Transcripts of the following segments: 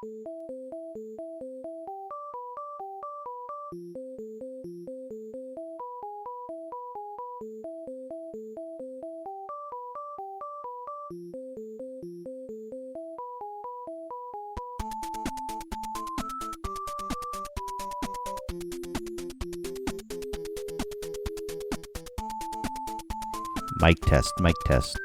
Mic test, mic test.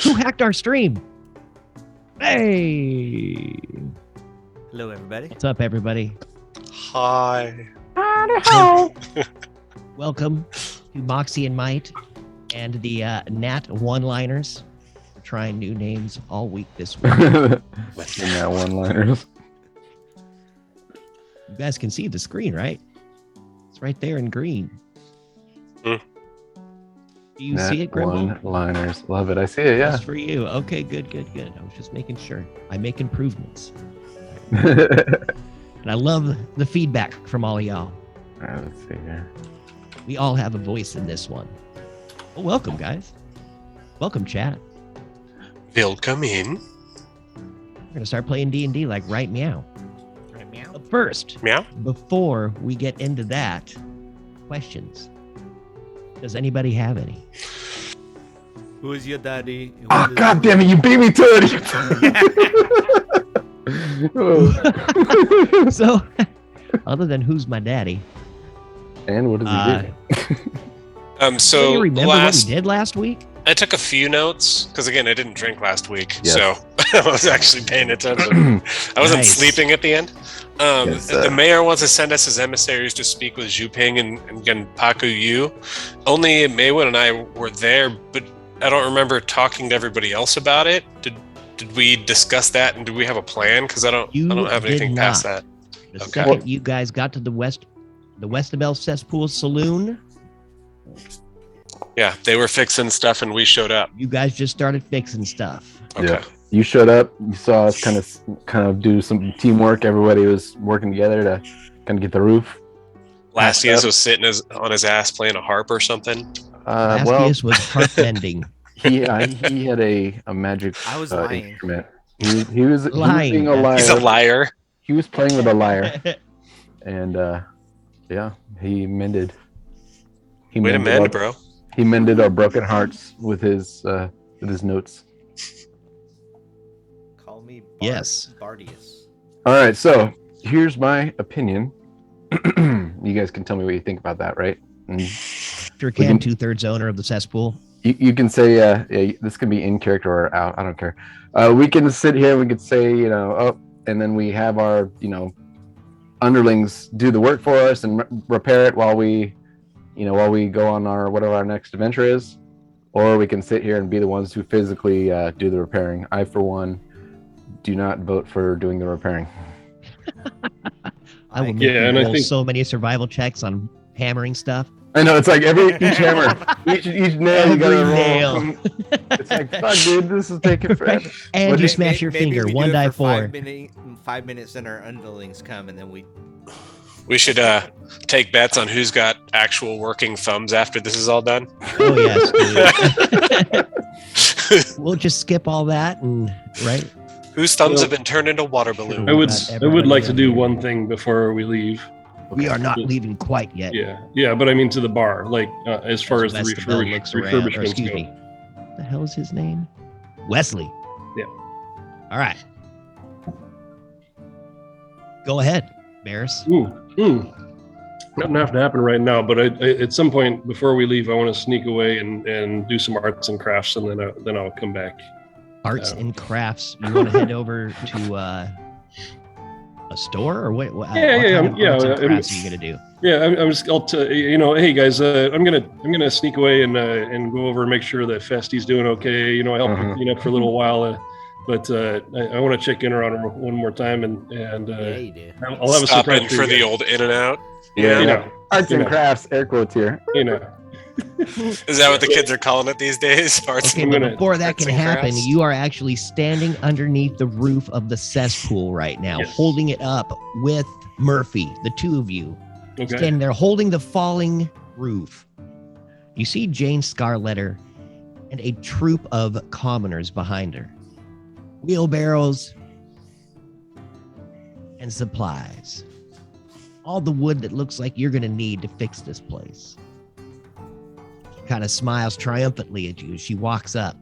Who hacked our stream? Hey! Hello, everybody. What's up, everybody? Hi. Welcome to Moxie and Might and the Nat one-liners. We're trying new names all week this week. The Nat one-liners. You guys can see the screen, right? It's right there in green. Mm. Do you Nat see it, Grimble? one-liners. Love it. I see it, yeah. Just for you. Okay, good. I was just making sure. I make improvements. And I love the feedback from all of y'all. All right, let's see here. We all have a voice in this one. Well, welcome, guys. Welcome, chat. Welcome in. We're going to start playing D&D like right meow. Right, meow. But first, Meow. before we get into that, questions. Does anybody have any? Who is your daddy? Oh, God damn it, you beat me to it! Oh. So, other than who's my daddy, And what does he do? So do you remember last what we did last week? I took a few notes because again, I didn't drink last week, Yes. so I was actually paying attention. I wasn't Nice. sleeping at the end. Yes, The mayor wants to send us his emissaries to speak with Zhu Ping and Genpaku Yu. Only Maywen and I were there, but I don't remember talking to everybody else about it. Did we discuss that, and do we have a plan? Because I don't have anything past that. The Okay. second you guys got to the Westabel Cesspool Saloon, Yeah, they were fixing stuff, and we showed up. you guys just started fixing stuff. Okay. Yeah. You showed up. You saw us kind of do some teamwork. Everybody was working together to kind of get the roof. Lastius was sitting on his ass playing a harp or something. Well, Aspius was heart bending. he had a magic I was lying. instrument. He was Lying. being a liar. He's a liar. He was playing with a lyre, and yeah, he mended. He Way to mended mend, our, bro. He mended our broken hearts with his notes. Call me Yes. Bardius. All right, so here's my opinion. You guys can tell me what you think about that, right? And Sure can, 2/3 owner of the cesspool. you can say, yeah, this can be in character or out. I don't care. We can sit here. We could say, and then we have our, underlings do the work for us and repair it while we go on our whatever our next adventure is, or we can sit here and be the ones who physically do the repairing. I, for one, do not vote for doing the repairing. I will make Yeah, you and I roll think- so many survival checks on hammering stuff. I know, it's like each hammer, each nail you gotta Every roll. nail. It's like, fuck, dude, this is taking forever. And What you is- smash your Maybe finger. we do 1 it die for 4. 5 minutes, then our underlings come, and then we. We should take bets on who's got actual working thumbs after this is all done. Oh yes, dude. We'll just skip all that and right. Whose thumbs Well, have been turned into water balloons? I would like to do one thing before we leave. We are not leaving quite yet. Yeah, but I mean to the bar, like as far as the That's Bell looks around, or refurbishments excuse go. me. What the hell is his name? Wesley. Yeah. All right. Go ahead, Barris. Nothing have to happen right now, but I, at some point before we leave, I want to sneak away and do some arts and crafts, and then I'll come back. Arts Yeah. and crafts. You want to head over to a store or what? What Yeah, what yeah, kind of yeah, arts and I'm- crafts are you gonna do? Yeah, I'm just hey guys, I'm gonna sneak away and go over and make sure that Festy's doing okay. I helped her clean up for a little while, but I want to check in around her one more time and Yeah, you do. I'll have a Stop surprise in for for you the guys. old in and out. Yeah, You know, arts you and know. crafts, air quotes here. Is that what the kids are calling it these days? Arts Okay, I'm but gonna- before that arts can and happen, crafts? you are actually standing underneath the roof of the cesspool right now, Yes. holding it up with Murphy, the two of you. Okay. Standing there holding the falling roof. You see Jane Scarletter and a troop of commoners behind her. Wheelbarrows and supplies. All the wood that looks like you're going to need to fix this place. She kind of smiles triumphantly at you as she walks up.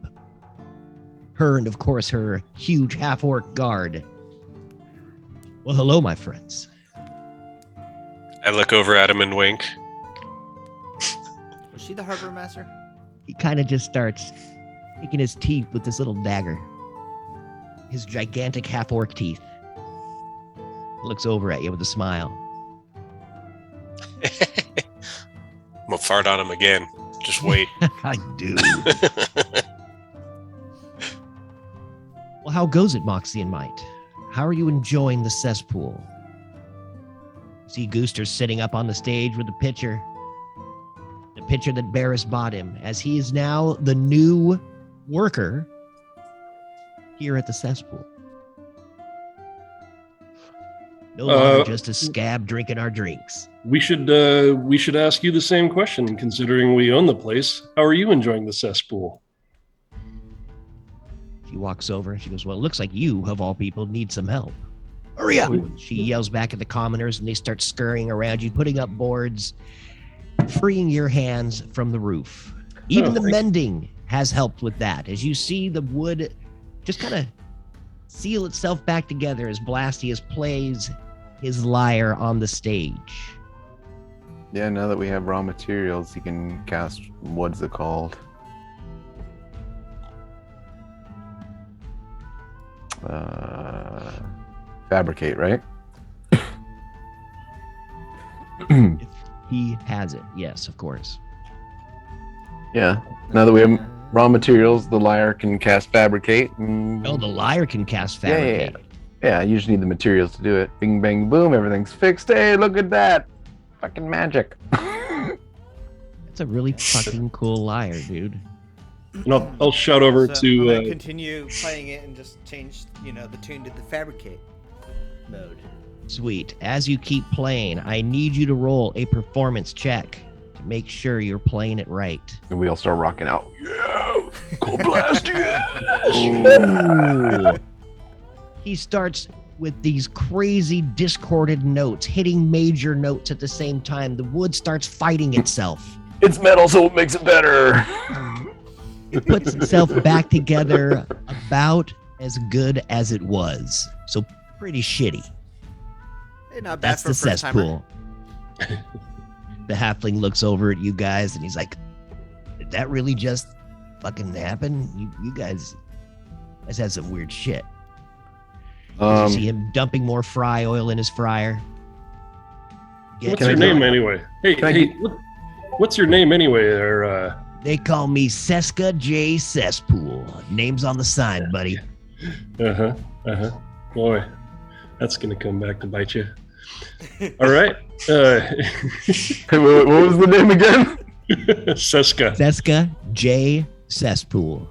Her and, of course, her huge half-orc guard. Well, hello, my friends. I look over at him and wink. Was she the harbor master? He kind of just starts picking his teeth with this little dagger. His gigantic half-orc teeth. Looks over at you with a smile. I'm gonna fart on him again. Just wait. I do. Well, how goes it, Moxie and Might? How are you enjoying the cesspool? See Gooster sitting up on the stage with the pitcher. The pitcher that Barris bought him, as he is now the new worker here at the cesspool. No longer just a scab drinking our drinks. We should ask you the same question, considering we own the place. How are you enjoying the cesspool? She walks over and she goes, well, it looks like you, of all people, need some help. Hurry up! She yells back at the commoners and they start scurrying around you, putting up boards, freeing your hands from the roof. Even the thank you. mending has helped with that. As you see the wood just kind of seal itself back together as Blastius plays his lyre on the stage. Yeah, now that we have raw materials, you can cast, what's it called? fabricate, right? If he has it, yes, of course. Yeah. Now that we have raw materials, the liar can cast fabricate. Oh, the liar can cast Yeah, yeah, fabricate. Yeah, you just need the materials to do it. Bing, bang, boom, everything's fixed. Hey, look at that. Fucking magic. That's a really fucking cool liar, dude. And I'll shout over So to. I'm gonna continue playing it and just change, the tune to the fabricate mode. Sweet. As you keep playing, I need you to roll a performance check to make sure you're playing it right. And we all start rocking out. Yeah, go blast Ooh. He starts with these crazy discorded notes, hitting major notes at the same time. The wood starts fighting itself. It's metal, so it makes it better. It puts itself back together about as good as it was. So pretty shitty. Hey, not bad That's for the a first timer. cesspool. The halfling looks over at you guys and he's like, did that really just fucking happen? You guys had some weird shit. You see him dumping more fry oil in his fryer. What's your name anyway? Hey, what's your name anyway? There. They call me Seska J. Cesspool. Name's on the sign, buddy. Boy, that's gonna come back to bite you. All right. Hey, what was the name again? Seska. Seska J. Cesspool.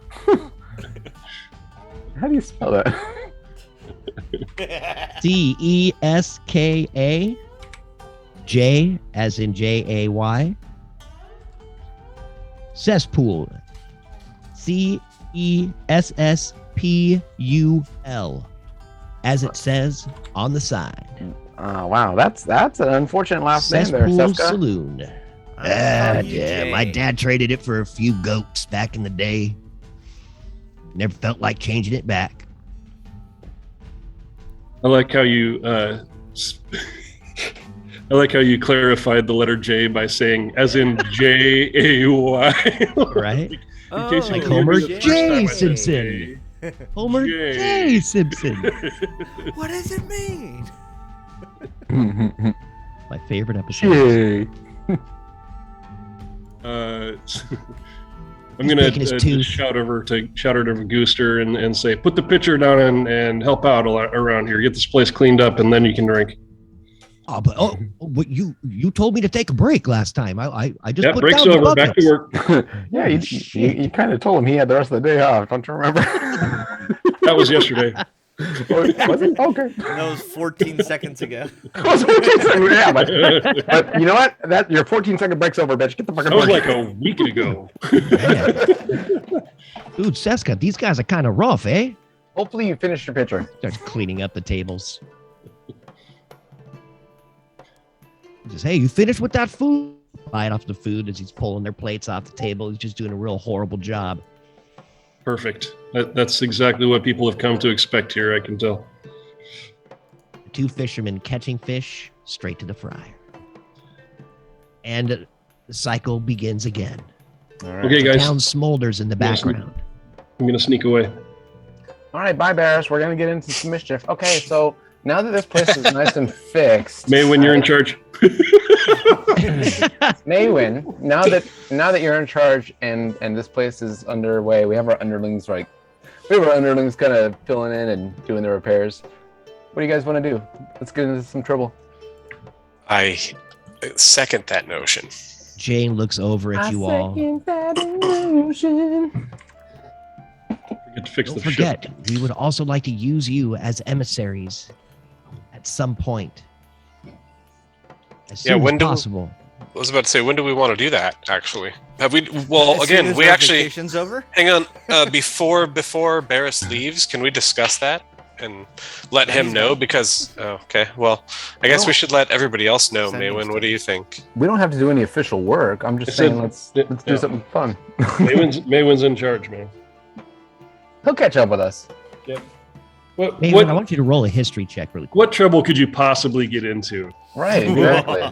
How do you spell that? Ceska J as in Jay. Cesspool. Cesspul. As it says on the side. Oh, wow. That's an unfortunate last name there, Cesspool Seska. Saloon. I'll call you Yeah, Jay. my dad traded it for a few goats back in the day. Never felt like changing it back. I like how you. I like how you clarified the letter J by saying, as in Jay. Right? Oh, case you Like couldn't Homer hear me the first J. time I said Simpson. Homer Jay. J. Simpson. What does it mean? My favorite episode. Yay. I'm gonna picking his tooth. shout over to Gooster and say, put the pitcher down and help out around here. Get this place cleaned up, and then you can drink. But you told me to take a break last time. I just Yeah, put break's down the over. Back to buckets. work. Yeah, you kind of told him he had the rest of the day off. Don't you remember? That was yesterday. Was it? Okay. That was 14 seconds ago. Yeah, but you know what? That your 14-second break's over, bitch. Get the fucking That was work. like a week ago. Dude, Seska, these guys are kind of rough, eh? Hopefully you finished your picture. Starts cleaning up the tables. He says, hey, you finished with that food? Bite off the food as he's pulling their plates off the table. He's just doing a real horrible job. Perfect. That's exactly what people have come to expect here, I can tell. The two fishermen catching fish straight to the fryer. And the cycle begins again. All right. Okay, The guys, town smolders in the Yes. background. I'm going to sneak away. All right, bye, Barris. We're gonna get into some mischief. Okay, so now that this place is nice and fixed, Maywin, you're in charge. Maywin, now that you're in charge and this place is underway, we have our underlings kind of filling in and doing the repairs. What do you guys want to do? Let's get into some trouble. I second that notion. Jane looks over at you all. Forget to fix Don't the forget, ship. we would also like to use you as emissaries at some point. As Yeah, soon when as do we- possible. I was about to say, when do we want to do that? Actually, have we? Well, As soon again, as we our actually vacation's over. hang on. Before Barris leaves, can we discuss that and let Yeah, him he's know? gone. Because okay, well, I guess we should let everybody else know. Send him Maywin, what do you think? We don't have to do any official work. I'm just I saying said- let's do yeah. something fun. Maywin's in charge, man. He'll catch up with us. What, Maybe what, I want you to roll a history check really quick. what trouble could you possibly get into? Right, exactly.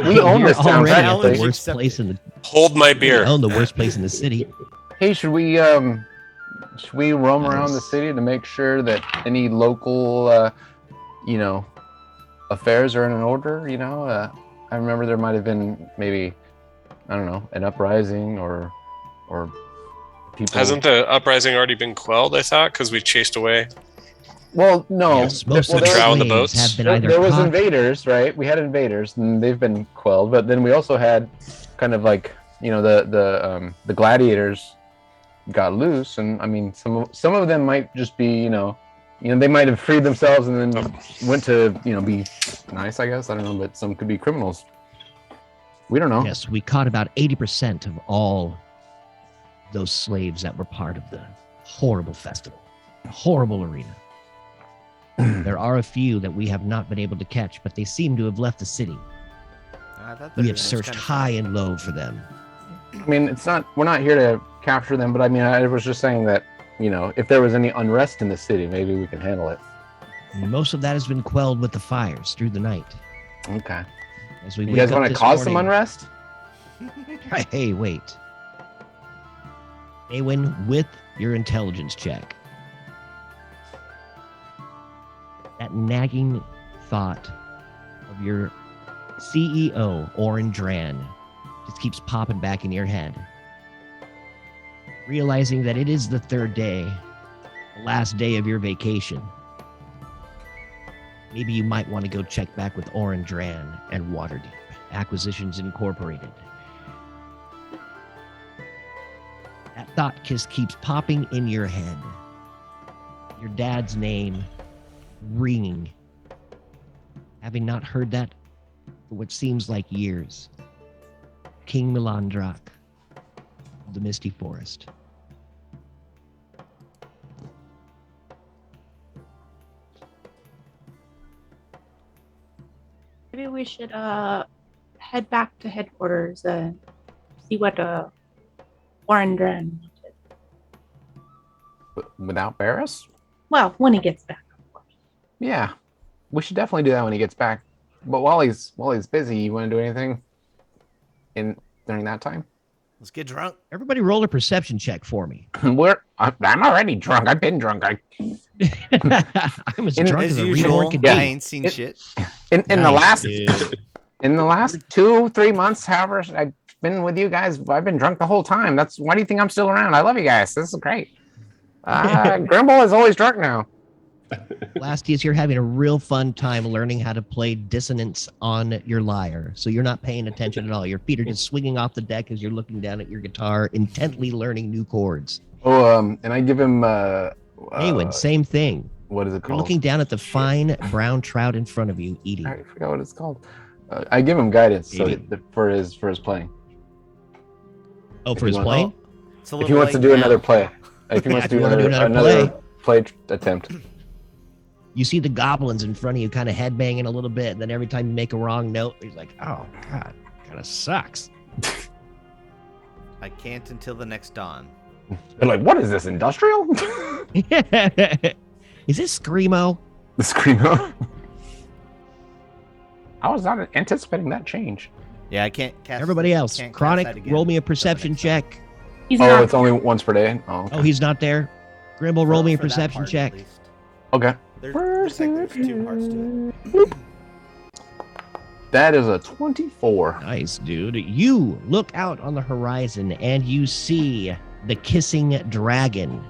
We own You're this town already at the technically. worst Accepted. place in the Hold my you beer. own the worst place in the city. Hey, should we roam around the city to make sure that any local affairs are in an order. I remember there might have been maybe, I don't know, an uprising or people. Hasn't the uprising already been quelled? I thought because we chased away. Well, no. Yes, most of the drow and the slaves boats. have been either There was caught. invaders, right? We had invaders, and they've been quelled. But then we also had kind of like the gladiators got loose, and I mean some of them might just be they might have freed themselves and then went to be nice, I guess. I don't know, but some could be criminals. We don't know. Yes, we caught about 80% of all those slaves that were part of the horrible festival, the horrible arena. There are a few that we have not been able to catch, but they seem to have left the city. We have searched high and low for them. I mean, we're not here to capture them, but I mean, I was just saying that, if there was any unrest in the city, maybe we can handle it. Most of that has been quelled with the fires through the night. Okay. As we You guys want to cause some unrest? Hey, wait. Awen, with your intelligence check, that nagging thought of your CEO, Orin Dran, just keeps popping back in your head. Realizing that it is the third day, the last day of your vacation. Maybe you might want to go check back with Orin Dran and Waterdeep, Acquisitions Incorporated. That thought just keeps popping in your head. Your dad's name ringing. Having not heard that for what seems like years. King Milandrak of the Misty Forest. Maybe we should head back to headquarters and see what Warren Dren wanted. Without Barris? Well, when he gets back, of course. Yeah, we should definitely do that when he gets back. But while he's busy, you want to do anything during that time? Let's get drunk. Everybody roll a perception check for me. I'm already drunk. I've been drunk. I'm as drunk As as a usual, reborn can I be. ain't seen shit. In the Nice, last dude. in the last 2-3 months, however I've been with you guys, I've been drunk the whole time. Why do you think I'm still around? I love you guys. This is great. Grimble is always drunk now. Lasties, you're having a real fun time learning how to play dissonance on your lyre. So you're not paying attention at all. Your feet are just swinging off the deck as you're looking down at your guitar, intently learning new chords. Oh, and I give him Awen, same thing. what is it You're called? looking down at the fine brown trout in front of you, eating. I forgot what it's called. I give him guidance Maybe. for his playing. Oh, if for you his want- playing? It's a If little he wants to late do now. another play, if he Yeah, wants if to you do wanna do another another play attempt. You see the goblins in front of you kind of headbanging a little bit, and then every time you make a wrong note, he's like, oh, God, kind of sucks. I can't until the next dawn. They're like, what is this, industrial? Is this Screamo? The screamo. I was not anticipating that change. Yeah, I can't cast. Everybody else, can't cast Chronic, that again roll me a until the perception next dawn. check. He's Oh, not. it's only once per day. Oh, okay. Oh, he's not there. Grimble, roll me a For that perception part, at check. least. Okay. Looks like there's 2 parts to it. That is a 24. Nice, dude. You look out on the horizon and you see the kissing dragon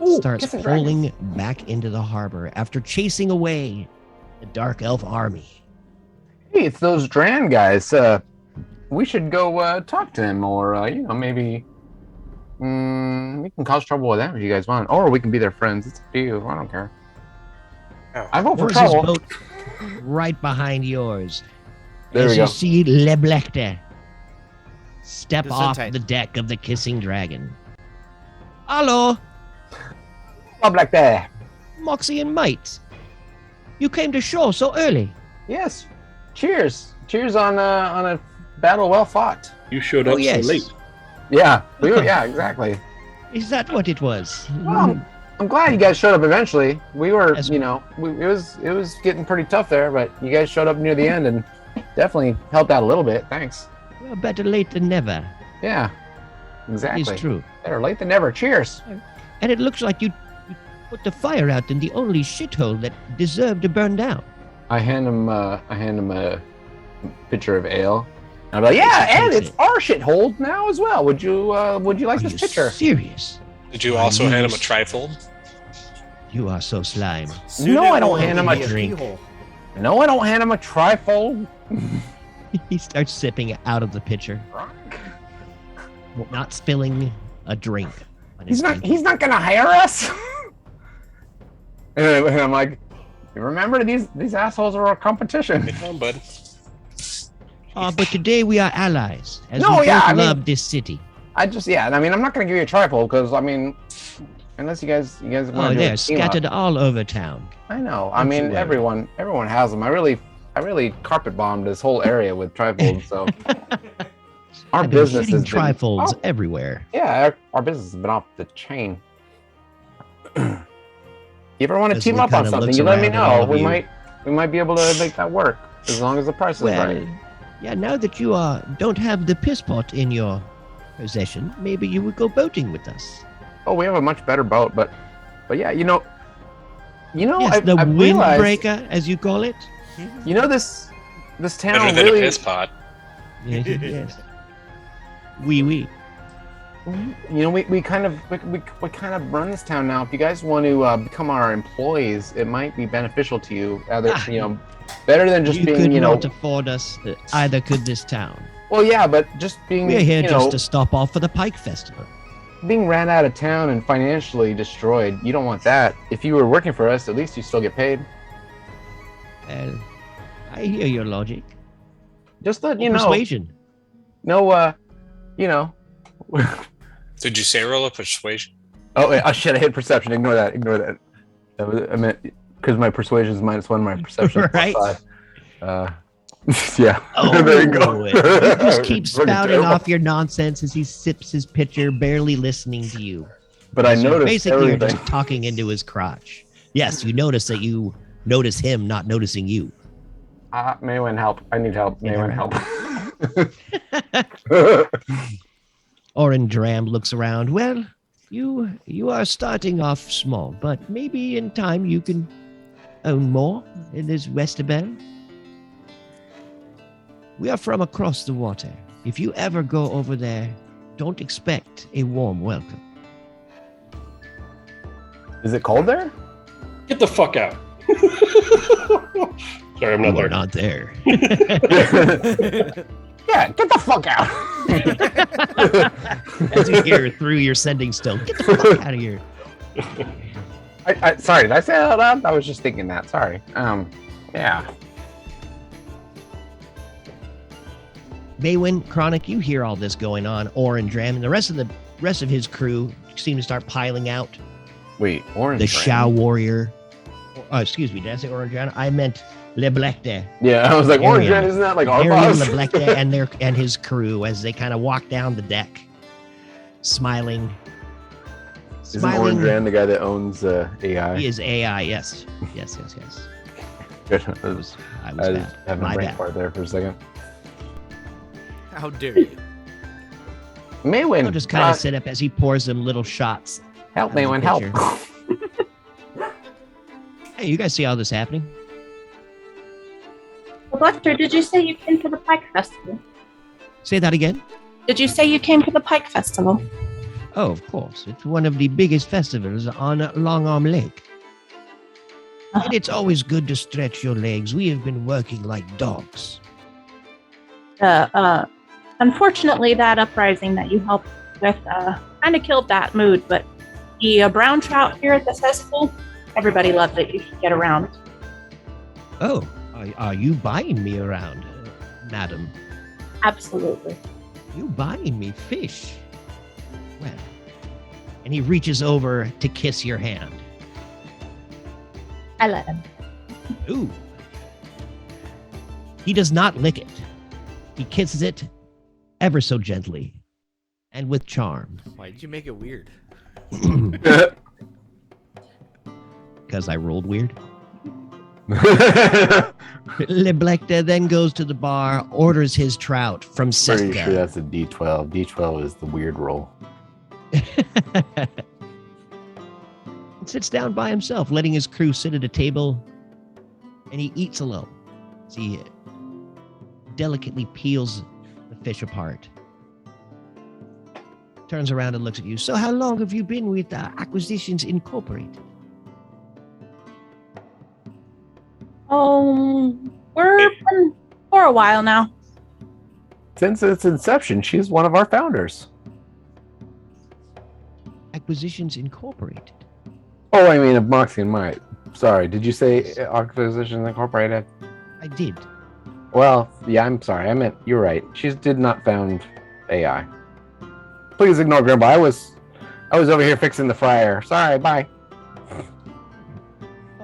Ooh, starts kissing pulling back into the harbor after chasing away the dark elf army. Hey, it's those Dran guys. We should go talk to them, or maybe we can cause trouble with them if you guys want, or we can be their friends. It's up to you. I don't care. Oh. I vote for Yours is trouble. boat right behind yours. There As we you go. see Leblecte step off Gesundheit. the deck of the kissing dragon. Hello, Up like that. Moxie and Might. You came to shore so early. Yes. Cheers. Cheers on a battle well fought. You showed Oh, up yes. so late. Yeah. Yeah. Exactly. Is that what it was? Well, I'm glad you guys showed up eventually. We were, Yes. it was getting pretty tough there, but you guys showed up near the end and definitely helped out a little bit. Thanks. Well, better late than never. Yeah. It's Exactly. true. Better late than never. Cheers. And it looks like you put the fire out in the only shithole that deserved to burn down. I hand him a pitcher of ale. And I'm like, yeah, He and takes it's our shithole now as well. Would you like Are this you pitcher? serious? Did you Are also you hand him a s- trifold? You are so slime. Soon No, it I don't will hand him be a drink. keyhole. No, I don't hand him a trifold. He starts sipping out of the pitcher, not spilling a drink. on his drink. He's not gonna hire us. and I'm like, remember these assholes are our competition. Get on, bud. But today we are allies, as No, we yeah, both I mean- love this city. I mean, I'm not gonna give you a trifold because I mean, unless you guys want Oh, to do they're a team scattered up. all over town. I know. I Don't you mean, worry. everyone has them. I really carpet bombed this whole area with trifolds. So our I've been business hitting has been trifolds off- everywhere. Yeah, our business has been off the chain. You ever want to Leslie team up on kinda something? looks You let me around at all know. of We you. might be able to make that work as long as the price is Well, right. yeah, now that you don't have the piss pot in your possession, maybe you would go boating with us. Oh, we have a much better boat, but yeah, you know, Yes, I've the realized, windbreaker, as you call it. you know, this town Better than really. a piss pot. Yes, yes. Oui. You know, we kind of run this town now. If you guys want to become our employees, it might be beneficial to you. Better than just You being, could you know. not afford us. Either could this town. Well, yeah, but just being, We're here you just know, to stop off for the Pike Festival. being ran out of town and financially destroyed. You don't want that. If you were working for us, at least you still get paid. Well, I hear your logic. Just that you know, Persuasion. no, you know. Did you say roll a persuasion? Oh, wait, oh shit! I hit perception. Ignore that. I meant because my persuasion is -1, my perception is Right. +5. Yeah. Oh, there you go. you just keep Fucking spouting terrible. off your nonsense as he sips his pitcher, barely listening to you. But I So noticed basically, you're everything. just talking into his crotch. Yes, you notice that you notice him not noticing you. Maywin, help! I need help. Yeah, Maywin, help! Orin Dram looks around. Well, you are starting off small, but maybe in time you can own more in this Westerben. We are from across the water. If you ever go over there, don't expect a warm welcome. Is it cold there? Get the fuck out. Sorry, I'm not You there. are not there. Yeah, get the fuck out! As you hear through your sending stone, get the fuck out of here. Sorry, did I say that out loud? I was just thinking that. Sorry. Yeah. Maywin, Chronic, you hear all this going on. Orin Dram and the rest of his crew seem to start piling out. Wait, orange. The Rain? Shao Warrior. Excuse me, did I say Orin Dram? I meant Leblecte. Yeah, I was like, orange. Arian. Rain, isn't that like our Arian boss? Leblecte and his crew as they kind of walk down the deck, smiling. Isn't Orange Rand the guy that owns AI? He is AI. Yes. Good. I was I was bad. having a My brain bad. fart there for a second. How dare you? Maywin, I'll just kind of sit up as he pours them little shots. help, out of the Maywin, help. pitcher. Hey, you guys see all this happening? Well, Buster, did you say you came to the Pike Festival? Say that again. Did you say you came to the Pike Festival? Oh, of course. It's one of the biggest festivals on Long Arm Lake. And it's always good to stretch your legs. We have been working like dogs. Unfortunately, that uprising that you helped with kind of killed that mood, but the brown trout here at the cesspool, everybody loves it. You should get around. Oh, are you buying me around, madam? Absolutely. You buying me fish? Well, and he reaches over to kiss your hand. I let him. Ooh. He does not lick it. He kisses it ever so gently and with charm. Why did you make it weird? Because I rolled weird. Leblecte then goes to the bar, orders his trout from Pretty Seska. sure that's a D12. D12 is the weird roll. and sits down by himself, letting his crew sit at a table, and he eats alone. As he delicately peels the fish apart. Turns around and looks at you. So how long have you been with Acquisitions Incorporated? Oh, we're been for a while now. Since its inception, she's one of our founders. Acquisitions Incorporated. Oh, I mean, of Moxie and Might. Sorry, did you say Acquisitions Incorporated? I did. Well, yeah, I'm sorry. I meant, you're right. She did not found AI. Please ignore Grandpa. I was over here fixing the fryer. Sorry, bye.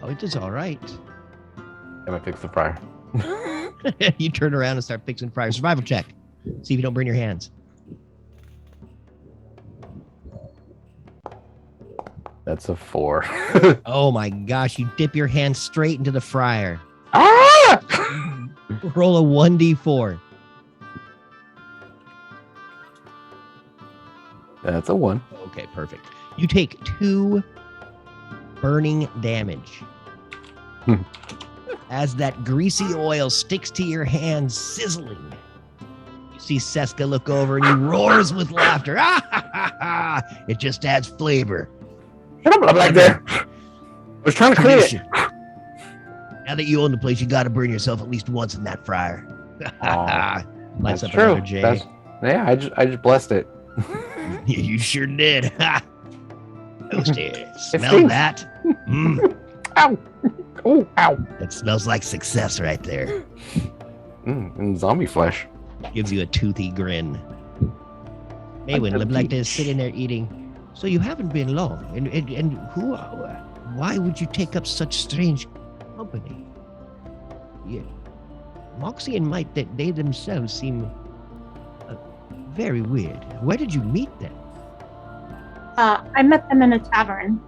Oh, it is all right. I'm gonna fix the fryer. You turn around and start fixing fire. Survival check. See if you don't burn your hands. That's a 4. Oh my gosh, you dip your hand straight into the fryer. Ah! Roll a 1d4. That's a 1. Okay, perfect. You take 2 burning damage. As that greasy oil sticks to your hands, sizzling. You see Seska look over and he roars with laughter. Ah, ha, ha, ha. It just adds flavor. Shut up, like that. I was trying to clean it. Tradition. Now that you own the place, you got to burn yourself at least once in that fryer. Lights That's up true. another J. Yeah, I just blessed it. You sure did. Toasty. Smell stinks. that? Mm, Ow! Oh, ow! that smells like success right there. And zombie flesh. Gives you a toothy grin. Maywin, Leblecta is sitting there eating. So you haven't been long, and who? Why would you take up such strange company? Yeah, Moxie and Might, that they themselves seem very weird. Where did you meet them? I met them in a tavern.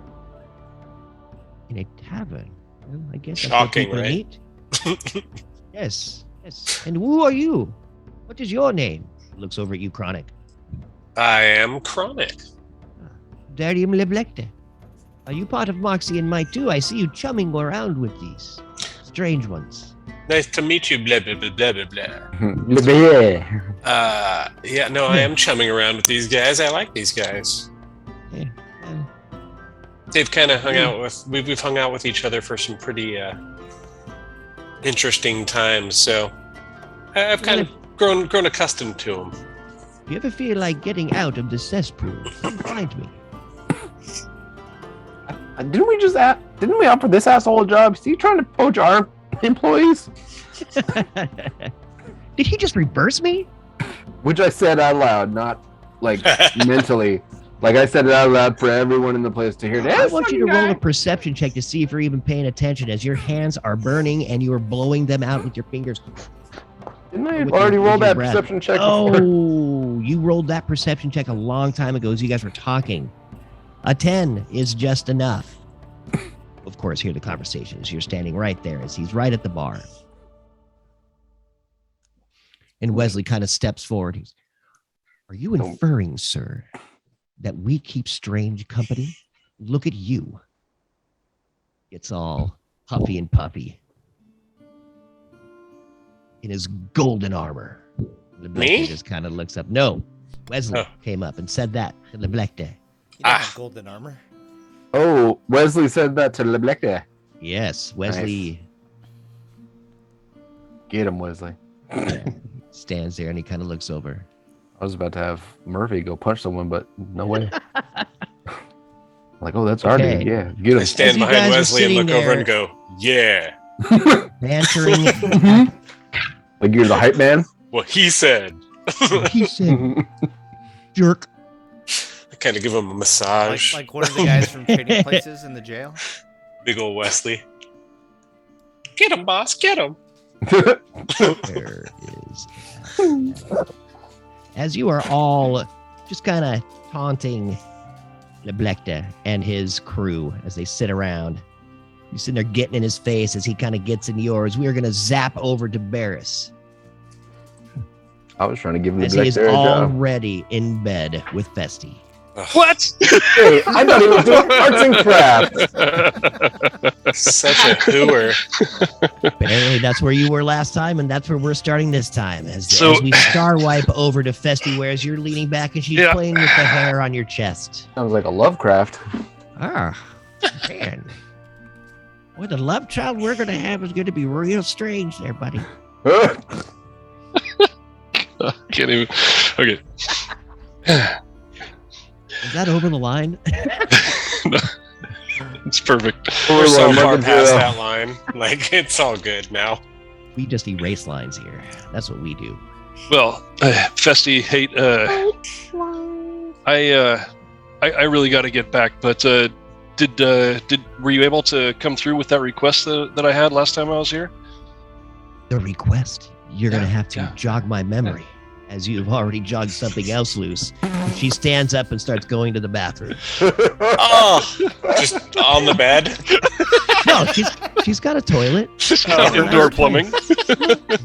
In a tavern. Well, I guess Shocking, that's where right? people meet. Yes. And who are you? What is your name? Looks over at you, Chronic. I am Chronic. Darium Leblecta. Are you part of Moxie and Might too? I see you chumming around with these strange ones. Nice to meet you, blah, blah, blah, blah, blah, blah. Yeah, no, I am chumming around with these guys. I like these guys. Yeah. They've kind of hung out with, we've hung out with each other for some pretty interesting times, so I've kind of grown accustomed to them. If you ever feel like getting out of the cesspool, come find me. Didn't we offer this asshole a job? Is he trying to poach our employees? Did he just reverse me? Which I said out loud, not like mentally. Like I said it out loud for everyone in the place to hear. I want you to roll a perception check to see if you're even paying attention as your hands are burning and you are blowing them out with your fingers. Didn't I With already your- roll with your that breath. perception check? Oh, before? you rolled that perception check a long time ago as you guys were talking. A 10 is just enough. Of course, hear the conversation as you're standing right there as he's right at the bar. And Wesley kind of steps forward. He's, are you inferring, sir, that we keep strange company? Look at you. It's all huffy and puffy. In his golden armor. Me? Just kind of looks up. No, Wesley Oh. came up and said that to Leblecta. You don't Ah. have golden armor. Oh, Wesley said that to Leblecta. Yes, Wesley Get him, Wesley. stands there and he kind of looks over. I was about to have Murphy go punch someone, but no way. Like, oh, that's our Okay. dude. Yeah, get I him. stand As you behind guys are Wesley and sitting look over there- and go, yeah, Bantering. Like you're the hype man. what he said. He said, jerk. I kind of give him a massage. Like one of the guys from Trading Places in the jail. Big old Wesley. Get him, boss, get him. There is. As you are all just kind of taunting Leblecta and his crew as they sit around, you're sitting there getting in his face as he kind of gets in yours. We are going to zap over to Barris I was trying to give him as he is Leblecta a job. already in bed with Festi. What? Hey, I thought he was doing arts and crafts. Such a hooer. Apparently, that's where you were last time, and that's where we're starting this time. As we star wipe over to Festy, whereas you're leaning back and she's playing with the hair on your chest. Sounds like a Lovecraft. Ah, man. Well, the love child we're going to have is going to be real strange there, buddy. Can't even. Okay. Is that over the line? No, it's perfect. We're so far past that line. Like, it's all good now. We just erase lines here. That's what we do. Well, Festy, hey, I really got to get back, but were you able to come through with that request that I had last time I was here? The request? You're going to have to jog my memory, as you've already jogged something else loose. She stands up and starts going to the bathroom. Oh, just on the bed? No, she's got a toilet. Indoor plumbing.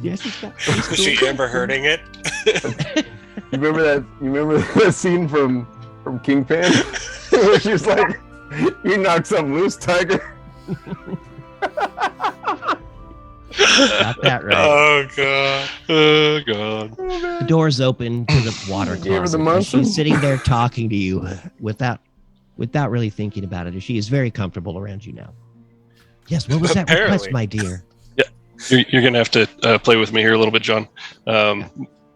Yeah, she's got. Is she Amber Hearding it? You remember that scene from Kingpin where she was like, "You knocked something loose, Tiger." Got that right. Oh god. Oh god. The door's open to the water closet. And she's sitting there talking to you without really thinking about it. She is very comfortable around you now. Yes, what was that request, my dear? Yeah, you're gonna have to play with me here a little bit, John.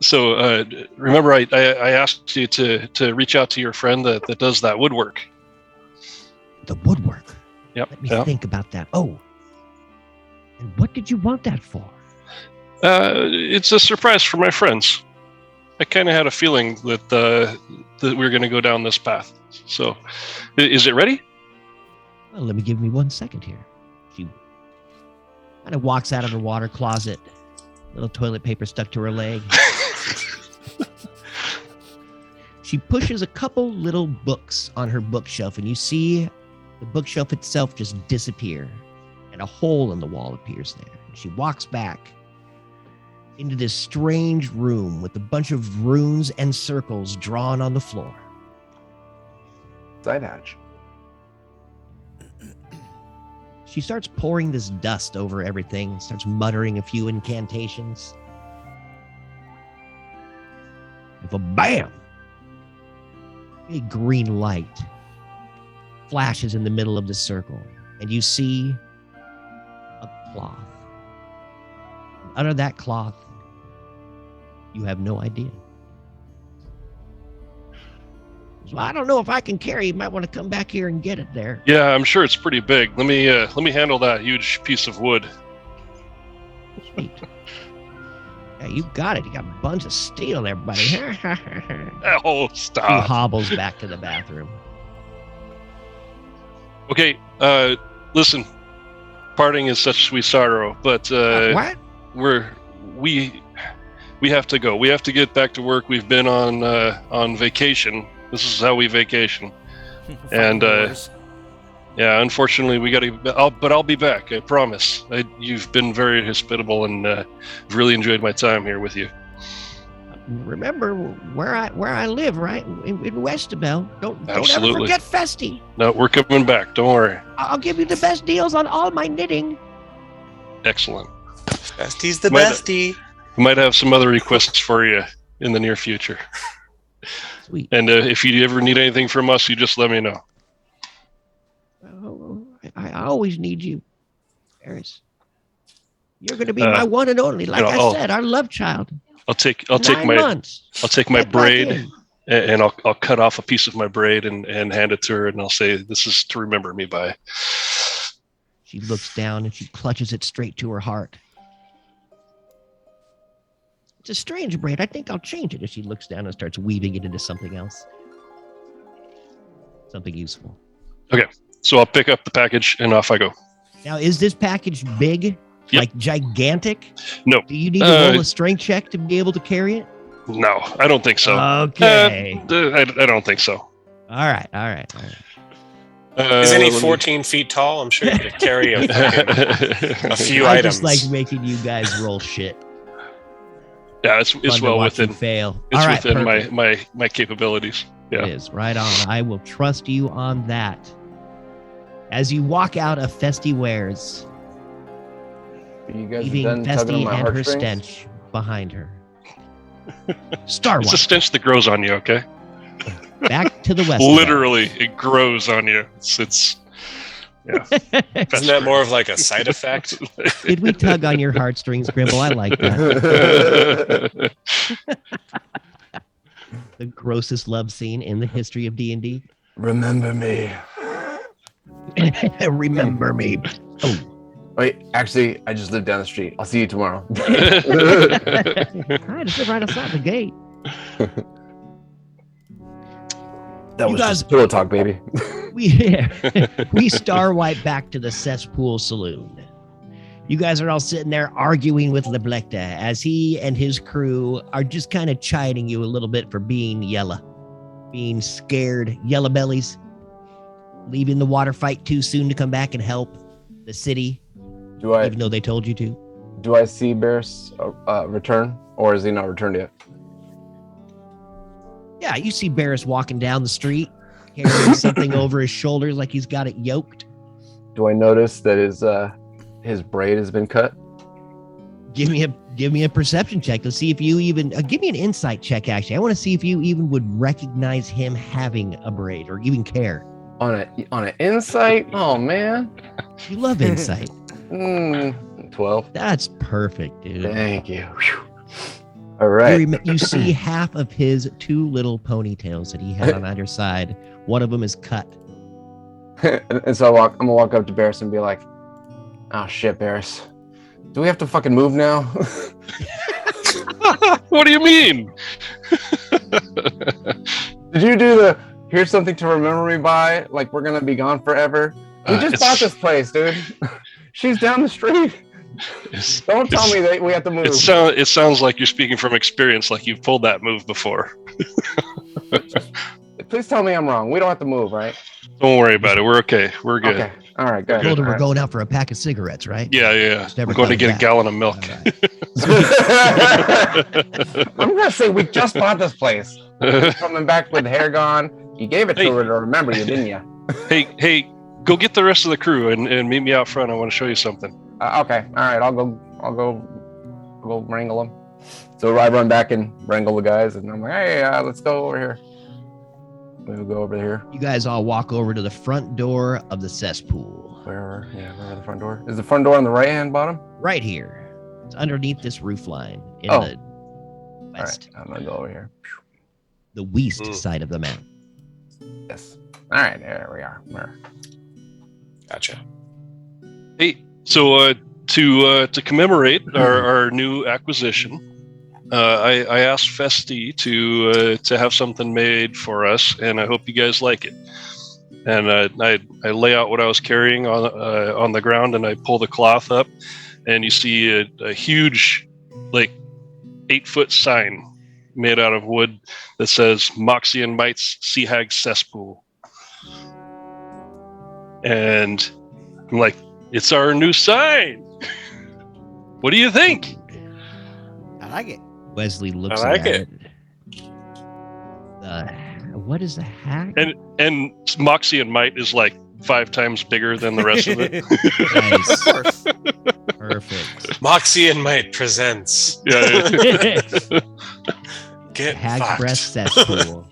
So remember, I asked you to reach out to your friend that does that woodwork. The woodwork. Yep. Let me think about that. Oh. And what did you want that for? It's a surprise for my friends. I kind of had a feeling that we were going to go down this path. So, is it ready? Well, let me give me 1 second here. She kind of walks out of her water closet, little toilet paper stuck to her leg. She pushes a couple little books on her bookshelf, and you see the bookshelf itself just disappear. And a hole in the wall appears there. She walks back into this strange room with a bunch of runes and circles drawn on the floor. Side hatch. She starts pouring this dust over everything, starts muttering a few incantations. If a bam! A green light flashes in the middle of the circle, and you see a cloth. And under that cloth, you have no idea. So I don't know if I can carry. You might want to come back here and get it there. Yeah, I'm sure it's pretty big. Let me handle that huge piece of wood. Sweet. Yeah, you got it. You got a bunch of steel there, buddy. Oh, He stop. hobbles back to the bathroom. Okay, listen. Parting is such sweet sorrow, but What? we have to go. We have to get back to work. We've been on vacation. This is how we vacation. And yeah, unfortunately, we got to. But I'll be back. I promise. You've been very hospitable, and really enjoyed my time here with you. Remember where I live, right? In Westabel. Don't ever Absolutely. forget Festy. No, we're coming back. Don't worry. I'll give you the best deals on all my knitting. Excellent. Besty's the Might- bestie. We might have some other requests for you in the near future. Sweet. And if you ever need anything from us, you just let me know. Oh, I always need you, Ferris. You're going to be my one and only. Like I said, our love child. I'll take 9 my months. I'll take my Get back braid in. and I'll cut off a piece of my braid and hand it to her, and I'll say, "This is to remember me by." She looks down and she clutches it straight to her heart. It's a strange braid. I think I'll change it. As she looks down and starts weaving it into something else. Something useful. So I'll pick up the package and off I go. Now, is this package big? Yep. Like gigantic? No. Do you need to roll a strength check to be able to carry it? No, I don't think so. Okay. I don't think so. All right. Isn't he let me- 14 feet tall? I'm sure he could carry a few I items. just like making you guys roll shit. Yeah, it's Fun to well watch you within fail. it's All right, within perfect. my capabilities. Yeah. It is. Right on. I will trust you on that. As you walk out of Festy Wares, You guys leaving done tugging on Festy my and her heartstrings? stench behind her. Star It's a Wars. stench that grows on you, okay? Back to the west. Literally, it grows on you. It's yeah. Isn't that more of like a side effect? Did we tug on your heartstrings, Grimble? I like that. The grossest love scene in the history of D&D. Remember me. Remember me. Oh. Wait, actually, I just live down the street. I'll see you tomorrow. Right, it's right outside the gate. That You was guys- just pillow talk, baby. We star wipe back to the cesspool saloon. You guys are all sitting there arguing with Leblecta as he and his crew are just kind of chiding you a little bit for being being scared yellow bellies, leaving the water fight too soon to come back and help the city, even though they told you to. Do I see Barris return, or is he not returned yet? Yeah, you see Barris walking down the street, carrying something over his shoulders like he's got it yoked. Do I notice that his braid has been cut? Give me a perception check to see if you even give me an insight check. Actually, I want to see if you even would recognize him having a braid or even care. On an insight? Oh man. You love insight. 12. That's perfect, dude. Thank you. Whew. All right. You see half of his two little ponytails that he had on either side. One of them is cut. And so I'm gonna walk up to Barris and be like, "Oh shit, Barris, do we have to fucking move now?" What do you mean? Did you do the "here's something to remember me by"? Like we're gonna be gone forever? We just bought this place, dude. She's down the street. Don't tell me that we have to move. It sounds like you're speaking from experience, like you've pulled that move before. Please tell me I'm wrong. We don't have to move, right? Don't worry about it. We're okay. We're good. Okay. All right. Good. Told her All we're right. going out for a pack of cigarettes, right? Yeah. Never I'm going to coming get back. a gallon of milk. All right. I'm gonna say we just bought this place. Coming back with hair gone. You gave it to her to remember you, didn't you? Hey, go get the rest of the crew and meet me out front. I want to show you something. Okay. All right. I'll go wrangle them. So I run back and wrangle the guys, and I'm like, "Hey, let's go over here." We'll go over here. You guys all walk over to the front door of the cesspool. Where the front door? Is the front door on the right-hand bottom? Right here. It's underneath this roof line in the west. All right. I'm gonna go over here. The west side of the map. Yes. All right. There we are. Gotcha. Hey, so to commemorate our new acquisition, I asked Festi to have something made for us, and I hope you guys like it. And I lay out what I was carrying on the ground, and I pull the cloth up, and you see a huge, like 8-foot sign made out of wood that says Moxie and Might's Sea Hag Cesspool. And I'm like, it's our new sign. What do you think? I like it. Wesley looks I like at it. What is the hack? And Moxie and Might is like 5 times bigger than the rest of it. Nice. Of course. Perfect. Moxie and Might presents. Yeah. Get Hag's fucked. breath cesspool.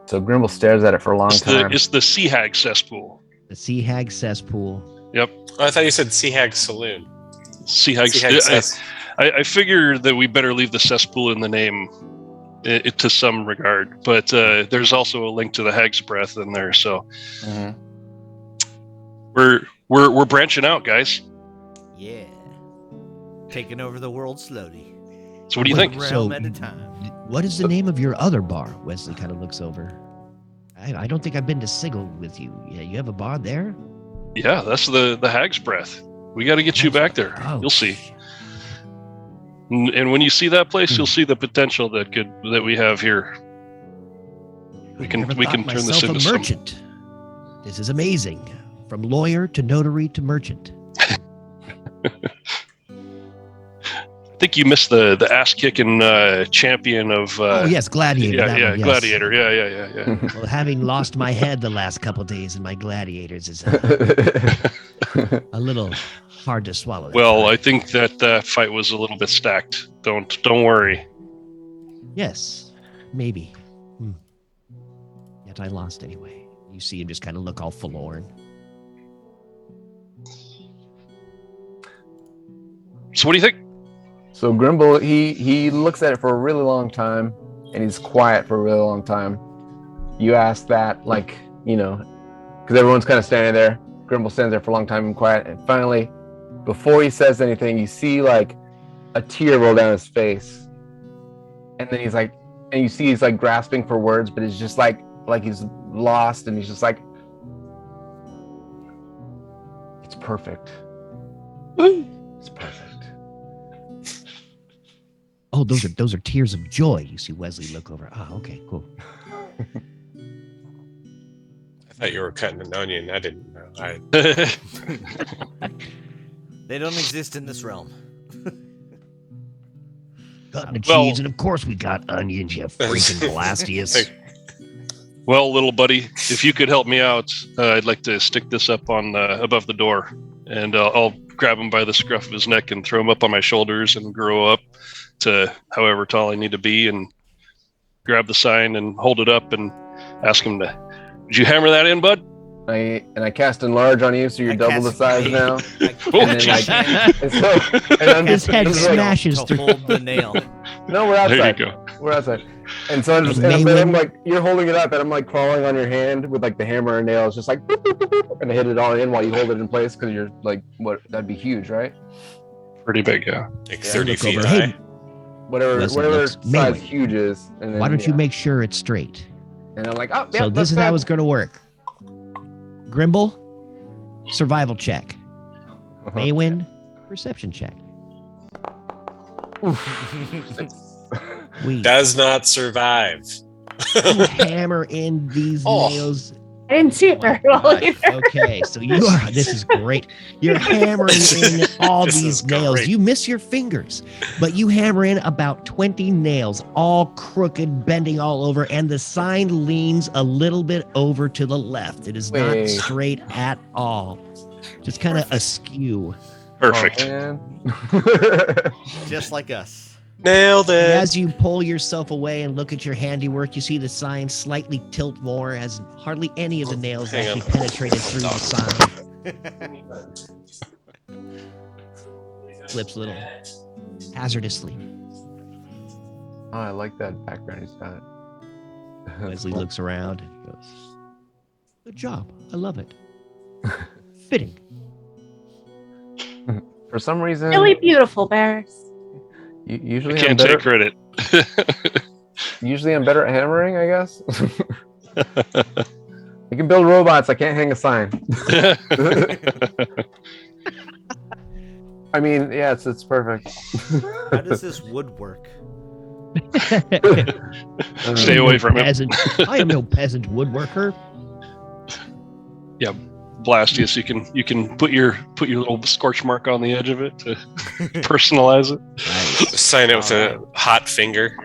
So Grimble stares at it for a long time. It's the Sea Hag Cesspool. The Sea Hag cesspool. Oh, I thought you said Sea Hag Saloon. Sea Hag. Sea Hag Cess- I figure that we better leave the cesspool in the name to some regard, but there's also a link to the Hag's breath in there, so we're branching out, guys. Yeah. Taking over the world slowly. So what do you think? So- Realm at a time. What is the name of your other bar? Wesley kind of looks over. I don't think I've been to Sigil with you. Yeah, you have a bar there? Yeah, that's the Hag's breath. We got to get you back there. Oh, You'll see. And when you see that place, you'll see the potential that we have here. We can Never turn thought this myself into a some. merchant. This is amazing. From lawyer to notary to merchant. think you missed the ass kicking champion of. Oh yes, Gladiator. Yeah, that yeah, one, yes. Gladiator. Yeah. Well, having lost my head the last couple days in my gladiators is a little hard to swallow. Well, I think that fight was a little bit stacked. Don't worry. Yes, maybe. Yet I lost anyway. You see him just kind of look all forlorn. So what do you think? So Grimble, he looks at it for a really long time, and he's quiet for a really long time. You ask that, like, because everyone's kind of standing there. Grimble stands there for a long time and quiet, and finally, before he says anything, you see like a tear roll down his face, and then he's like, and you see he's like grasping for words, but it's just like he's lost, and he's just like, "It's perfect. It's perfect." Oh, those are tears of joy. You see Wesley look over. Ah, okay, cool. I thought you were cutting an onion. I didn't know. They don't exist in this realm. Cutting the cheese, and of course we got onions, you freaking Blastius. Well, little buddy, if you could help me out, I'd like to stick this up on above the door, and I'll grab him by the scruff of his neck and throw him up on my shoulders and grow up to however tall I need to be, and grab the sign and hold it up and ask him to. Did you hammer that in, bud? I cast enlarge on you, so you're double the size now. His head smashes to through. hold the nail. No, we're outside. There you go. We're outside. And so I'm like, you're holding it up, and I'm like crawling on your hand with like the hammer and nails, just like, boop, boop, boop, boop, and I hit it all in while you hold it in place, because you're like, what? That'd be huge, right? Pretty big, yeah. Like 30 feet over. high. Hey, Whatever size Mayweather. huge is. And then, why don't you make sure it's straight? And I'm like, oh, yeah. So this is how it's going to work. Grimble, survival check. Maywin, perception check. We Does not survive. hammer in these nails. I didn't see it very well Gosh, either. okay, so this is great. You're hammering in all This these is nails. great. You miss your fingers, but you hammer in about 20 nails, all crooked, bending all over, and the sign leans a little bit over to the left. It is not straight at all. Just kind of askew. Perfect. Oh, Just like us. Nailed it. As you pull yourself away and look at your handiwork, you see the sign slightly tilt more, as hardly any of the nails Hang actually on. penetrated through the sign. Flips a little hazardously. Oh, I like that background he's got. Wesley looks around and goes, "Good job. I love it. Fitting." For some reason, Really beautiful bears. usually I can't take credit. Usually I'm better at hammering, I guess. I can build robots. I can't hang a sign. I mean, yeah, it's perfect. How does this wood work? Stay away from it. Peasant. I am no peasant woodworker. Yeah, Blastius, you can put your little scorch mark on the edge of it to personalize it. Sign it with a hot finger.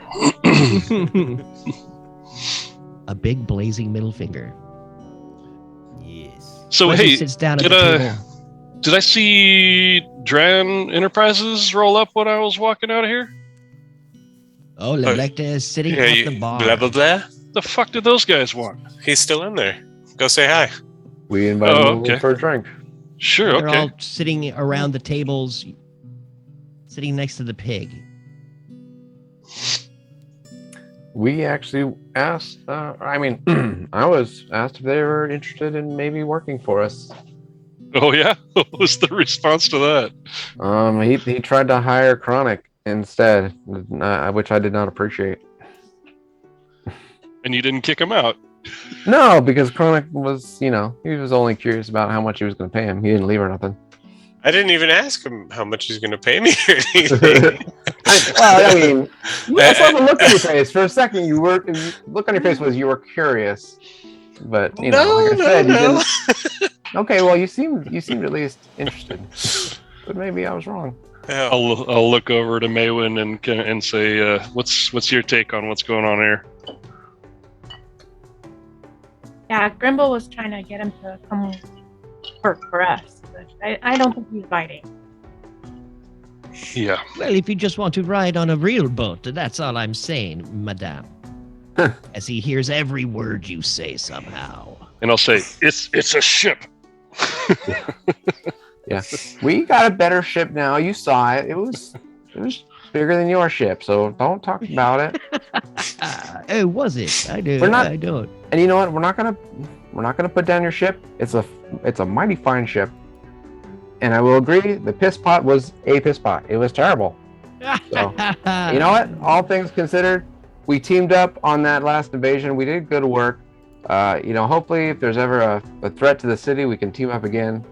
A big blazing middle finger. Yes. So Wesley hey, sits down at did the table. did I see Dran Enterprises roll up when I was walking out of here? Oh, Leblecta is sitting at the bar. Blah blah blah. The fuck did those guys want? He's still in there. Go say hi. We invited him okay. for a drink. Sure, They're okay. all sitting around the tables, sitting next to the pig. We actually asked. I mean, I was asked if they were interested in maybe working for us. Oh yeah, what was the response to that? He tried to hire Chronic instead, which I did not appreciate. And you didn't kick him out. No, because Chronic was, he was only curious about how much he was going to pay him. He didn't leave or nothing. I didn't even ask him how much he's going to pay me or anything. I mean, I saw the look on your face for a second. Look on your face was you were curious, but like I said, you didn't. Okay, well, you seemed at least interested, but maybe I was wrong. Yeah. I'll look over to Maywin and say, what's your take on what's going on here? Yeah, Grimble was trying to get him to come work for us, but I don't think he's biting. Yeah. Well, if you just want to ride on a real boat, that's all I'm saying, madame. As he hears every word you say somehow. And I'll say, it's a ship. Yeah, we got a better ship now. You saw it. It was bigger than your ship. So don't talk about it. Oh, was it? I do. We're not- I don't. And you know what? We're not gonna put down your ship. It's a mighty fine ship. And I will agree, the piss pot was a piss pot. It was terrible. So, you know what? All things considered, we teamed up on that last invasion. We did good work. Hopefully, if there's ever a threat to the city, we can team up again.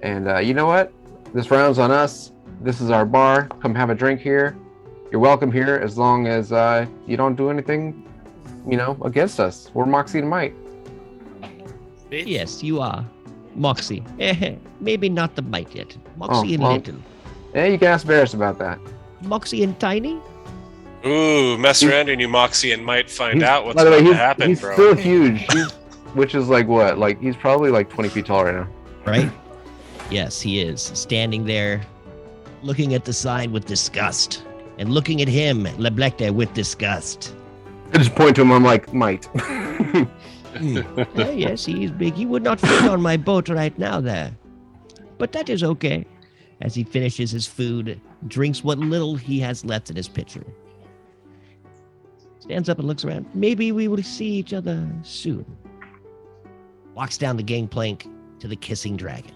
And you know what? This round's on us. This is our bar. Come have a drink here. You're welcome here as long as you don't do anything, against us. We're Moxie and Might. Yes, you are. Moxie. Maybe not the Might yet. Moxie and well. Little. Yeah, you can ask Varys about that. Moxie and Tiny? Ooh, mess around in you, Moxie, and might find out what's By the way, about to happen, he's bro. still huge. Which is like what? Like he's probably like 20 feet tall right now. Right? Yes, he is. Standing there, looking at the sign with disgust. And looking at him, Leblecte, with disgust. I just point to him. I'm like, Might. Yes, he is big. He would not fit on my boat right now there. But that is okay. As he finishes his food, drinks what little he has left in his pitcher. Stands up and looks around. Maybe we will see each other soon. Walks down the gangplank to the kissing dragon.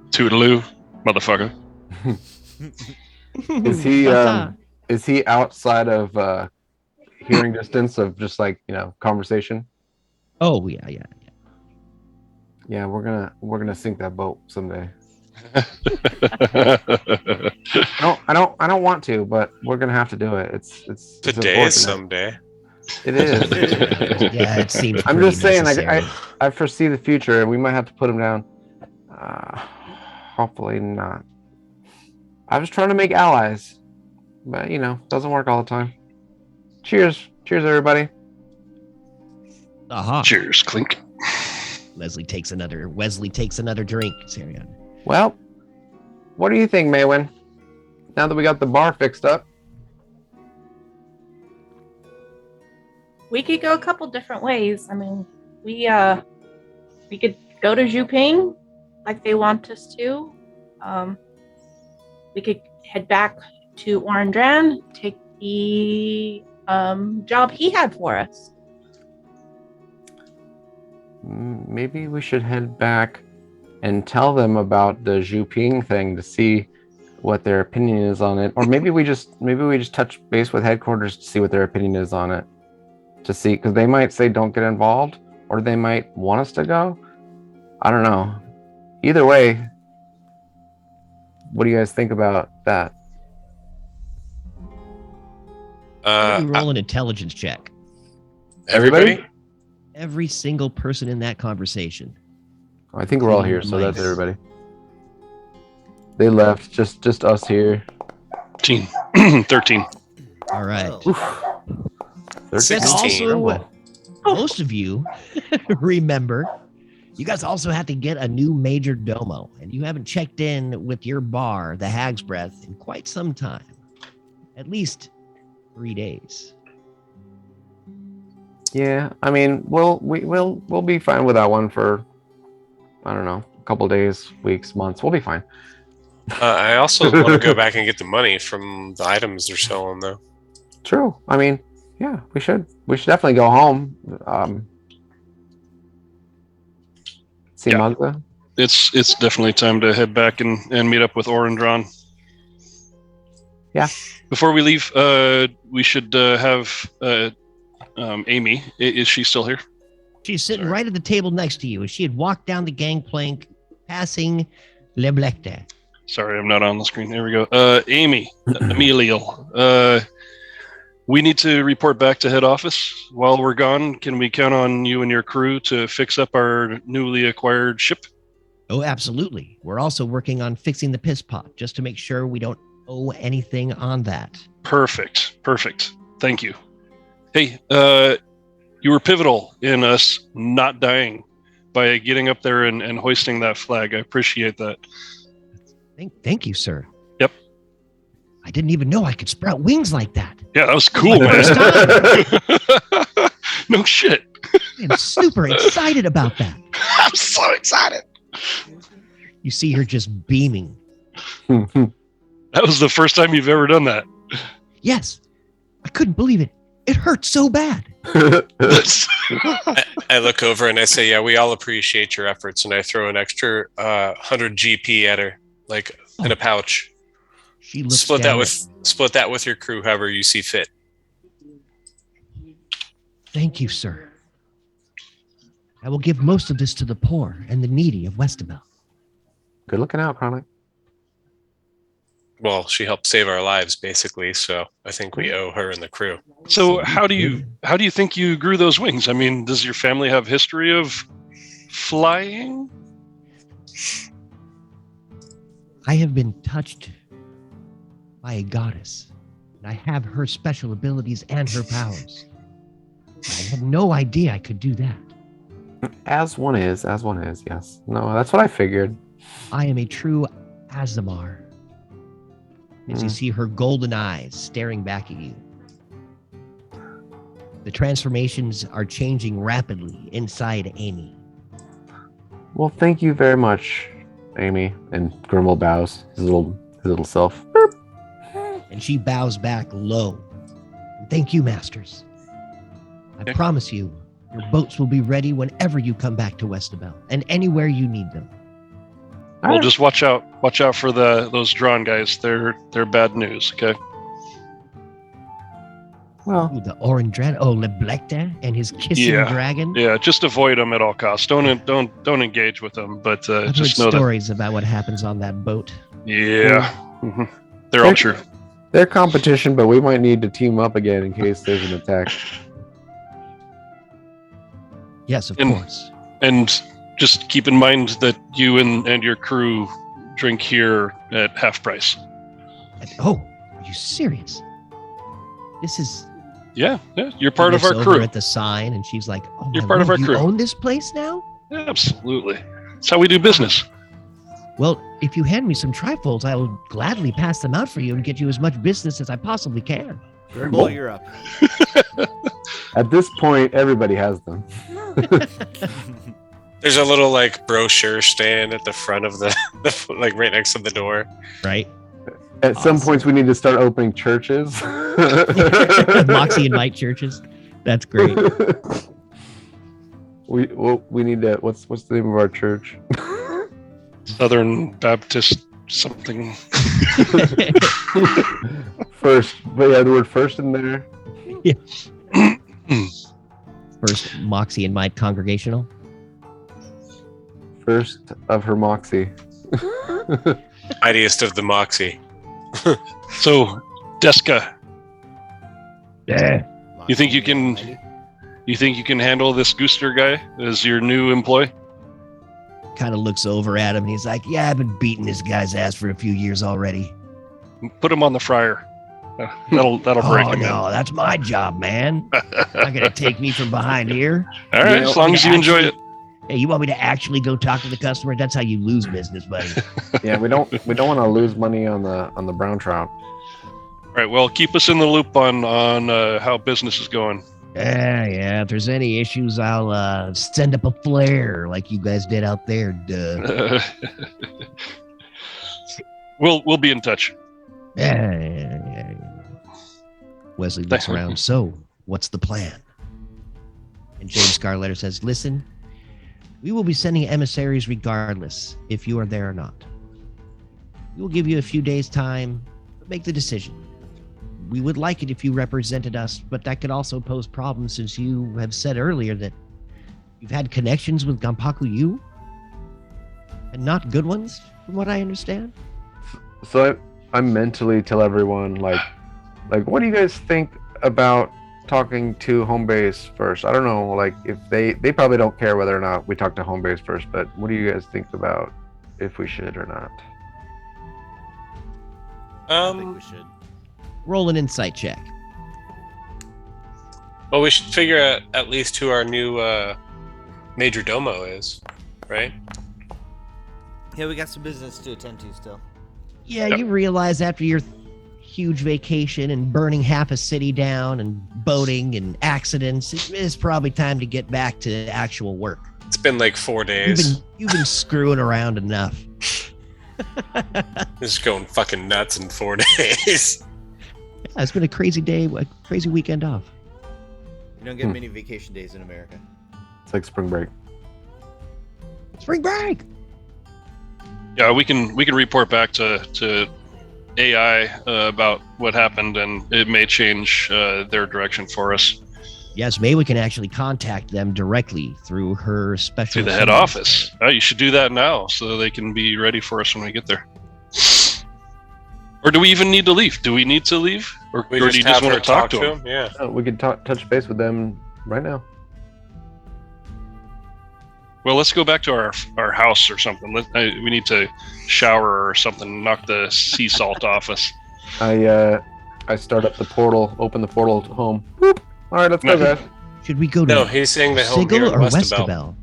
Toodaloo, motherfucker. Is he outside of hearing distance of just like conversation? Oh yeah. Yeah, we're gonna sink that boat someday. I don't want to, but we're gonna have to do it. It's Today is someday. It is. Yeah, it seems. I'm pretty just saying, necessary. I foresee the future, and we might have to put him down. Hopefully not. I was trying to make allies, but doesn't work all the time. Cheers, everybody. Aha. Cheers, clink. Wesley takes another drink. Sarion. Well, what do you think, Maywin? Now that we got the bar fixed up. We could go a couple different ways. I mean, we could go to Zhuping like they want us to. We could head back to Orandran, take the job he had for us. Maybe we should head back and tell them about the Zhuping thing to see what their opinion is on it, or maybe we just touch base with headquarters to see what their opinion is on it, to see, because they might say don't get involved, or they might want us to go. I don't know. Either way, what do you guys think about that? Roll an intelligence check. Everybody? Every single person in that conversation. I think we're all here, so that's everybody. They left, just us here. 13. All right. Oh. 13. Also, most of you remember, you guys also have to get a new major domo, and you haven't checked in with your bar, the Hag's Breath, in quite some time. At least 3 days. Yeah, I mean, we'll be fine with that one for, I don't know, a couple days, weeks, months. We'll be fine. I also want to go back and get the money from the items they're selling, though. True. I mean, yeah, we should definitely go home. See Magda. It's definitely time to head back and meet up with Orandron. Yeah. Before we leave, we should have Amy. Is she still here? She's sitting right at the table next to you, as she had walked down the gangplank, passing Leblecte. Sorry, I'm not on the screen. There we go. Amy, Emilio, we need to report back to head office. While we're gone, can we count on you and your crew to fix up our newly acquired ship? Oh, absolutely. We're also working on fixing the piss pot just to make sure we don't owe anything on that. Perfect. Thank you. Hey, you were pivotal in us not dying by getting up there and hoisting that flag. I appreciate that. Thank you, sir. Yep. I didn't even know I could sprout wings like that. Yeah, that was cool, man. No shit. I'm super excited about that. I'm so excited. You see her just beaming. That was the first time you've ever done that. Yes. I couldn't believe it. It hurt so bad. I look over and I say, yeah, we all appreciate your efforts. And I throw an extra 100 GP at her, like in a pouch. She looks Split down that with your crew, however you see fit. Thank you, sir. I will give most of this to the poor and the needy of Westabel. Good looking out, Chronic. Well, she helped save our lives, basically. So I think we owe her and the crew. So how do you think you grew those wings? I mean, does your family have history of flying? I have been touched by a goddess, and I have her special abilities and her powers. I had no idea I could do that. As one is, yes. No, that's what I figured. I am a true Azamar. As you see her golden eyes staring back at you. The transformations are changing rapidly inside Amy. Well, thank you very much, Amy. And Grimble bows his little self. And she bows back low. Thank you, masters. I promise you, your boats will be ready whenever you come back to Westabel and anywhere you need them. Well, just watch out for those drawn guys. They're bad news. Okay. Well, Ooh, the orange dragon. Oh, Leblekta and his kissing dragon. Yeah, just avoid them at all costs. Don't engage with them. But I've just heard know stories about what happens on that boat. Yeah, they're all true. They're competition, but we might need to team up again in case there's an attack. Yes, of course. And just keep in mind that you and your crew drink here at half price. Oh, are you serious? This is... Yeah, you're part of our over crew. At the sign, and she's like, "Oh, You're my part of Lord, our crew. You own this place now?" Yeah, absolutely. That's how we do business. Well, if you hand me some trifolds, I will gladly pass them out for you and get you as much business as I possibly can. Grimble, you're up. At this point, everybody has them. There's a little like brochure stand at the front of the like right next to the door. Right. At some points, we need to start opening churches. Moxie and Mike churches. That's great. We need to. What's the name of our church? Southern Baptist something. First, but yeah, the word first in there. Yeah. First, Moxie and Mike congregational. First of her Moxie. Mightiest of the Moxie. So, Deska, Yeah. you think you can handle this Gooster guy as your new employee? Kind of looks over at him and he's like, "Yeah, I've been beating this guy's ass for a few years already." Put him on the fryer. That'll break him. No, that's my job, man. Not gonna take me from behind here. All right, as long as you enjoy it. Hey, you want me to actually go talk to the customer? That's how you lose business, buddy. Yeah, we don't want to lose money on the brown trout. All right, well, keep us in the loop on how business is going. Yeah. If there's any issues, I'll send up a flare like you guys did out there. Duh. We'll be in touch. Yeah. Wesley looks around. So, what's the plan? And James Scarletter says, "Listen, we will be sending emissaries regardless if you are there or not. We will give you a few days' time to make the decision. We would like it if you represented us, but that could also pose problems since you have said earlier that you've had connections with Gampaku Yu, and not good ones, from what I understand." So I mentally tell everyone like, what do you guys think about talking to home base first. I don't know, like if they probably don't care whether or not we talk to home base first, but what do you guys think about if we should or not? I think we should. Roll an insight check. Well, we should figure out at least who our new major domo is, right? Yeah, we got some business to attend to still. Yeah, you realize after your huge vacation and burning half a city down and boating and accidents, it's probably time to get back to actual work. It's been like 4 days. You've been screwing around enough. This is going fucking nuts in 4 days. Yeah, it's been a crazy day, a crazy weekend off. You don't get many vacation days in America. It's like spring break. Spring break. Yeah, we can report back to AI about what happened, and it may change their direction for us. Yes, maybe we can actually contact them directly through her special. To the head office. You should do that now so they can be ready for us when we get there. Or do we even need to leave? Do we need to leave? Or do you just want to talk to them? Yeah. Oh, we could touch base with them right now. Well, let's go back to our house or something. We need to shower or something, knock the sea salt off us. I start up the portal, open the portal to home. Boop. All right, let's go, guys. Should we go to No, he's saying the home here Sigil in or Westabel. Westabel?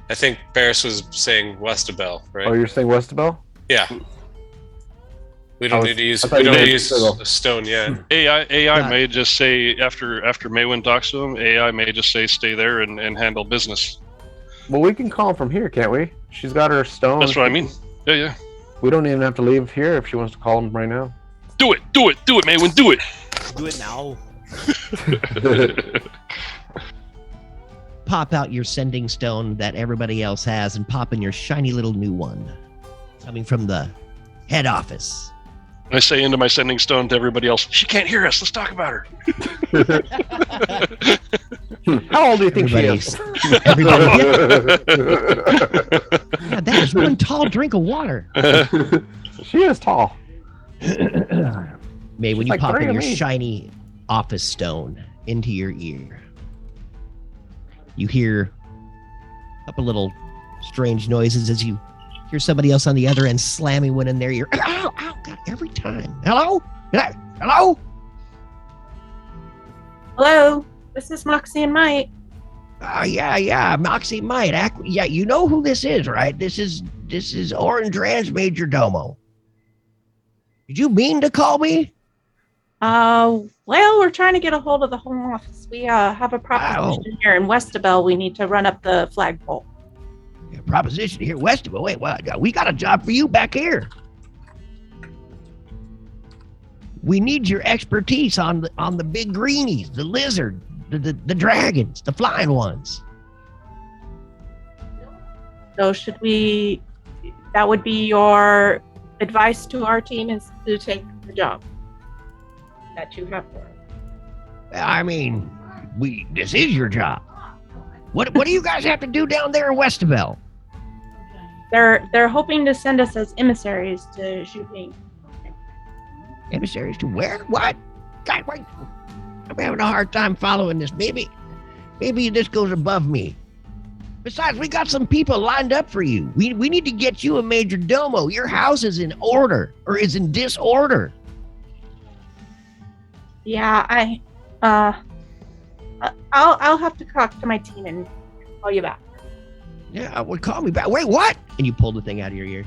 I think Barris was saying Westabel, right? Oh, you're saying Westabel? Yeah. We don't I need to use. I thought We you don't meant use Sigil. a stone yet. AI Yeah. may just say after Maywin talks to him, AI may just say stay there and handle business. Well, we can call from here, can't we? She's got her stone. That's what I mean. Yeah. We don't even have to leave here if she wants to call him right now. Do it, Maywin, do it. Do it now. Pop out your sending stone that everybody else has and pop in your shiny little new one. Coming from the head office. I say into my sending stone to everybody else, she can't hear us. Let's talk about her. How old do you think she Everybody's- is? Everybody, yeah, that is one tall drink of water. She is tall. May when She's you like pop three in of your me. shiny office stone into your ear, you hear a couple little strange noises as you hear somebody else on the other end slamming one in their ear. Ow, ow, God, every time. Hello? Hello? Hello, this is Moxie and Mike. Yeah, Moxie might. Yeah, you know who this is, right? This is Orange Ranch Major Domo. Did you mean to call me? Well, we're trying to get a hold of the home office. We have a proposition here in Westabel. We need to run up the flagpole. Yeah, proposition here west of it. Wait, what? We got a job for you back here. We need your expertise on the big greenies, the lizard, the dragons, the flying ones. So should we? That would be your advice to our team is to take the job that you have for us. I mean, this is your job. What do you guys have to do down there in Westabel? They're hoping to send us as emissaries to Zhuping. Emissaries to where? What? God, wait. I'm having a hard time following this. Maybe this goes above me. Besides, we got some people lined up for you. We need to get you a major domo. Your house is in order, or is in disorder. Yeah, I'll have to talk to my team and call you back. Yeah, well, call me back. Wait, what? And you pull the thing out of your ear.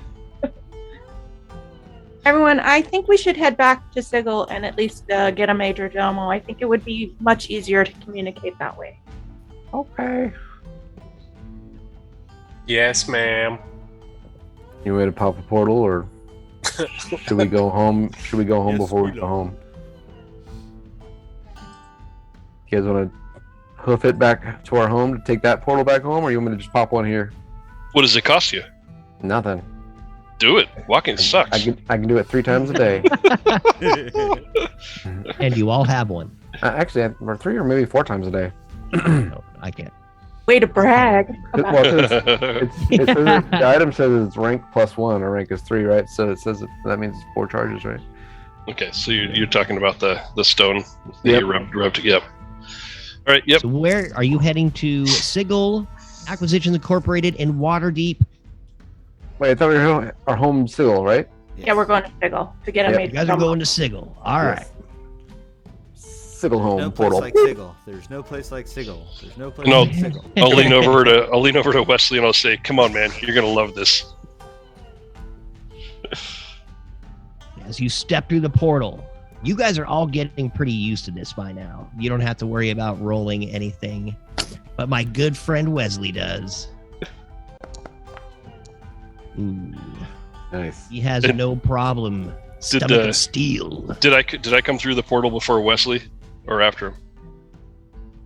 Everyone, I think we should head back to Sigil and at least get a major domo. I think it would be much easier to communicate that way. Okay. Yes, ma'am. You ready to pop a portal, or should we go home? Should we go home Yes, before we we go do. home? You guys want to hoof it back to our home to take that portal back home, or you want me to just pop one here? What does it cost you? Nothing. Do it. Walking sucks. I can do it 3 times a day. And you all have one. Actually, or 3 or maybe 4 times a day. No, I can't. Way to brag. Well, 'cause it says the item says it's rank +1. Our rank is 3, right? So it says that means it's 4 charges, right? Okay, so you're talking about the stone that Yep. you rubbed. Yep. All right. Yep. So where are you heading to? Sigil, Acquisitions Incorporated, in Waterdeep. Wait, I thought we were our home Sigil, right? Yeah, we're going to Sigil to get a Yep. You major guys are domo. going to Sigil. All right. Sigil home No place portal. like Sigil. There's no place like Sigil. There's no place No. like Sigil. I'll lean over to Wesley and I'll say, "Come on, man, you're gonna love this." As you step through the portal, you guys are all getting pretty used to this by now. You don't have to worry about rolling anything, but my good friend Wesley does. Ooh, Nice. he has no problem stomaching steel. Did I come through the portal before Wesley or after him?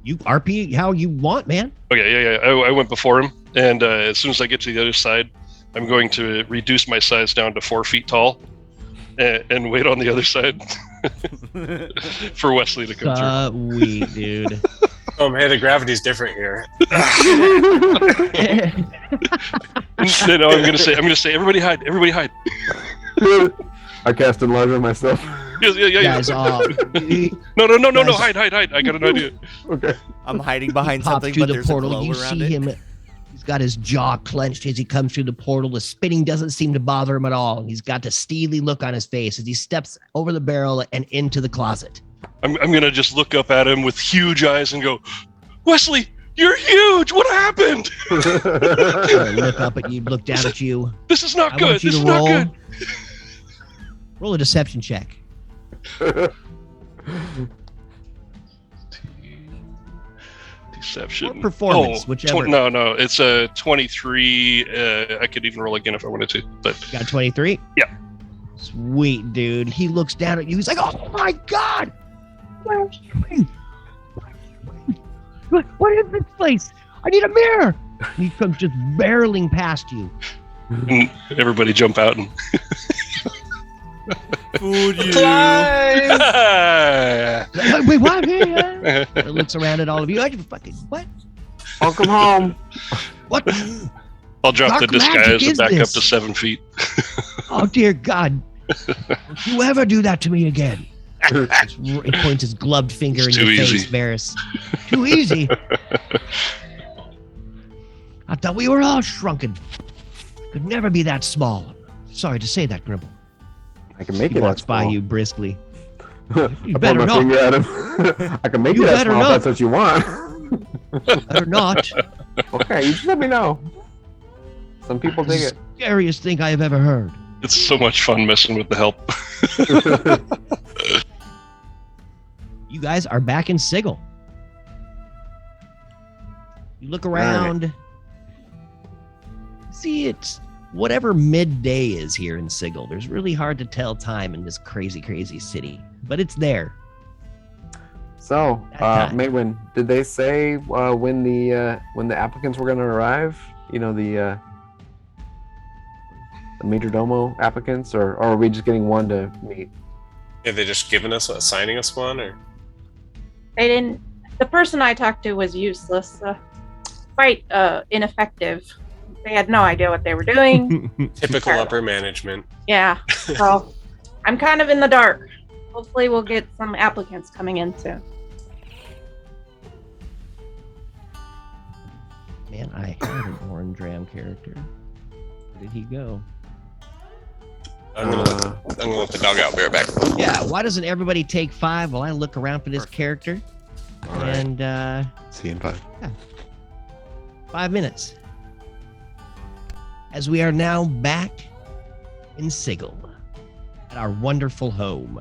You RP how you want, man. Okay, yeah. I went before him, and as soon as I get to the other side, I'm going to reduce my size down to 4 feet tall, and wait on the other side for Wesley to come through. Sweet, dude. Oh man, the gravity's different here. No, I'm gonna say, everybody hide, I cast enlarge on myself. Yeah. Guys, No, hide. I got an idea. Okay. I'm hiding behind pops something, through but the there's portal. a glow You around see it. him. He's got his jaw clenched as he comes through the portal. The spinning doesn't seem to bother him at all. He's got a steely look on his face as he steps over the barrel and into the closet. I'm gonna just look up at him with huge eyes and go, "Wesley, you're huge. What happened? Look up at you, look down at you. This is not I good. want you This to is not roll. good." Roll a deception check. Deception. Or performance, whichever. No. It's a 23. I could even roll again if I wanted to, but You got 23? Yeah. Sweet, dude. He looks down at you. He's like, oh my God! What is this place? I need a mirror! And he comes just barreling past you. and everybody jump out and. Fooled you. Wait, what? He looks around at all of you. I just fucking, what? Welcome home. What? I'll drop the Dark magic disguise and is back this? up to 7 feet. Oh, dear God. Don't you ever do that to me again. He points his gloved finger It's in your too face, easy. Varys. Too easy. I thought we were all shrunken. Could never be that small. Sorry to say that, Grimble. I can make He it walks that by small. you briskly. I You put better my not. finger at him. I can make You it that better small not. if that's what you want. Better not. Okay, you just let me know. Some people dig it. Scariest thing I have ever heard. It's so much fun messing with the help. You guys are back in Sigil. You look around. See, it's whatever midday is here in Sigil. There's really hard to tell time in this crazy, crazy city, but it's there. So, That time. Maitwin, did they say when the applicants were going to arrive? You know, the major domo applicants, or are we just getting one to meet? Have they just given us assigning us one, or They didn't. The person I talked to was useless, quite ineffective. They had no idea what they were doing. typical Terrible. upper management? Yeah, so I'm kind of in the dark. Hopefully, we'll get some applicants coming in soon. Man, I had an Orange Ram character. Where did he go? I'm gonna let the dog out. Be right back. Yeah, why doesn't everybody take 5 while I look around for this character? All right. And See you in 5. 5 minutes. As we are now back in Sigil at our wonderful home.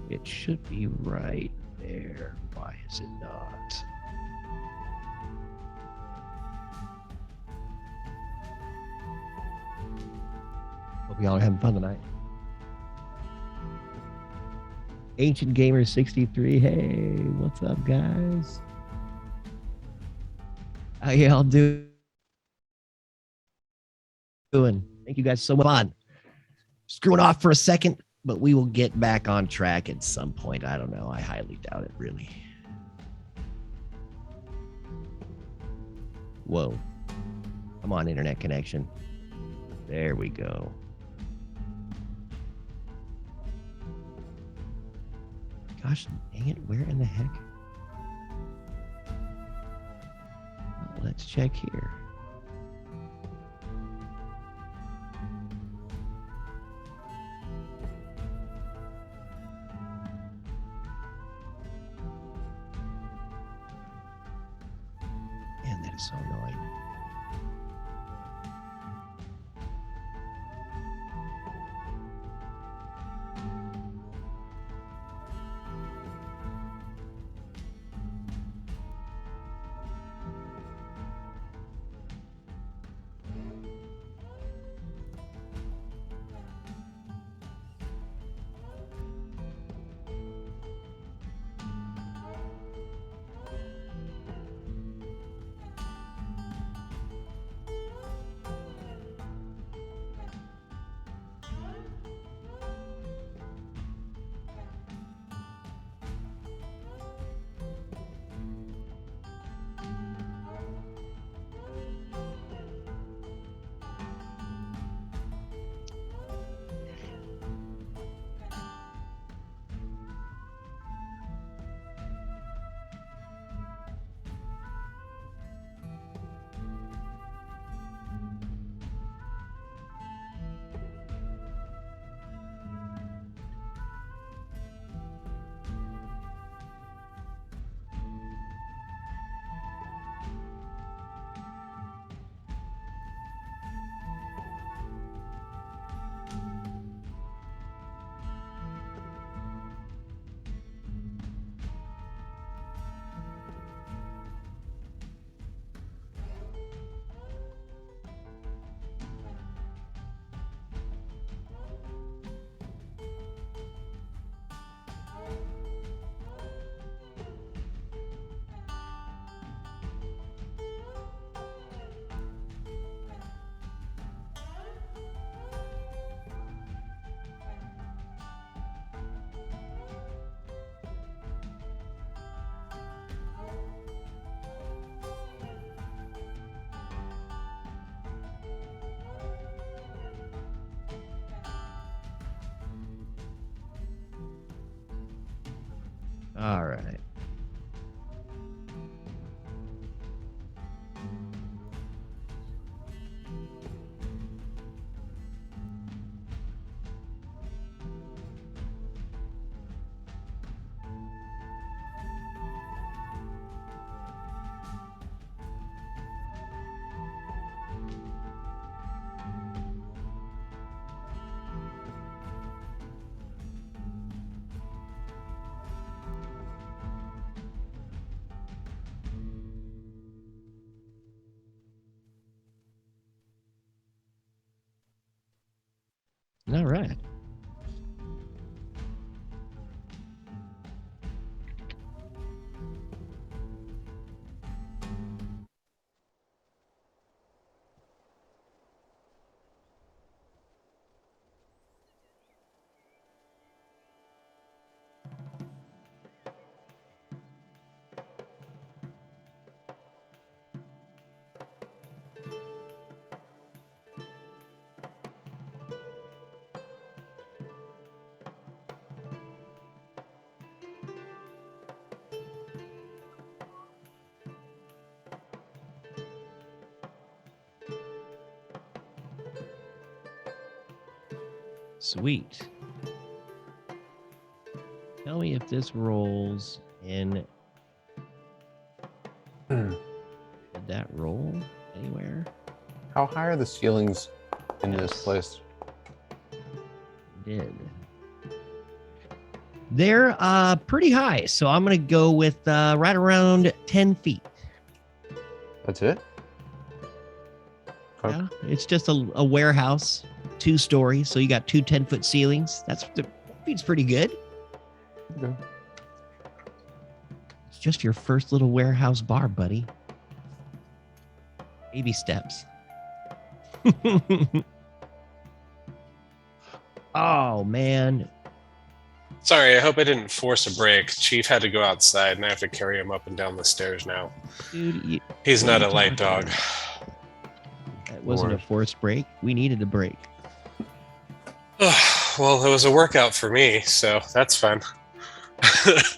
It should be right there. Why is it not? Hope y'all are having fun tonight. Ancient Gamer 63. Hey, what's up, guys? How y'all doing? Thank you guys so much. Fun. Screwing off for a second, but we will get back on track at some point. I don't know. I highly doubt it, really. Whoa. Come on, internet connection. There we go. Gosh, dang it. Where in the heck? Oh, let's check here. Man, that is so annoying. All right. All right. Sweet. Tell me if this rolls in. Did that roll anywhere? How high are the ceilings in this Yes. place? Did. They're pretty high, so I'm gonna go with right around 10 feet. That's it? Okay. Yeah, it's just a warehouse, 2 stories, so you got 2 10-foot ceilings. That feels pretty good. Okay. It's just your first little warehouse bar, buddy. Baby steps. Oh man, Sorry, I hope I didn't force a break. Chief had to go outside, and I have to carry him up and down the stairs now. Dude, He's what not are a you light talking dog. about? That wasn't a forced break. We needed a break. Well, it was a workout for me, so that's fun. Heck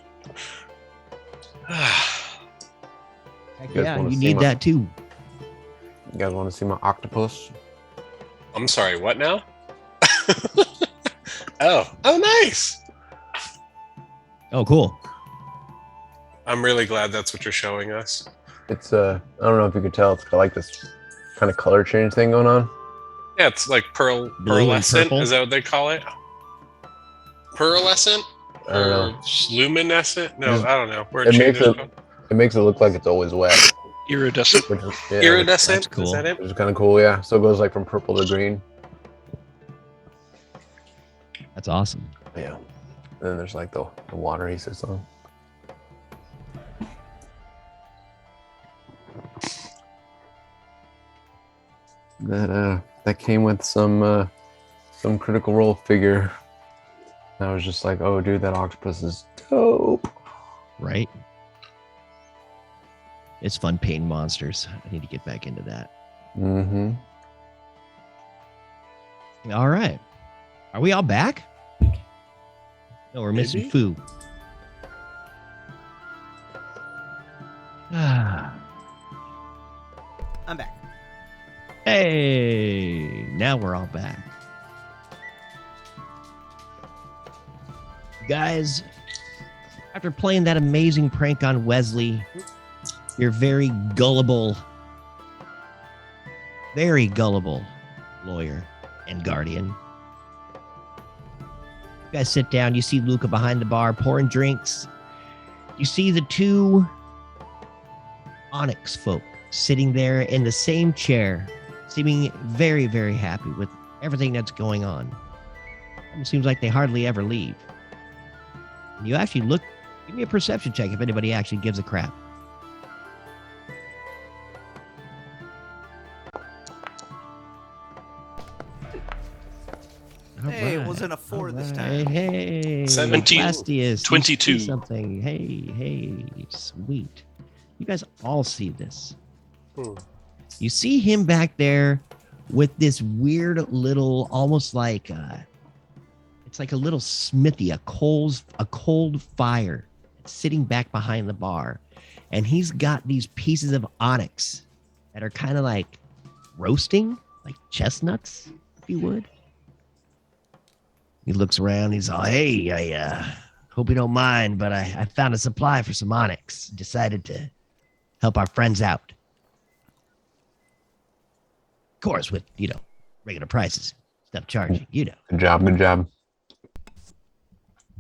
guys yeah, wanna you see need my- that too. You guys want to see my octopus? I'm sorry, what now? Oh, nice. Oh, cool. I'm really glad that's what you're showing us. It's I don't know if you could tell. It's got like this kind of color change thing going on. Yeah, it's like Blue and pearlescent. purple? Is that what they call it? Pearlescent? I don't know. Or luminescent? No, I don't know. Where It makes changes it. It makes it look like it's always wet. Iridescent. Which is, yeah, iridescent? That's cool. Is that it? which is kind of cool. Yeah. So it goes like from purple to green. That's awesome. Yeah. And then there's like the water he sits on. That came with some Critical Role figure. And I was just like, oh dude, that octopus is dope. Right? It's fun painting monsters. I need to get back into that. Mm-hmm. All right. Are we all back? No, we're missing Maybe. Foo. Ah. I'm back. Hey, now we're all back. Guys, after playing that amazing prank on Wesley, your very gullible lawyer and guardian. You guys sit down, you see Luca behind the bar pouring drinks. You see the two Onyx folk sitting there in the same chair, seeming very, very happy with everything that's going on. Almost seems like they hardly ever leave. And you actually look, give me a perception check if anybody actually gives a crap. Hey, it Alright, wasn't a 4 this alright, time. Hey, 17, Blastius, 22. you see something. Hey, sweet. You guys all see this. You see him back there with this weird little, almost like it's like a little smithy, a cold fire sitting back behind the bar, and he's got these pieces of onyx that are kind of like roasting, like chestnuts, if you would. He looks around. He's all, "Hey, I hope you don't mind, but I found a supply for some onyx. Decided to help our friends out. Of course, with, regular prices. Stuff charging, Good job.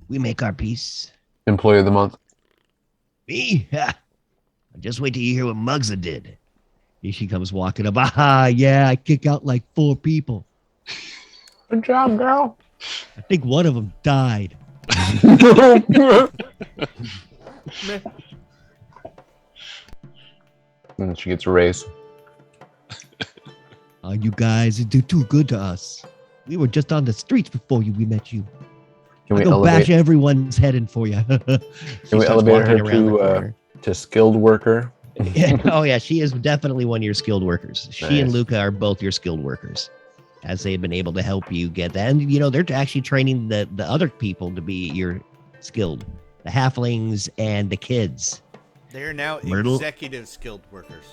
We make our piece. Employee of the month. Me? Ha! Just wait till you hear what Mugsa did." Here she comes walking up. "Ah, yeah, I kick out like 4 people. Good job, girl. I think one of them died." And she gets a raise. You guys do too good to us. We were just on the streets before we met you. Can I'll we go bash elevate? everyone's head in for you. Can we elevate her to skilled worker? Oh yeah, she is definitely one of your skilled workers. She and Nice. Luca are both your skilled workers, as they've been able to help you get that. And they're actually training the other people to be your skilled, the halflings and the kids, They are now Myrtle. executive skilled workers.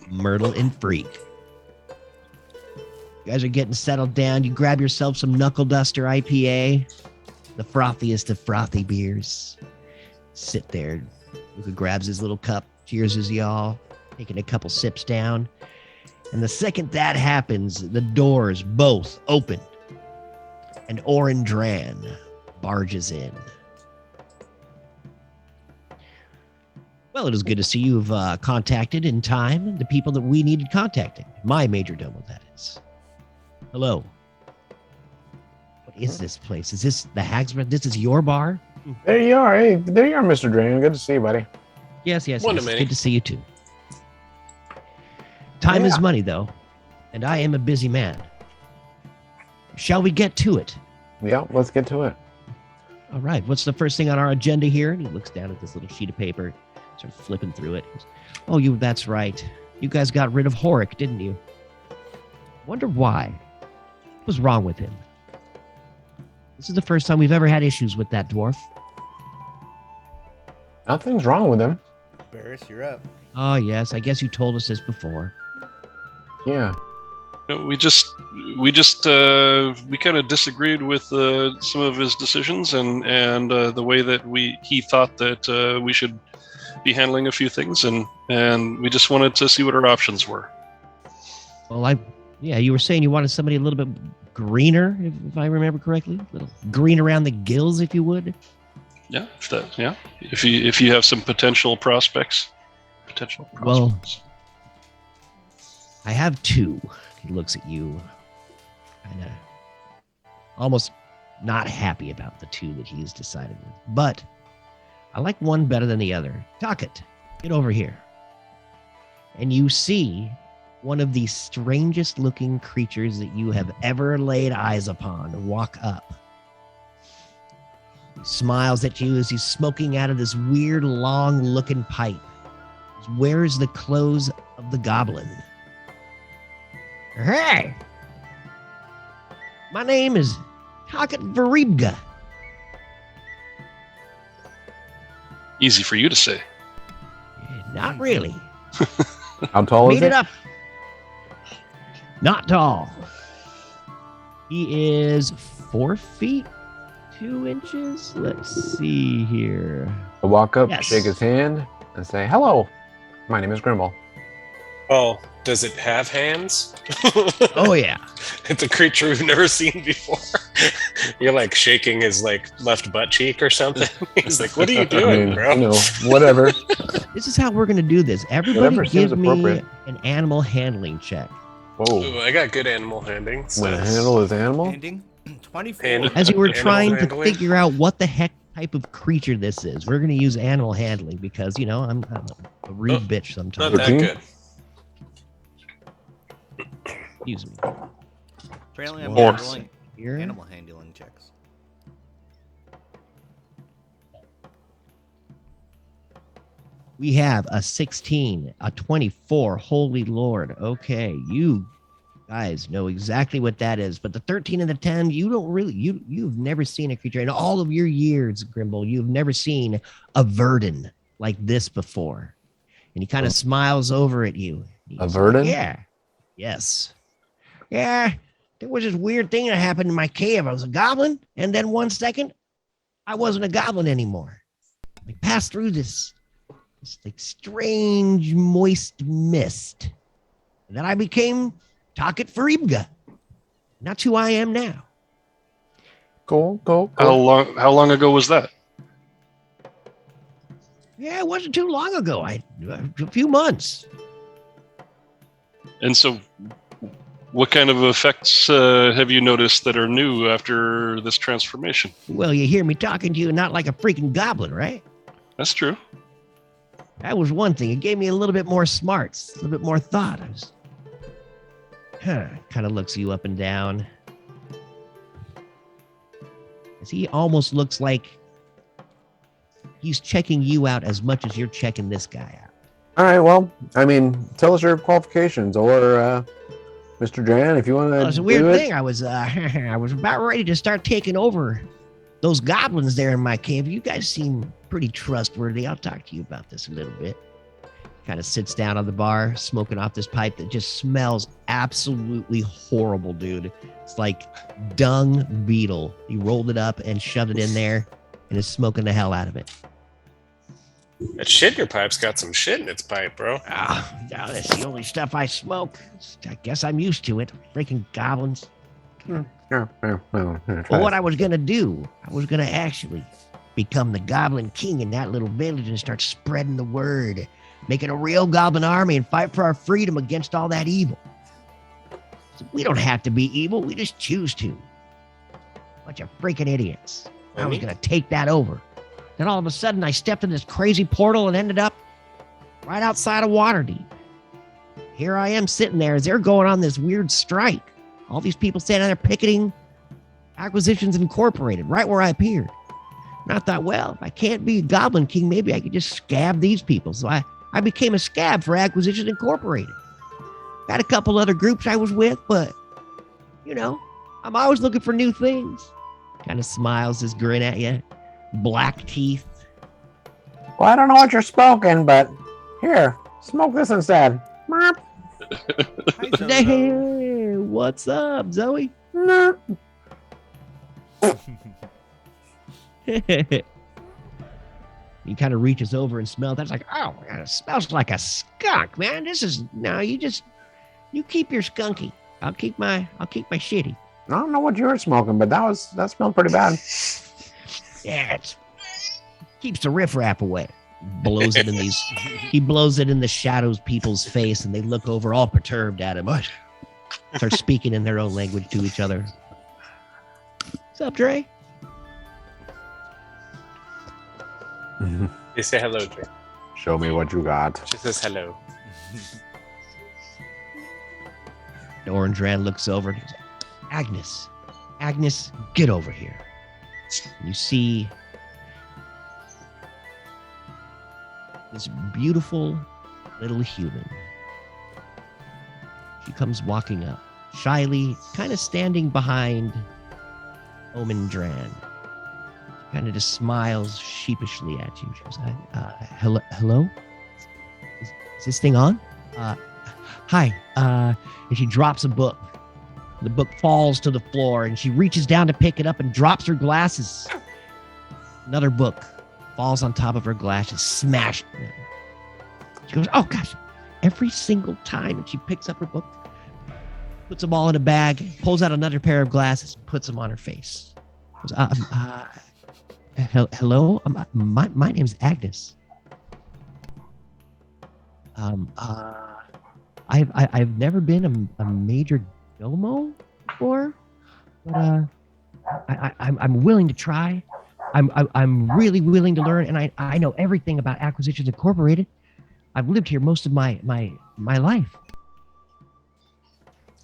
Myrtle and Freak. You guys are getting settled down. You grab yourself some Knuckle Duster IPA, the frothiest of frothy beers. Sit there. Luca grabs his little cup, cheers as y'all, taking a couple sips down. And the second that happens, the doors both open, and Orin Dran barges in. Well, it is good to see you've contacted in time the people that we needed contacting. My major domo, that is. Hello. What is this place? Is this the Hag's? This is your bar? There you are. Hey, there you are, Mr. Drain. Good to see you, buddy. Yes. Wait a Yes. minute. Good to see you too. Time is Yeah. money, though, and I am a busy man. Shall we get to it? Yeah, let's get to it. All right. What's the first thing on our agenda here? And he looks down at this little sheet of paper, starts flipping through it. He goes, oh, that's right. You guys got rid of Horik, didn't you? Wonder why. What was wrong with him? This is the first time we've ever had issues with that dwarf. Nothing's wrong with him. Barris, you're up. Oh, yes. I guess you told us this before. Yeah. We kind of disagreed with some of his decisions and the way that he thought that we should be handling a few things, and we just wanted to see what our options were. Well, you were saying you wanted somebody a little bit greener, if I remember correctly, a little green around the gills, if you would. Yeah, if you have some potential prospects. Well, I have two. He looks at you, kind of almost not happy about the two that he's decided with. But I like one better than the other. Talkit, get over here. And you see one of the strangest looking creatures that you have ever laid eyes upon walk up. He smiles at you as he's smoking out of this weird long looking pipe. He wears the clothes of the goblin. Hey! My name is Talkit Veribga. Easy for you to say. Not really. How tall Made is it it? up. Not tall. He is 4 feet 2 inches. Let's see here. I walk up, Yes. shake his hand, and say, "Hello, my name is Grimble." Oh, does it have hands? Oh yeah. It's a creature we've never seen before. You're like shaking his like left butt cheek or something. He's like, "What are you doing, bro?" Whatever. This is how we're gonna do this. Everybody Whatever seems give me appropriate. an animal handling check. Whoa. Ooh, I got good animal handling. So. When a handle is animal? Ending 24. And- As you were Animal trying to handling? figure out what the heck type of creature this is, we're gonna use animal handling because I'm a rude Oh, bitch Not sometimes. that 13? good. Excuse me. Apparently, I'm Four. handling Here. animal handling checks. We have a 16, a 24. Holy Lord. Okay, you guys know exactly what that is. But the 13 and the 10, you don't really, you've never seen a creature in all of your years, Grimble. You've never seen a Verdin like this before. And he kind of smiles over at you. He's A Verdin? Yeah. Yes. Yeah. There was this weird thing that happened in my cave. I was a goblin, and then 1 second, I wasn't a goblin anymore. I passed through this like strange moist mist. And then I became Talkit Veribga. And that's who I am now. Cool. How long ago was that? Yeah, it wasn't too long ago. A few months. And so, what kind of effects have you noticed that are new after this transformation? Well, you hear me talking to you not like a freaking goblin, right? That's true. That was one thing. It gave me a little bit more smarts, a little bit more thought. Kind of looks you up and down. As he almost looks like he's checking you out as much as you're checking this guy out. All right. Well, I mean, tell us your qualifications, or Mr. Dran, if you want to. Well, it's a weird thing. I was I was about ready to start taking over those goblins there in my cave. You guys seem pretty trustworthy. I'll talk to you about this a little bit. Kind of sits down on the bar, smoking off this pipe that just smells absolutely horrible, dude. It's like dung beetle. He rolled it up and shoved it in there and is smoking the hell out of it. That shit in your pipe's got some shit in its pipe, bro. Yeah, that's the only stuff I smoke. I guess I'm used to it. Freaking goblins. Yeah. Well, what I was going to do, I was going to actually become the Goblin King in that little village and start spreading the word, making a real goblin army and fight for our freedom against all that evil. So we don't have to be evil. We just choose to. Bunch of freaking idiots. I was going to take that over. Then all of a sudden, I stepped in this crazy portal and ended up right outside of Waterdeep. Here I am sitting there as they're going on this weird strike. All these people standing there picketing Acquisitions Incorporated, right where I appeared. And I thought, well, if I can't be a Goblin King, maybe I could just scab these people. So I became a scab for Acquisitions Incorporated. Got a couple other groups I was with, but, you know, I'm always looking for new things. Kind of smiles his grin at you. Black teeth. Well, I don't know what you're smoking, but here, smoke this instead. Merp. Hi, Zozo. Hey, what's up, Zoe? Merp. He kind of reaches over and smells. That's like, oh, my God, it smells like a skunk, man. This is no. You keep your skunky. I'll keep my shitty. I don't know what you were smoking, but that smelled pretty bad. Yeah, it keeps the riffraff away. Blows it in these. He blows it in the shadows people's face, and they look over all perturbed at him. Start speaking in their own language to each other. What's up, Dre? They say hello, Jay. Show me what you got. She says hello. Orange Rand looks over and goes, Agnes, get over here. And you see this beautiful little human. She comes walking up, shyly, kind of standing behind Omen Dran. Kind of just smiles sheepishly at you. She goes, hello? Is this thing on? Hi. And she drops a book. The book falls to the floor, and she reaches down to pick it up and drops her glasses. Another book falls on top of her glasses, smashed them. She goes, oh gosh, every single time. And she picks up her book, puts them all in a bag, pulls out another pair of glasses, puts them on her face. Goes, hello? My name's Agnes. I've never been a major domo before, but I'm willing to try. I'm really willing to learn, and I know everything about Acquisitions Incorporated. I've lived here most of my life.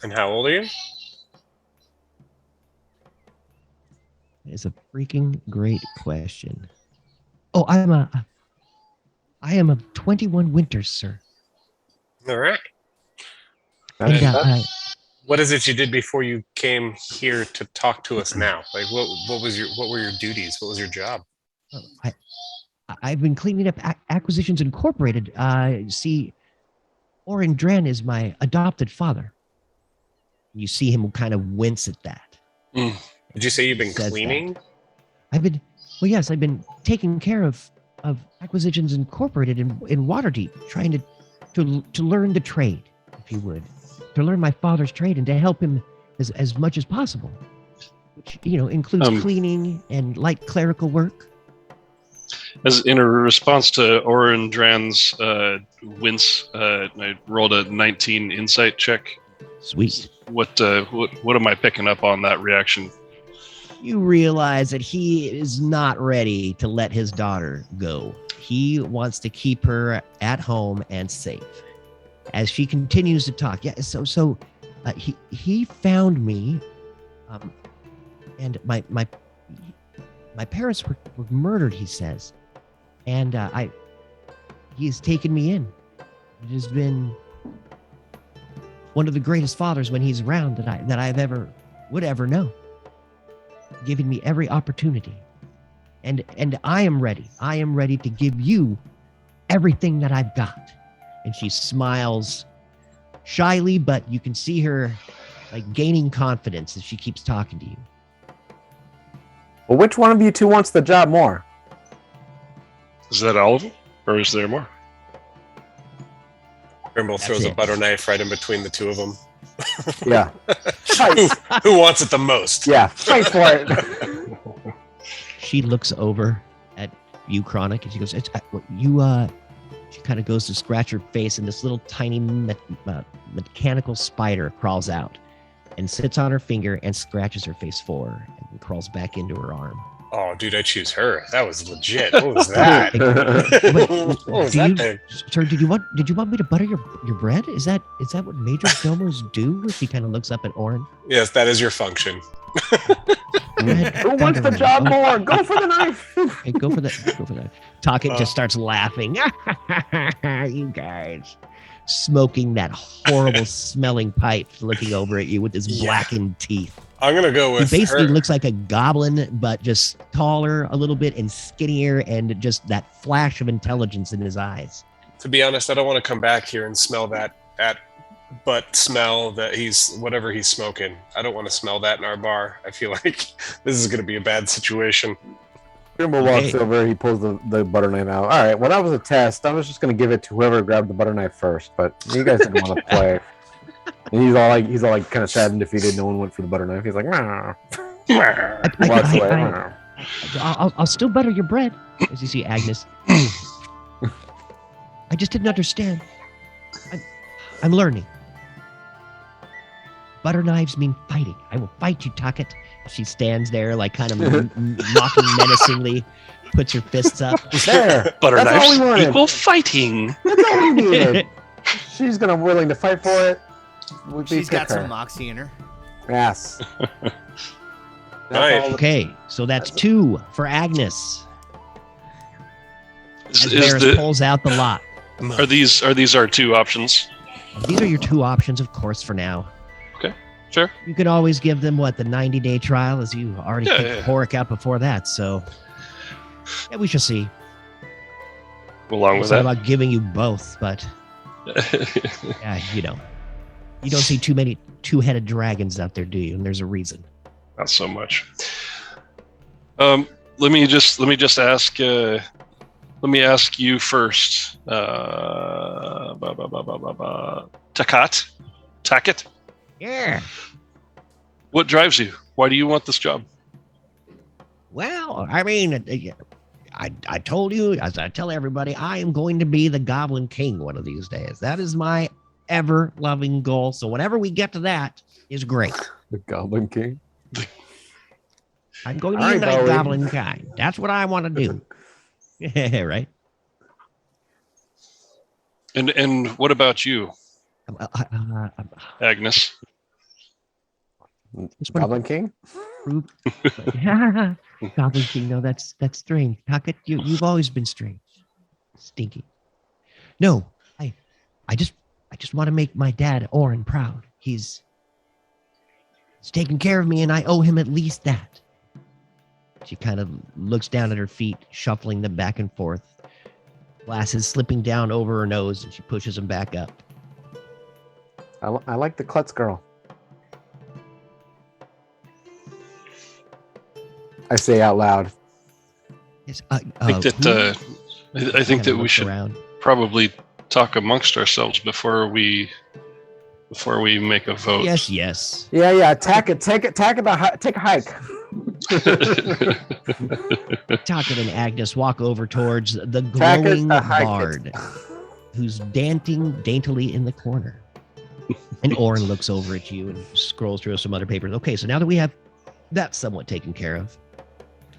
And how old are you? It's a freaking great question. Oh, I am a 21 winters, sir. All right. And What is it you did before you came here to talk to us now? Like, what were your duties? What was your job? I've been cleaning up Acquisitions Incorporated. See, Oren Dran is my adopted father. You see him kind of wince at that. Did you say you've been cleaning? I've been taking care of Acquisitions Incorporated in Waterdeep, trying to learn the trade, if you would, to learn my father's trade and to help him as much as possible, which includes cleaning and light clerical work. As in a response to Oren Dran's wince, I rolled a 19 insight check. Sweet. What am I picking up on that reaction? You realize that he is not ready to let his daughter go. He wants to keep her at home and safe. As she continues to talk, he found me, and my parents were murdered, he says, and he's taken me in. It has been one of the greatest fathers when he's around that I've ever would ever know. Giving me every opportunity, and I am ready. I am ready to give you everything that I've got. And she smiles shyly, but you can see her like gaining confidence as she keeps talking to you. Well, which one of you two wants the job more? Is that all of them, or is there more? Grimble throws a butter knife right in between the two of them. Yeah. Fight. Who wants it the most? Yeah, fight for it. She looks over at you, Chronic, and she goes, she kind of goes to scratch her face, and this little tiny mechanical spider crawls out and sits on her finger and scratches her face for her and crawls back into her arm. Oh, dude, I choose her. That was legit. What was that? What was that thing? Sir, did you want me to butter your bread? Is that what major domos do? She kind of looks up at Oren. Yes, that is your function. Who wants the job more? Go for the knife. Okay, go for that. Go for that. Talkit just starts laughing. You guys. Smoking that horrible smelling pipe, looking over at you with his blackened teeth. I'm gonna go He with basically her. looks like a goblin, but just taller a little bit and skinnier, and just that flash of intelligence in his eyes. To be honest, I don't want to come back here and smell that butt smell that whatever he's smoking. I don't want to smell that in our bar. I feel like this is going to be a bad situation. Grimble walks over. He pulls the butter knife out. All right. Well, that was a test. I was just going to give it to whoever grabbed the butter knife first, but you guys didn't want to play. And he's all like kind of sad and defeated. No one went for the butter knife. He's like, walks away. I'll still butter your bread. As you see Agnes. I just didn't understand. I'm learning. Butter knives mean fighting. I will fight you, Talkit. She stands there, like kind of mocking menacingly, puts her fists up. There. Butter That's all we knives wanted. equal fighting. That's all we needed. She's willing to fight for it. She's got some moxie in her. Yes. Right. Okay, so that's 2 for Agnes. As Is Varys pulls out the lot. are these our 2 options? These are your 2 options, of course, for now. Sure. You can always give them, the 90-day trial, as you already kicked yeah. Horik out before that, so... Yeah, we shall see. Along with It's not that. about giving you both, but... Yeah, you don't see too many 2-headed dragons out there, do you? And there's a reason. Not so much. Let me just ask. Let me ask you first. Takit. Yeah. What drives you? Why do you want this job? Well, I mean, I told you, as I tell everybody, I am going to be the Goblin King one of these days. That is my ever-loving goal. So whenever we get to that, is great. The Goblin King. I'm going to All right, unite Bowie. Goblin kind. That's what I want to do. Yeah, right. And what about you, Agnes? Goblin King. Goblin King. No, that's strange. Talkit, you've always been strange, stinky. No, I just want to make my dad Orin proud. He's taken care of me, and I owe him at least that. She kind of looks down at her feet, shuffling them back and forth. Glasses slipping down over her nose, and she pushes them back up. I like the klutz girl. I say out loud. Yes, I think that we should around. probably talk amongst ourselves before we make a vote. Yes. Yeah. Take a hike. Talkit and Agnes walk over towards the glowing bard, who's dancing daintily in the corner. And Orin looks over at you and scrolls through some other papers. Okay, so now that we have that somewhat taken care of,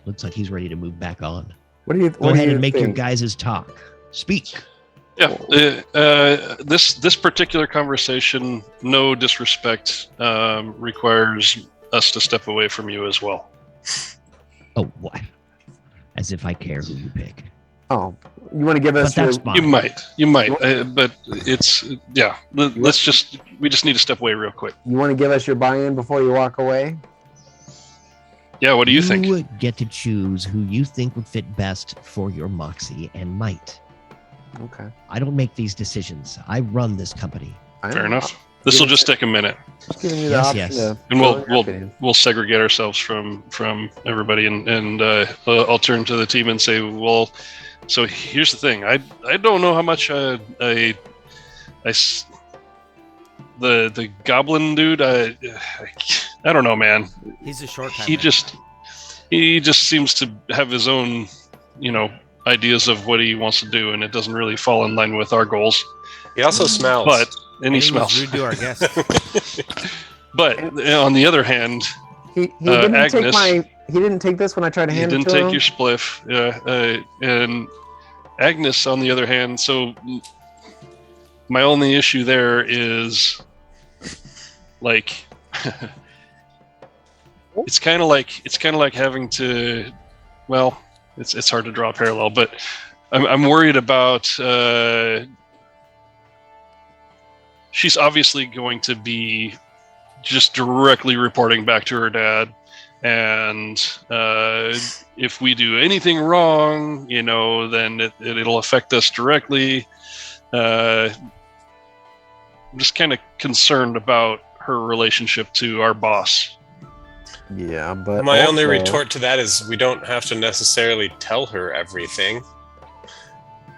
looks like he's ready to move back on. Go ahead and make your guys' talk. Speak. Yeah. This particular conversation, no disrespect, requires us to step away from you as well. Oh, what? As if I care who you pick. Oh, you want to give us? But that's fine. You might, but it's we just need to step away real quick. You want to give us your buy-in before you walk away? Yeah. What do you think? You get to choose who you think would fit best for your moxie and might. Okay. I don't make these decisions. I run this company. Fair enough. This will just take a minute, Just giving you the option Yes. to. and we'll segregate ourselves from everybody, and I'll turn to the team and say, well, so here's the thing. I don't know how much the goblin dude. I don't know, man. He's a short guy. He just seems to have his own, ideas of what he wants to do, and it doesn't really fall in line with our goals. He also smells. But and he was smells. rude to our guests. But on the other hand, He didn't Agnes, He didn't take this when I tried to he hand it didn't to take him. your spliff. And Agnes, on the other hand, so my only issue there is, like, it's kind of like having to, well, it's hard to draw a parallel, but I'm worried about. She's obviously going to be just directly reporting back to her dad, and if we do anything wrong, then it'll affect us directly. I'm just kind of concerned about her relationship to our boss. Yeah, but My only also- retort to that is we don't have to necessarily tell her everything.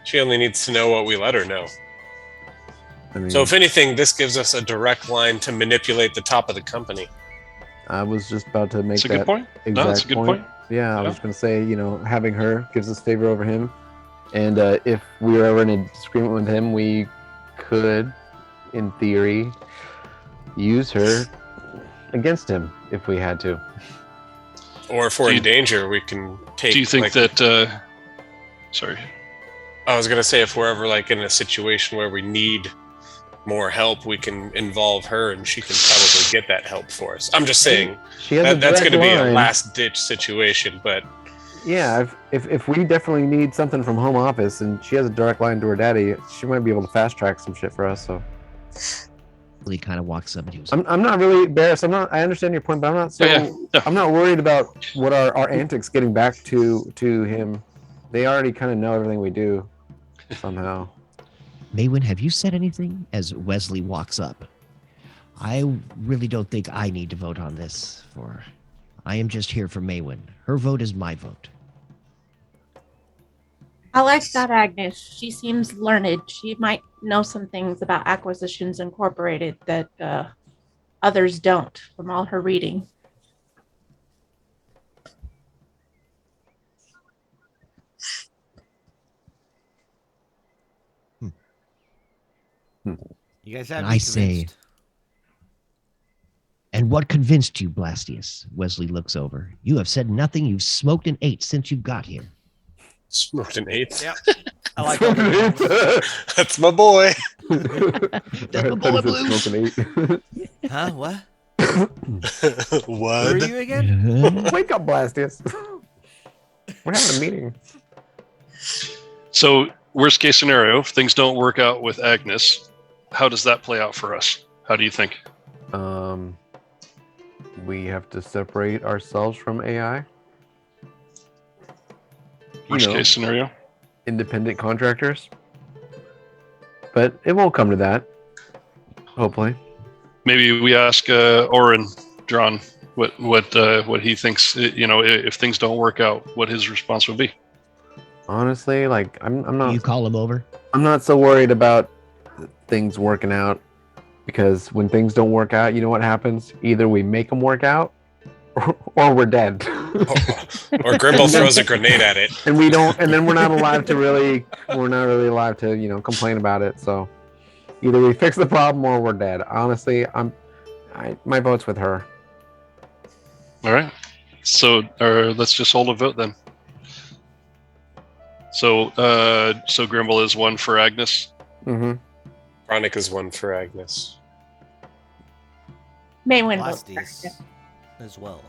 She only needs to know what we let her know. I mean, So if anything, this gives us a direct line to manipulate the top of the company. I was just about to make That's a that good point. exact No, that's a good point. Yeah, I Yeah. was going to say, having her gives us favor over him, and if we were ever in a disagreement with him, we could, in theory, use her against him if we had to. Or if we're Do you- in danger, we can take. Do you think like, that? Sorry. I was gonna say if we're ever like in a situation where we need more help, we can involve her, and she can probably get that help for us. I'm just saying She has that's direct going to be a line. last ditch situation, but Yeah, if we definitely need something from home office and she has a direct line to her daddy, she might be able to fast track some shit for us. So He kind of walks up and he goes, I'm not really embarrassed. I understand your point, but I'm not so Yeah. I'm not worried about what our antics getting back to him. They already kind of know everything we do somehow. Maywin, have you said anything? As Wesley walks up. I really don't think I need to vote on this. I am just here for Maywin. Her vote is my vote. I like that, Agnes. She seems learned. She might know some things about Acquisitions Incorporated that others don't from all her reading. You guys have And me I say- convinced. And what convinced you, Blastius? Wesley looks over. You have said nothing. You've smoked and ate since you got here. smoked an eighth. Yep. I like all the That's my boy. That's my boy, Blues. Huh? What? Who are What? you again? Wake up, Blastius. We're having a meeting. So, worst case scenario, if things don't work out with Agnes, how does that play out for us? How do you think? We have to separate ourselves from AI. Worst case scenario? Independent contractors. But it won't come to that. Hopefully. Maybe we ask Oren Drawn what he thinks. If things don't work out, what his response would be. Honestly, like I'm not You call him over. I'm not so worried about things working out, because when things don't work out, you know what happens? Either we make them work out or we're dead. Or Grimble throws a grenade at it. And then we're not alive to complain about it. So either we fix the problem or we're dead. Honestly, my vote's with her. All right. So, let's just hold a vote then. So Grimble is one for Agnes. Mm-hmm. Chronic is one for Agnes. Maywin votes for Blasties Agnes. as well.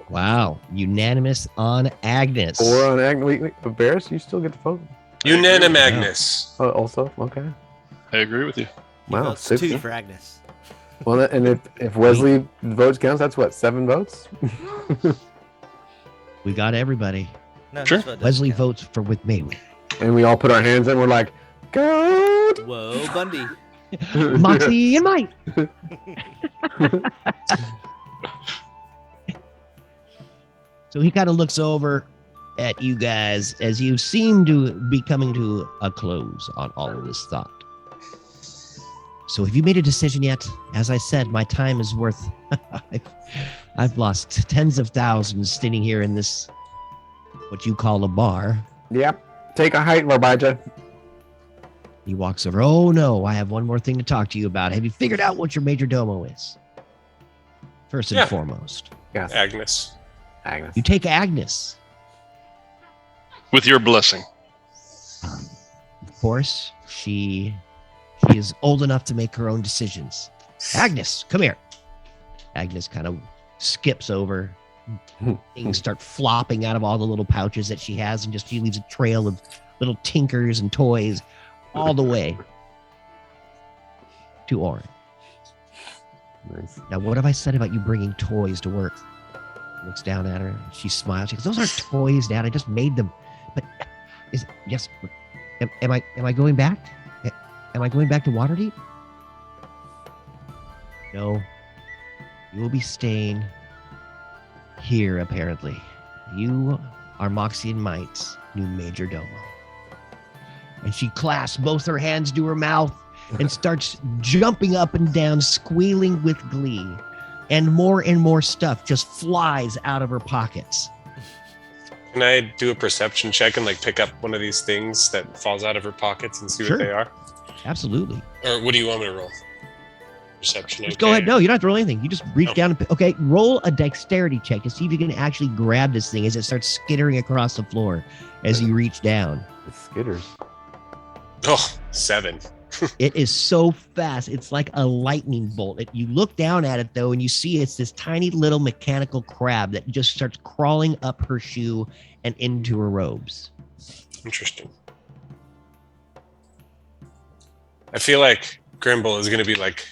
Wow. Unanimous on Agnes. Or on wait, but Barris, you still get to vote. Unanim Agnes. Oh, also, okay. I agree with you. He Wow, votes 60. 2 for Agnes. Well, and if Wesley votes counts, that's what, 7 votes? We got everybody. No, Sure. this vote doesn't Wesley count. votes for with Maywin. And we all put our hands in. We're like, God. Whoa, Bundy. Moxie and Mike. So he kind of looks over at you guys as you seem to be coming to a close on all of this thought. So have you made a decision yet? As I said, my time is worth... I've lost tens of thousands sitting here in this, what you call a bar. Yep. Take a hike, Rabija. He walks over. Oh no, I have one more thing to talk to you about. Have you figured out what your major domo is? First and Yeah. foremost. Yes. Agnes. Agnes. You take Agnes. With your blessing. Of course, she is old enough to make her own decisions. Agnes, come here. Agnes kind of skips over. Things start flopping out of all the little pouches that she has, and she leaves a trail of little tinkers and toys all the way to Orin. Nice. Now, what have I said about you bringing toys to work? Looks down at her. She smiles. She goes, "Those aren't toys, Dad. I just made them." But yes. Am I going back? Am I going back to Waterdeep? No. You will be staying here, apparently. You are Moxie and Might's new major domo. And she clasps both her hands to her mouth and starts jumping up and down, squealing with glee. And more stuff just flies out of her pockets. Can I do a perception check and like pick up one of these things that falls out of her pockets and see Sure. what they are? Absolutely. Or what do you want me to roll? Perception. Just okay. go ahead. No, you don't have to roll anything. You just reach Oh. down and okay, roll a dexterity check to see if you can actually grab this thing as it starts skittering across the floor as you reach down. It skitters. Oh, 7. It is so fast. It's like a lightning bolt. You look down at it, though, and you see it's this tiny little mechanical crab that just starts crawling up her shoe and into her robes. Interesting. I feel like Grimble is going to be like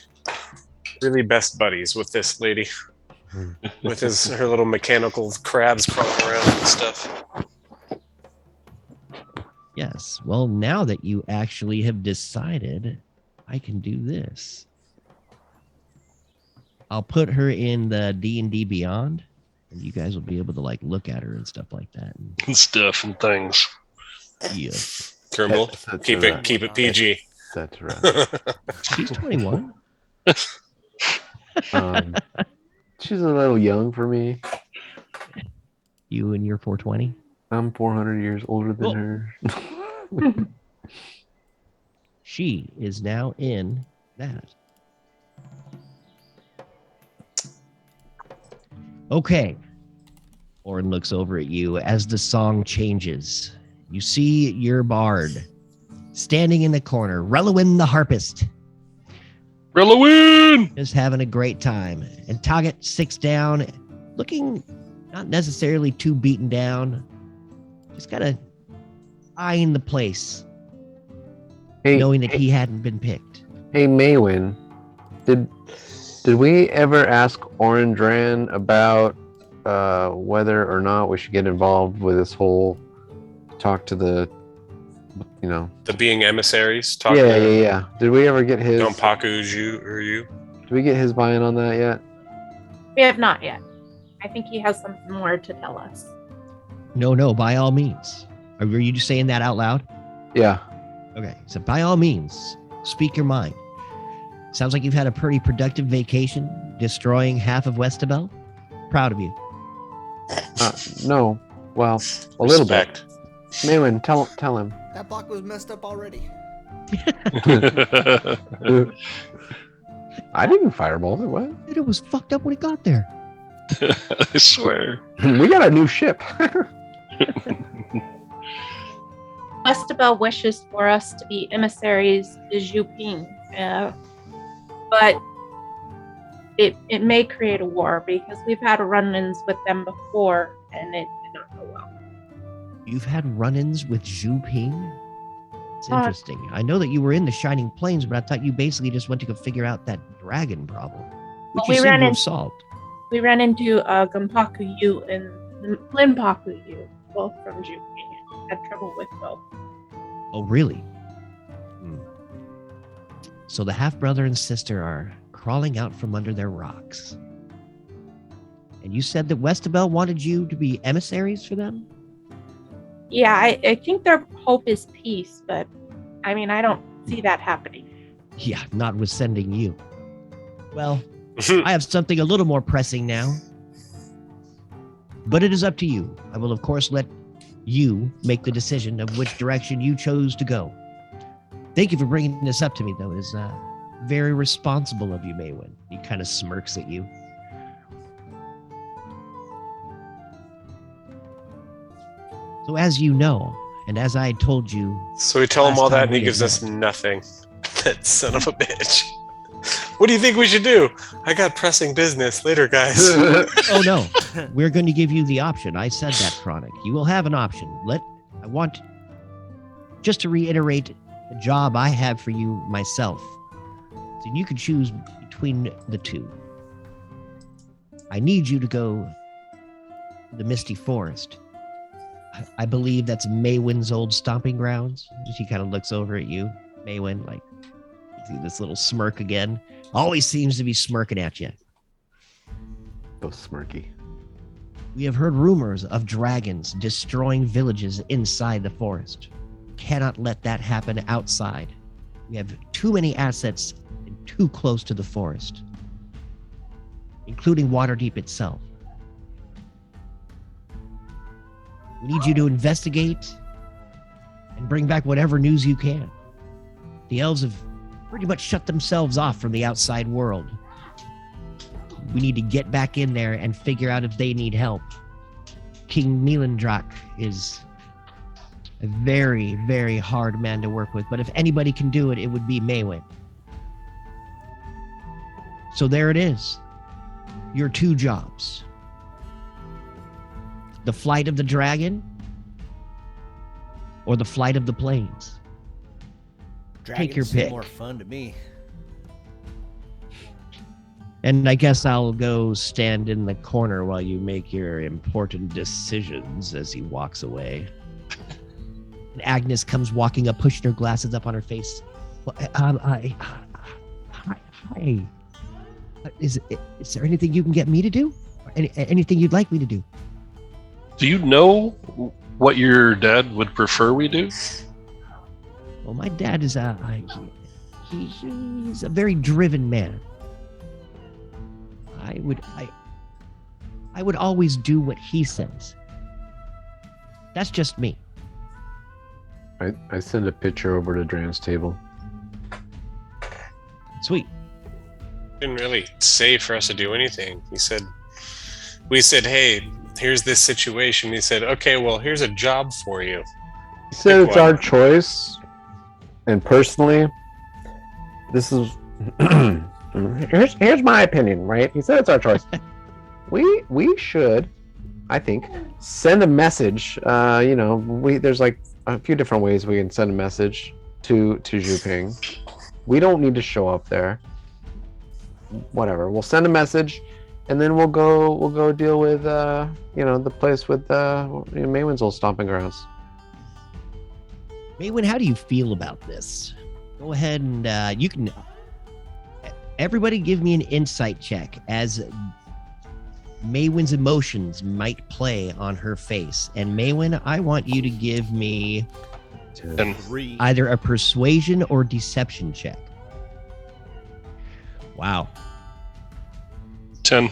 really best buddies with this lady. With her little mechanical crabs crawling around and stuff. Yes. Well, now that you actually have decided, I can do this. I'll put her in the D&D Beyond, and you guys will be able to like look at her and stuff like that. And stuff and things. Yeah. Grimble, That's keep right. it PG. Etc. She's 21. She's a little young for me. You and your 420. I'm 400 years older than Cool. her. She is now in that. Okay. Orin looks over at you as the song changes. You see your bard standing in the corner, Relowin the harpist, Relowin! just having a great time. And Toggett sits down, looking not necessarily too beaten down, just kind of eyeing the place, knowing that he hadn't been picked. Hey, Maywin, did we ever ask Orandran about whether or not we should get involved with this whole talk to the, The being emissaries. Yeah. Did we ever get his? Don't Paku you. Did we get his buy-in on that yet? We have not yet. I think he has something more to tell us. No, by all means. Are you just saying that out loud? Yeah. Okay, so by all means, speak your mind. Sounds like you've had a pretty productive vacation, destroying half of Westabel. Proud of you. No. Well, a little bit. Respect. Maywin, tell him. That block was messed up already. I didn't firebolt it. What? Dude, it was fucked up when it got there. I swear. We got a new ship. Westabel wishes for us to be emissaries to Zhuping, but it may create a war because we've had run-ins with them before and it did not go well. You've had run-ins with Zhu Ping? It's interesting. I know that you were in the Shining Plains, but I thought you basically just went to go figure out that dragon problem, which Well, you we seem ran to have in- solved. We ran into Gumpaku Yu and Linpaku Yu, both from Zhuping. Had trouble with both. Oh, really? So the half-brother and sister are crawling out from under their rocks. And you said that Westabel wanted you to be emissaries for them? Yeah, I think their hope is peace, but I mean, I don't see that happening. Yeah, not with sending you. Well, I have something a little more pressing now. But it is up to you. I will, of course, let you make the decision of which direction you chose to go. Thank you for bringing this up to me, though. It is very responsible of you, Maywin. He kind of smirks at you. So as you know, and as I told you... So we tell him last all that time and he we gives had us met. nothing. That son of a bitch. What do you think we should do? I got pressing business. Later, guys. Oh no, we're going to give you the option. I said that, Chronic. You will have an option. I want just to reiterate the job I have for you myself. So you can choose between the two. I need you to go to the Misty Forest. I believe that's Maywin's old stomping grounds. She kind of looks over at you, Maywin, like, see this little smirk again. Always seems to be smirking at you. So smirky. We have heard rumors of dragons destroying villages inside the forest. Cannot let that happen outside. We have too many assets and too close to the forest, including Waterdeep itself. We need you to investigate and bring back whatever news you can. The elves have pretty much shut themselves off from the outside world. We need to get back in there and figure out if they need help. King Melandrak is a very, very hard man to work with, but if anybody can do it, it would be Maywin. So there it is. Your two jobs. The flight of the dragon or the flight of the plains. Take your Dragons pick. seem more fun to me. And I guess I'll go stand in the corner while you make your important decisions as he walks away. And Agnes comes walking up, pushing her glasses up on her face. Hi. Is there anything you can get me to do? Anything you'd like me to do? Do you know what your dad would prefer we do? Well, my dad is he's a very driven man. I would always do what he says. That's just me. I send a picture over to Dran's table. Sweet. Didn't really say for us to do anything. We said, hey, here's this situation. He said, okay, well, here's a job for you. He said it's one. our choice, and personally, this is here's my opinion, right? He said it's our choice. We should, I think, send a message. There's like a few different ways we can send a message to Zhuping. We don't need to show up there. Whatever. We'll send a message, and then we'll go deal with the place with Maywin's old stomping grounds. Maywin, how do you feel about this? Go ahead and you can. Everybody, give me an insight check as Maywin's emotions might play on her face. And Maywin, I want you to give me either a persuasion or deception check. Wow. 10.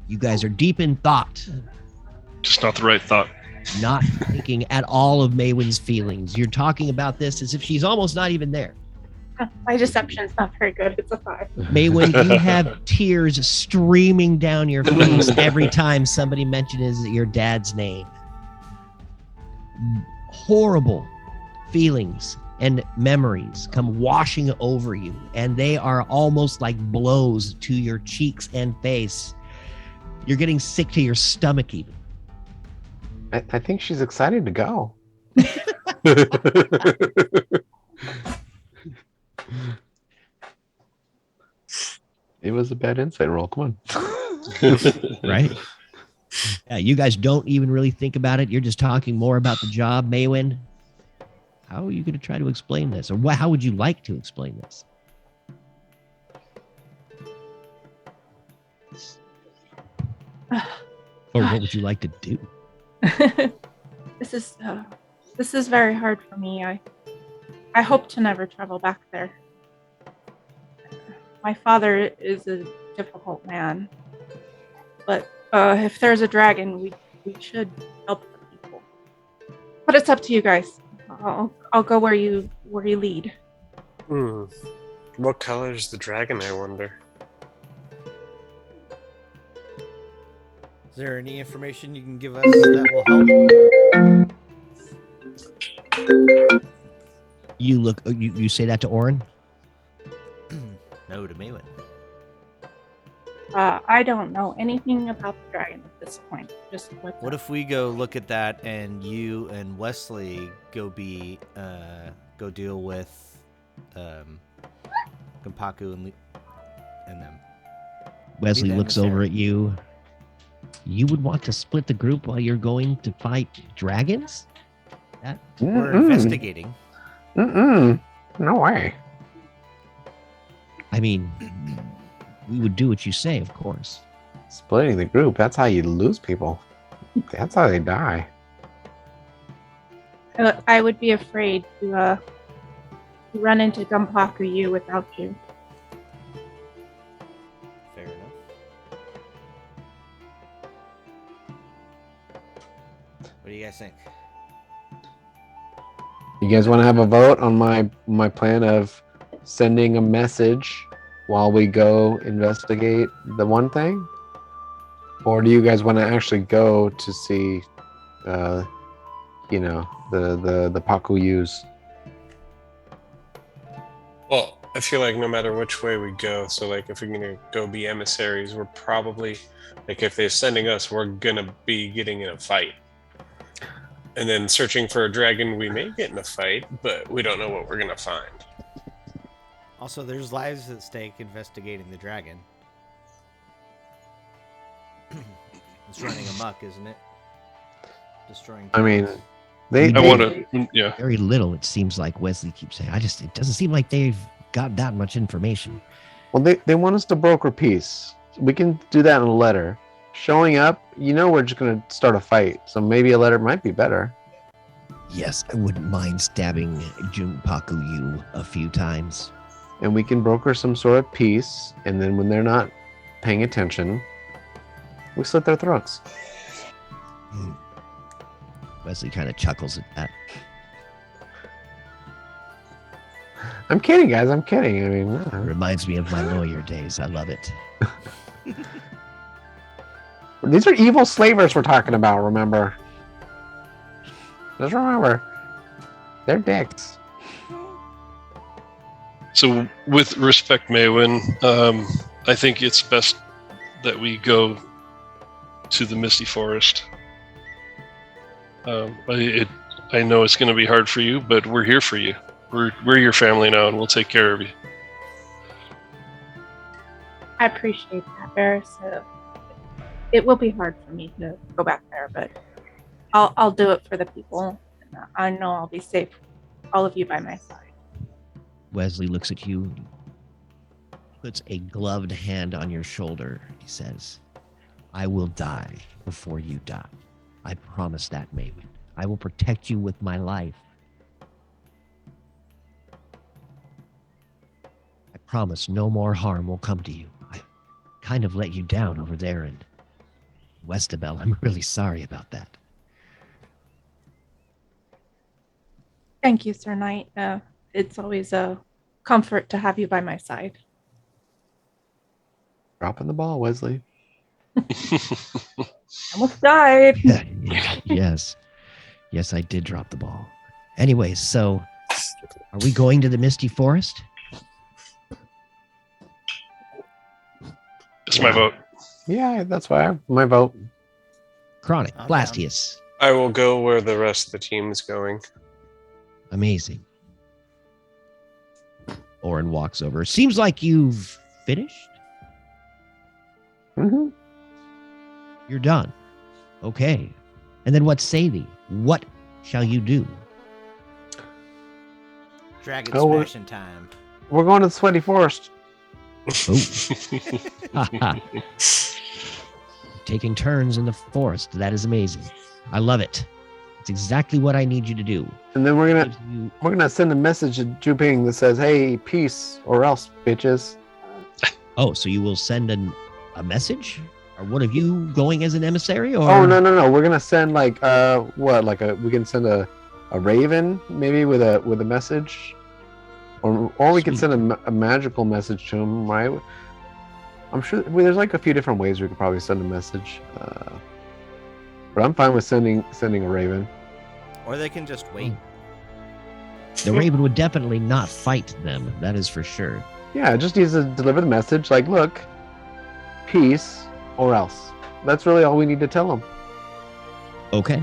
You guys are deep in thought. Just not the right thought. Not thinking at all of Maywin's feelings. You're talking about this as if she's almost not even there. My deception's not very good. It's a 5. Maywin, you have tears streaming down your face every time somebody mentions your dad's name. Horrible feelings and memories come washing over you, and they are almost like blows to your cheeks and face. You're getting sick to your stomach even. I think she's excited to go. It was a bad insight roll. Come on. Right? Yeah, you guys don't even really think about it. You're just talking more about the job. Maywin, how are you going to try to explain this? Or how would you like to explain this? Or what would you like to do? This is very hard for me. I hope to never travel back there. My father is a difficult man, but if there's a dragon, we should help the people. But it's up to you guys. I'll go where you lead. What color is the dragon, I wonder? Is there any information you can give us that will help? You say that to Orin? No to Maywin. I don't know anything about the dragon at this point. Just What if we go look at that and you and Wesley go deal with Gampaku and them? Wesley the looks over emissary. at you. You would want to split the group while you're going to fight dragons? We're investigating. No way. I mean, we would do what you say, of course. Splitting the group, that's how you lose people. That's how they die. I would be afraid to run into Gumpaku you without you. Fair enough. What do you guys think? You guys want to have a vote on my plan of sending a message while we go investigate the one thing? Or do you guys want to actually go to see, the Pakuyus? Well, I feel like no matter which way we go, so like if we're gonna go be emissaries, we're probably like if they're sending us, we're gonna be getting in a fight. And then searching for a dragon, we may get in a fight, but we don't know what we're gonna find. Also, there's lives at stake investigating the dragon. It's running amok, isn't it? Destroying. I mean, We I do. want to, yeah. Very little, it seems like Wesley keeps saying. It doesn't seem like they've got that much information. well, they want us to broker peace. We can do that in a letter. Showing up, we're just going to start a fight. So maybe a letter might be better. Yes, I wouldn't mind stabbing Junpaku you a few times. And we can broker some sort of peace. And then when they're not paying attention, we slit their throats. Wesley kind of chuckles at that. I'm kidding, guys. I'm kidding. I mean, It reminds me of my lawyer days. I love it. these are evil slavers we're talking about, remember? Just remember. They're dicks. So, with respect, Maywin, I think it's best that we go to the Misty Forest. I know it's going to be hard for you, but we're here for you. We're your family now, and we'll take care of you. I appreciate that, Barris. It will be hard for me to go back there, but I'll do it for the people. I know I'll be safe. All of you by my side. Wesley looks at you, puts a gloved hand on your shoulder. He says, I will die before you die. I promise that, Maywin. I will protect you with my life. I promise no more harm will come to you. I kind of let you down over there in Westabel. I'm really sorry about that. Thank you, Sir Knight. It's always a comfort to have you by my side. Dropping the ball, Wesley. Almost died. Yes. Yes, I did drop the ball. Anyways, so are we going to the Misty Forest? It's my vote. Yeah, that's why my vote. Chronic, I'm Blastius. I will go where the rest of the team is going. Amazing. Orin walks over. Seems like you've finished. Mm-hmm. You're done. Okay. And then what say thee? What shall you do? Dragon Oh, we're- smashing time. We're going to the Sweaty Forest. Oh. Taking turns in the forest. That is amazing. I love it. It's exactly what I need you to do. And then we're Gives you- gonna send a message to Juping that says, "Hey, peace or else, bitches." Oh, so you will send a message? Or one of you going as an emissary? Or Oh no. We're gonna send we can send a raven maybe with a message, or we can Sweet. send a magical message to him, right? I'm sure there's like a few different ways we could probably send a message, but I'm fine with sending a raven. Or they can just wait. The Raven would definitely not fight them. That is for sure. Yeah, just needs to deliver the message. Like, look, peace or else. That's really all we need to tell them. Okay.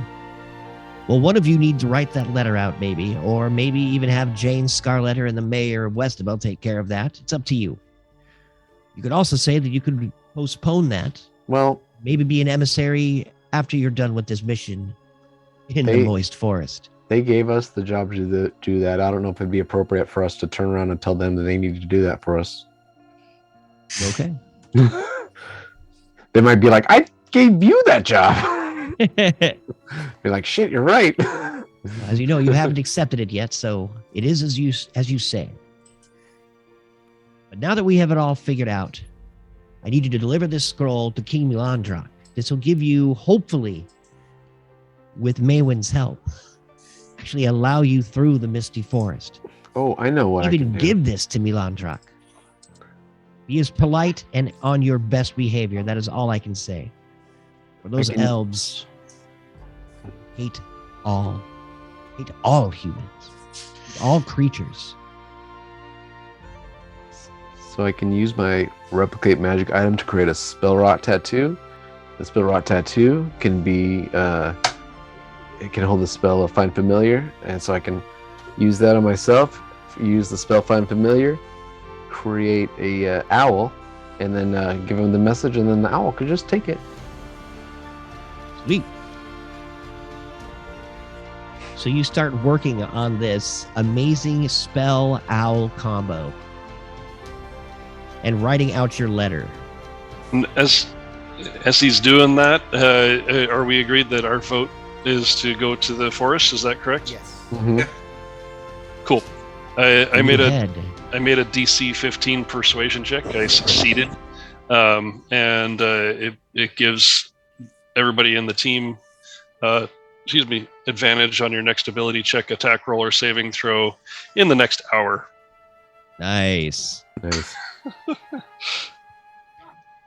Well, one of you need to write that letter out, maybe, or maybe even have Jane Scarletter and the mayor of Westabel take care of that. It's up to you. You could also say that you could postpone that. Well, Maybe be an emissary after you're done with this mission in the moist forest. they gave us the job to do that. I don't know if it'd be appropriate for us to turn around and tell them that they need to do that for us. Okay. They might be like, I gave you that job. Be like, shit, you're right. As you know, you haven't accepted it yet, so it is as you say. But now that we have it all figured out, I need you to deliver this scroll to King Milandrak. This will give you, hopefully, with Maywin's help, actually allow you through the misty forest. Oh, I know what I Even can do. give this to Milandrak. Be as polite and on your best behavior. That is all I can say. For those elves hate all humans, hate all creatures. So I can use my replicate magic item to create a spell rot tattoo. The spell rot tattoo can be it can hold the spell of find familiar, and so I can use that on myself. Use the spell find familiar, create a owl, and then give him the message, and then the owl could just take it. Sweet. So you start working on this amazing spell owl combo and writing out your letter. And as he's doing that, are we agreed that our vote is to go to the forest? Is that correct? Yes. Mm-hmm. Cool. I made a Head. DC 15 persuasion check. I succeeded, and it gives everybody in the team, advantage on your next ability check, attack roll, or saving throw in the next hour. Nice. Nice.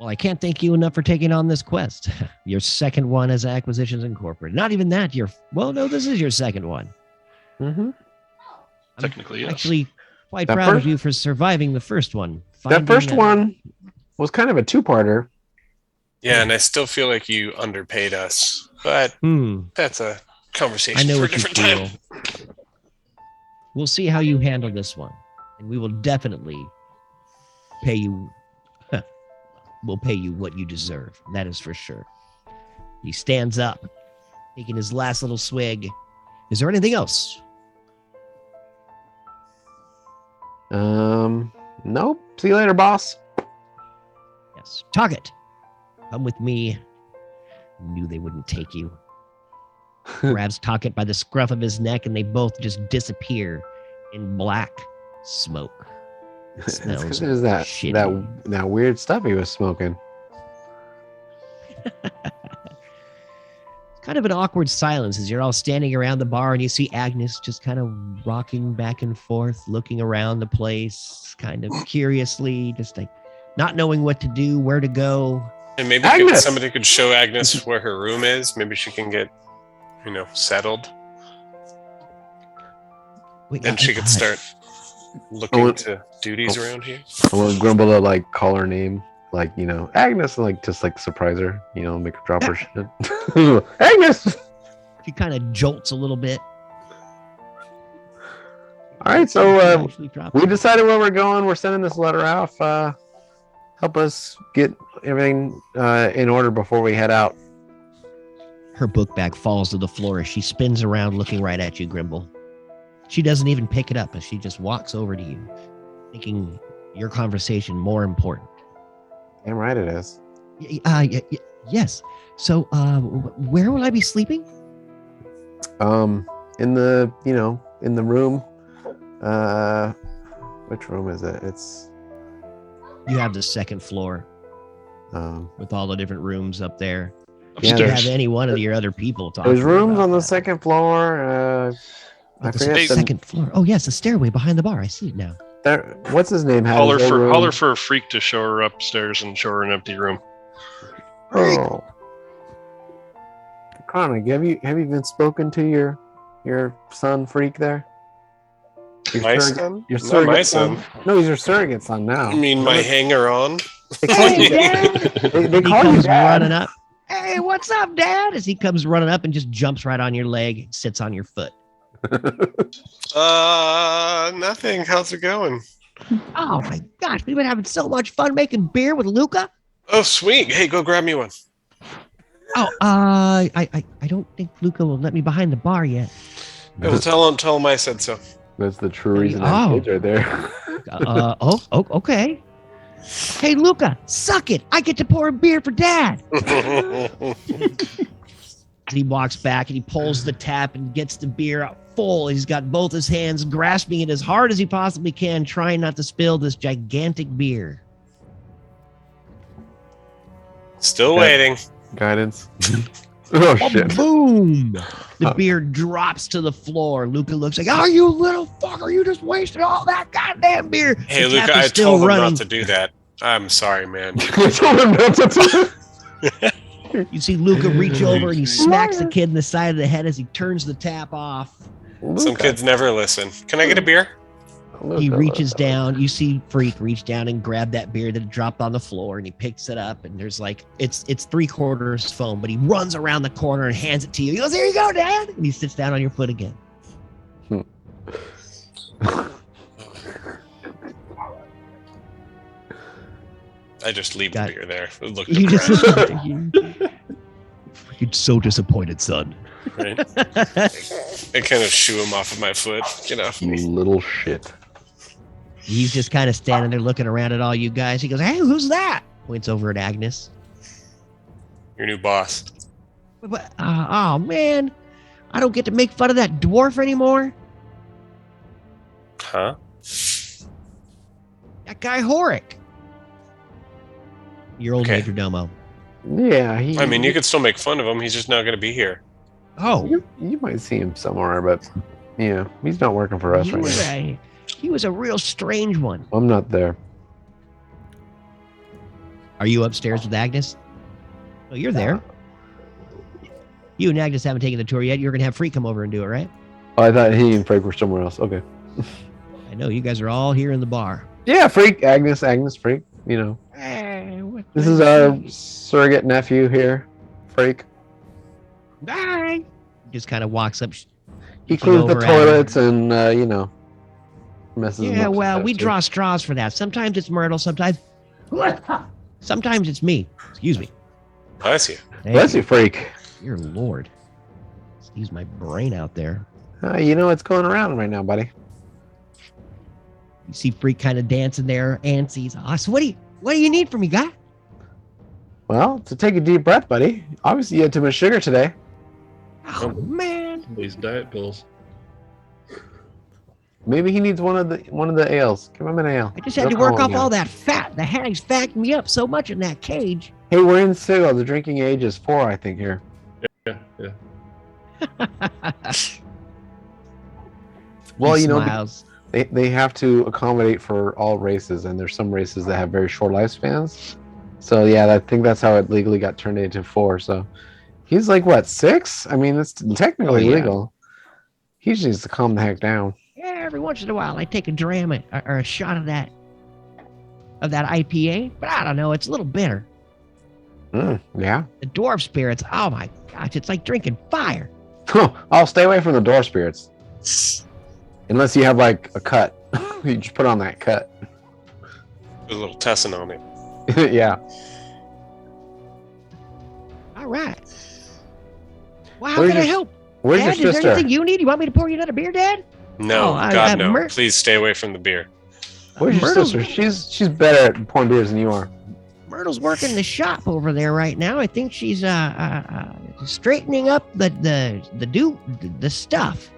Well, I can't thank you enough for taking on this quest. Your second one as Acquisitions Incorporated. Not even that. This is your second one. Mm-hmm. Technically, yes. Actually, quite That proud of first- you for surviving the first one. That first one was kind of a two-parter. Yeah, and I still feel like you underpaid us, but that's a conversation I know for a what you different time. feel. We'll see how you handle this one, and we will definitely pay you. We'll pay you what you deserve. That is for sure. He stands up, taking his last little swig. Is there anything else? Nope. See you later, boss. Yes. Target, come with me. Knew they wouldn't take you. Grabs Target by the scruff of his neck, and they both just disappear in black smoke. It It's smells because there's that weird stuff he was smoking. Kind of an awkward silence as you're all standing around the bar, and you see Agnes just kind of rocking back and forth, looking around the place, kind of curiously, just like not knowing what to do, where to go. And maybe somebody could show Agnes where her room is. Maybe she can get, settled. Wait, And she could start looking to duties around here. I want Grumble to like call her name, like Agnes, and like just like surprise her, make her drop her shit. Agnes. She kind of jolts a little bit. All right, so Actually drops we it. decided where we're going. We're sending this letter off. Help us get everything in order before we head out. Her book bag falls to the floor as she spins around, looking right at you, Grimble. She doesn't even pick it up as she just walks over to you, thinking your conversation more important. Damn right it is. Yes. So, where will I be sleeping? In the in the room. Which room is it? It's You have the second floor with all the different rooms up there. You Yeah, could Upstairs. have any one of your other people talk. there's to you rooms about on the that. second floor. I The forget second floor. Oh yes, the stairway behind the bar. I see it now. what's his name? Had Holler his own room. for a freak to show her upstairs and show her an empty room. Oh. Chronic, have you been spoken to your son Freak there? My son? Your Not my surrogate son. No, he's your surrogate son now. I mean, my hanger-on. They call you Hey, dad. Dad! They He call you comes dad. running up. Hey, what's up, Dad? As he comes running up and just jumps right on your leg, sits on your foot. Nothing. How's it going? Oh my gosh, we've been having so much fun making beer with Luca. Oh, sweet. Hey, go grab me one. Oh, I don't think Luca will let me behind the bar yet. Hey, well, tell him I said so. That's the true reason I'm kids right there. Okay. Hey, Luca, suck it. I get to pour a beer for Dad. He walks back and he pulls the tap and gets the beer out full. He's got both his hands grasping it as hard as he possibly can, trying not to spill this gigantic beer. Still waiting. Guidance. Oh shit! Boom! The beer drops to the floor. Luca looks like, "Oh, you little fucker! You just wasted all that goddamn beer." Hey, The Luca, tap is I still told him running. not to do that. I'm sorry, man. You see Luca reach over and he smacks the kid in the side of the head as he turns the tap off. Some kids never listen. Can I get a beer? He reaches down. You see Freak reach down and grab that beer that had dropped on the floor, and he picks it up. And there's like it's 3/4 foam, but he runs around the corner and hands it to you. He goes, "Here you go, Dad!" And he sits down on your foot again. I just leave the beer there. Look You just depressed. You're so disappointed, son. Right? I kind of shoo him off of my foot. Get off me. Little shit. He's just kind of standing there looking around at all you guys. He goes, "Hey, who's that?" Points over at Agnes. Your new boss. Oh, man. I don't get to make fun of that dwarf anymore. Huh? That guy Horik. Your old Okay. majordomo. Yeah, I mean, you could still make fun of him. He's just not going to be here. Oh, You might see him somewhere, but yeah, he's not working for us he right was now. he was a real strange one. I'm not there. Are you upstairs with Agnes? Oh, you're there. You and Agnes haven't taken the tour yet. You're going to have Freak come over and do it, right? Oh, I thought he and Freak were somewhere else. Okay. I know. You guys are all here in the bar. Yeah, Freak, Agnes, Freak. You know, Hey, this is our surrogate nephew here, Freak. Bye. Just kind of walks up. He cleans the over toilets and messes. them Yeah, up well, sometimes, we too. draw straws for that. Sometimes it's Myrtle, sometimes it's me. Excuse me. Bless you. Thank Bless you. you, Freak. Dear Lord. Excuse my brain out there. You know what's going around right now, buddy. You see Freak kind of dancing there, antsy. So what do you need from me, guy? Well, to take a deep breath, buddy. Obviously, you had too much sugar today. Oh man. These diet pills. Maybe he needs one of the ales. Give him an ale. I just had to Don't work call off him all that. that fat. The hag's fattened me up so much in that cage. Hey, we're in Sigil. The drinking age is 4, I think, here. Yeah. Well, He you know, smiles. they have to accommodate for all races, and there's some races that have very short lifespans. So yeah, I think that's how it legally got turned into 4. So he's like what, 6? I mean, it's technically Oh, yeah. legal. He just needs to calm the heck down. Yeah, every once in a while I take a dram or a shot of that IPA, but I don't know, it's a little bitter. Yeah. The dwarf spirits, oh my gosh, it's like drinking fire. I'll stay away from the door spirits. Unless you have like a cut. You just put on that cut. Put a little tessin on it. Yeah. All right. Well, how Where's can I your- help? Where's Dad, your is there sister? anything you need? You want me to pour you another beer, Dad? No, Oh, God, no. Myr- Please stay away from the beer. Where's your Myrtle's- sister? She's better at pouring beers than you are. Myrtle's working the shop over there right now. I think she's straightening up the stuff.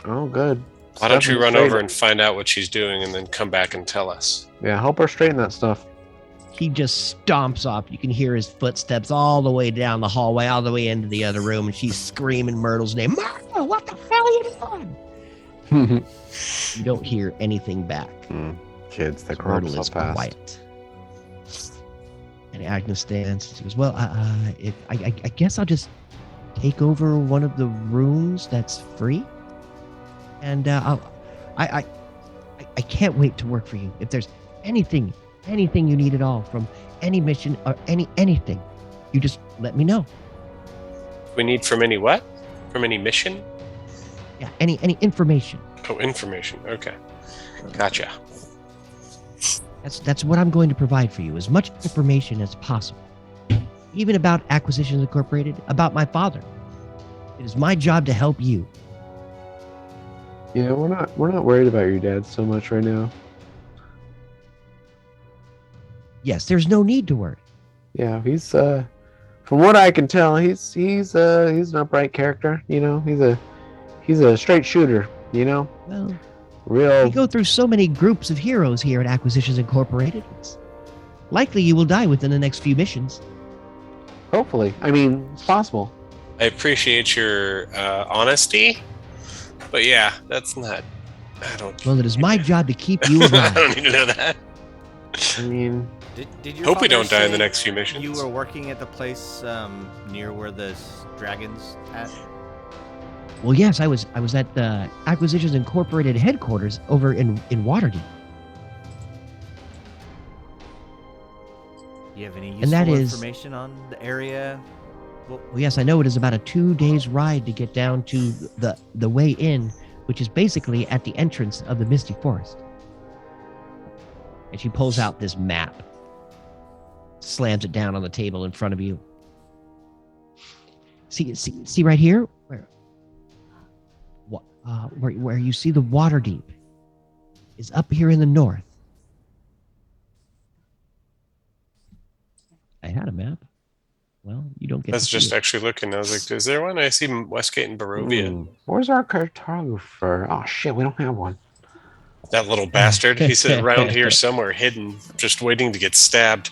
Oh, good. Why don't you Stephanie, run straight over up. and find out what she's doing and then come back and tell us? Yeah, help her straighten that stuff. He just stomps off. You can hear his footsteps all the way down the hallway, all the way into the other room, and she's screaming Myrtle's name. Myrtle, what the hell are you doing? You don't hear anything back. Kids that grow up Myrtle so is fast. quiet. And Agnes stands. She goes, "Well, I guess I'll just take over one of the rooms that's free, and I I can't wait to work for you. If there's anything you need at all from any mission or anything, you just let me know. We need from any what? From any mission? Yeah, any information. Oh, information. Okay. Gotcha. That's what I'm going to provide for you. As much information as possible. Even about Acquisitions Incorporated, about my father. It is my job to help you. Yeah, we're not worried about your dad so much right now. Yes, there's no need to worry. Yeah, he's from what I can tell, he's an upright character, you know. He's a straight shooter, you know. Well, Real. we go through so many groups of heroes here at Acquisitions Incorporated. It's likely you will die within the next few missions. Hopefully. I mean, it's possible. I appreciate your honesty, but yeah, that's not. I don't. Well, it is my job to keep you I alive. don't need to know that. I mean, Did your Hope we father don't die in the say next few missions. You were working at the place near where the dragons at? Well, yes, I was at the Acquisitions Incorporated headquarters over in Waterdeep. Do you have any And that useful is- information on the area? Well, yes, I know it is about a 2 days ride to get down to the way in, which is basically at the entrance of the Misty Forest. And she pulls out this map, slams it down on the table in front of you. See right here, where you see the Waterdeep is up here in the north. I had a map. Well, you don't get. I was to see just it. actually looking. I was like, is there one? I see Westgate and Barovia. where's our cartographer? Oh shit, we don't have one. That little bastard. He's around here somewhere, hidden, just waiting to get stabbed.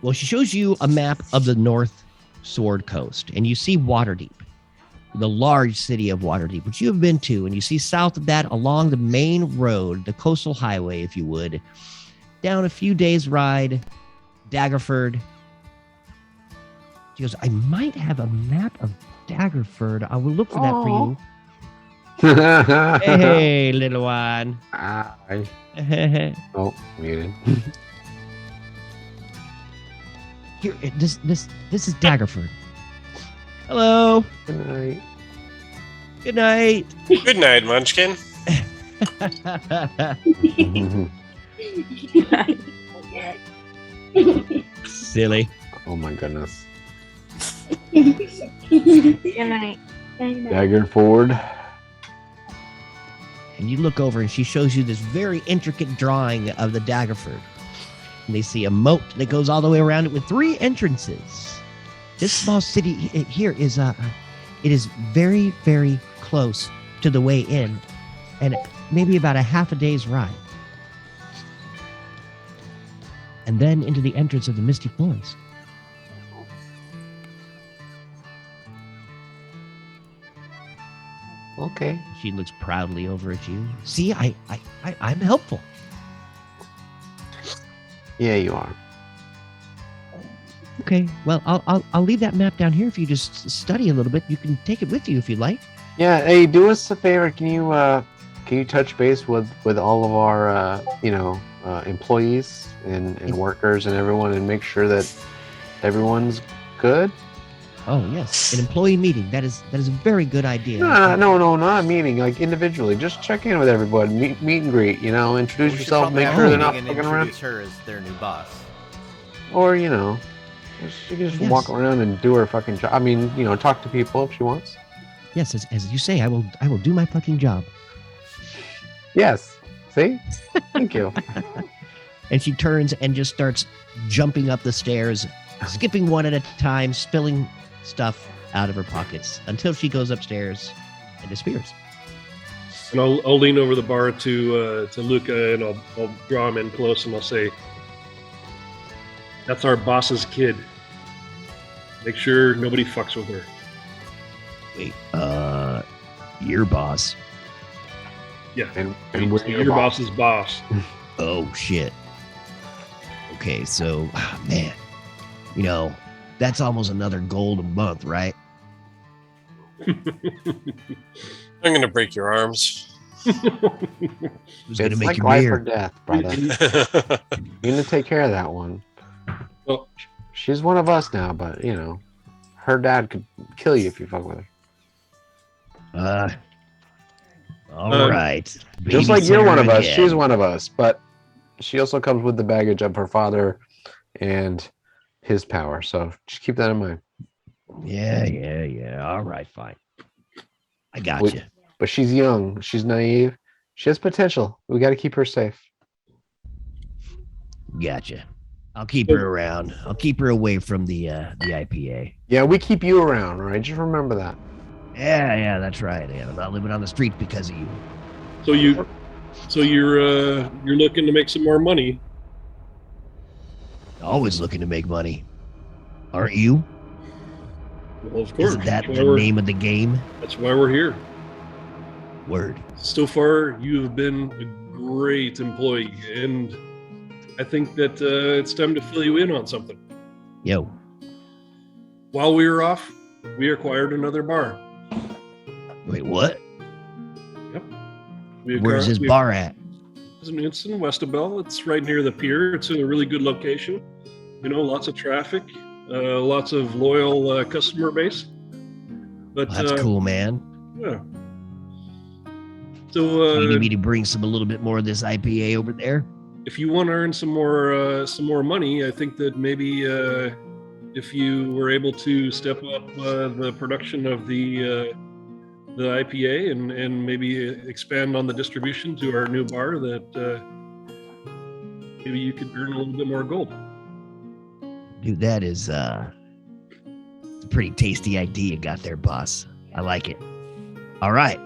Well, she shows you a map of the North Sword Coast, and you see Waterdeep, the large city of Waterdeep, which you have been to, and you see south of that along the main road, the coastal highway, if you would, down a few days' ride, Daggerford. She goes, I might have a map of Daggerford. I will look for that for you. Hey, little one. Oh, muted. Here, this is Daggerford. Hello. Good night. Good night. Good night, Munchkin. Silly. Oh my goodness. Good night. Dagger forward. And you look over and she shows you this very intricate drawing of the Daggerford. And they see a moat that goes all the way around it with 3 entrances. This small city here is it is very, very close to the way in, and maybe about a half a day's ride. And then into the entrance of the Misty Forest. Okay. She looks proudly over at you. See, I'm helpful. Yeah, you are. Okay, well, I'll leave that map down here if you just study a little bit. You can take it with you if you'd like. Yeah. Hey, do us a favor. Can you touch base with all of our employees and workers and everyone, and make sure that everyone's good? Oh yes, an employee meeting. That is a very good idea. No, not a meeting. Like individually, just check in with everybody, meet and greet. You know, introduce We should yourself, probably make have sure a they're not meeting and fucking around. introduce her as their new boss. Or you can just Yes. walk around and do her fucking job. I mean, talk to people if she wants. Yes, as you say, I will do my fucking job. Yes. See? Thank you. And she turns and just starts jumping up the stairs, skipping one at a time, spilling stuff out of her pockets until she goes upstairs and disappears. And I'll lean over the bar to Luca, and I'll draw him in close, and I'll say, "That's our boss's kid. Make sure nobody fucks with her." Wait, your boss? Yeah, And He's we're your boss's boss. Oh shit. Okay, so man, that's almost another gold a month, right? I'm gonna break your arms. Who's gonna It's make like your life beer? or death, brother. You're gonna take care of that one. Well, She's one of us now, but you know, her dad could kill you if you fuck with her. All right. Just Baby like you're one Sarah of us, again. she's one of us, but she also comes with the baggage of her father and his power. So just keep that in mind. Yeah. All right, fine. I got Wait. you. But she's young, she's naive, she has potential. We got to keep her safe. Gotcha. I'll keep her around. I'll keep her away from the IPA. Yeah, we keep you around, right? Just remember that. Yeah, that's right. Yeah, I'm not living on the street because of you. so you're looking to make some more money. Always looking to make money. Aren't you? Well, of course. Isn't that That's the why name of the game? That's why we're here. Word. So far, you have been a great employee, and I think that it's time to fill you in on something. Yo, While we were off, we acquired another bar. wait, what? We Where's his we- bar at? It's in Westabelle. It's right near the pier. It's in a really good location. You know, lots of traffic, lots of loyal customer base. But That's cool, man. Yeah. So You need me to bring a little bit more of this IPA over there? if you want to earn some more money, I think that maybe if you were able to step up the production of the IPA and maybe expand on the distribution to our new bar, that maybe you could earn a little bit more gold. Dude, that is a pretty tasty idea you got there, boss. I like it. All right.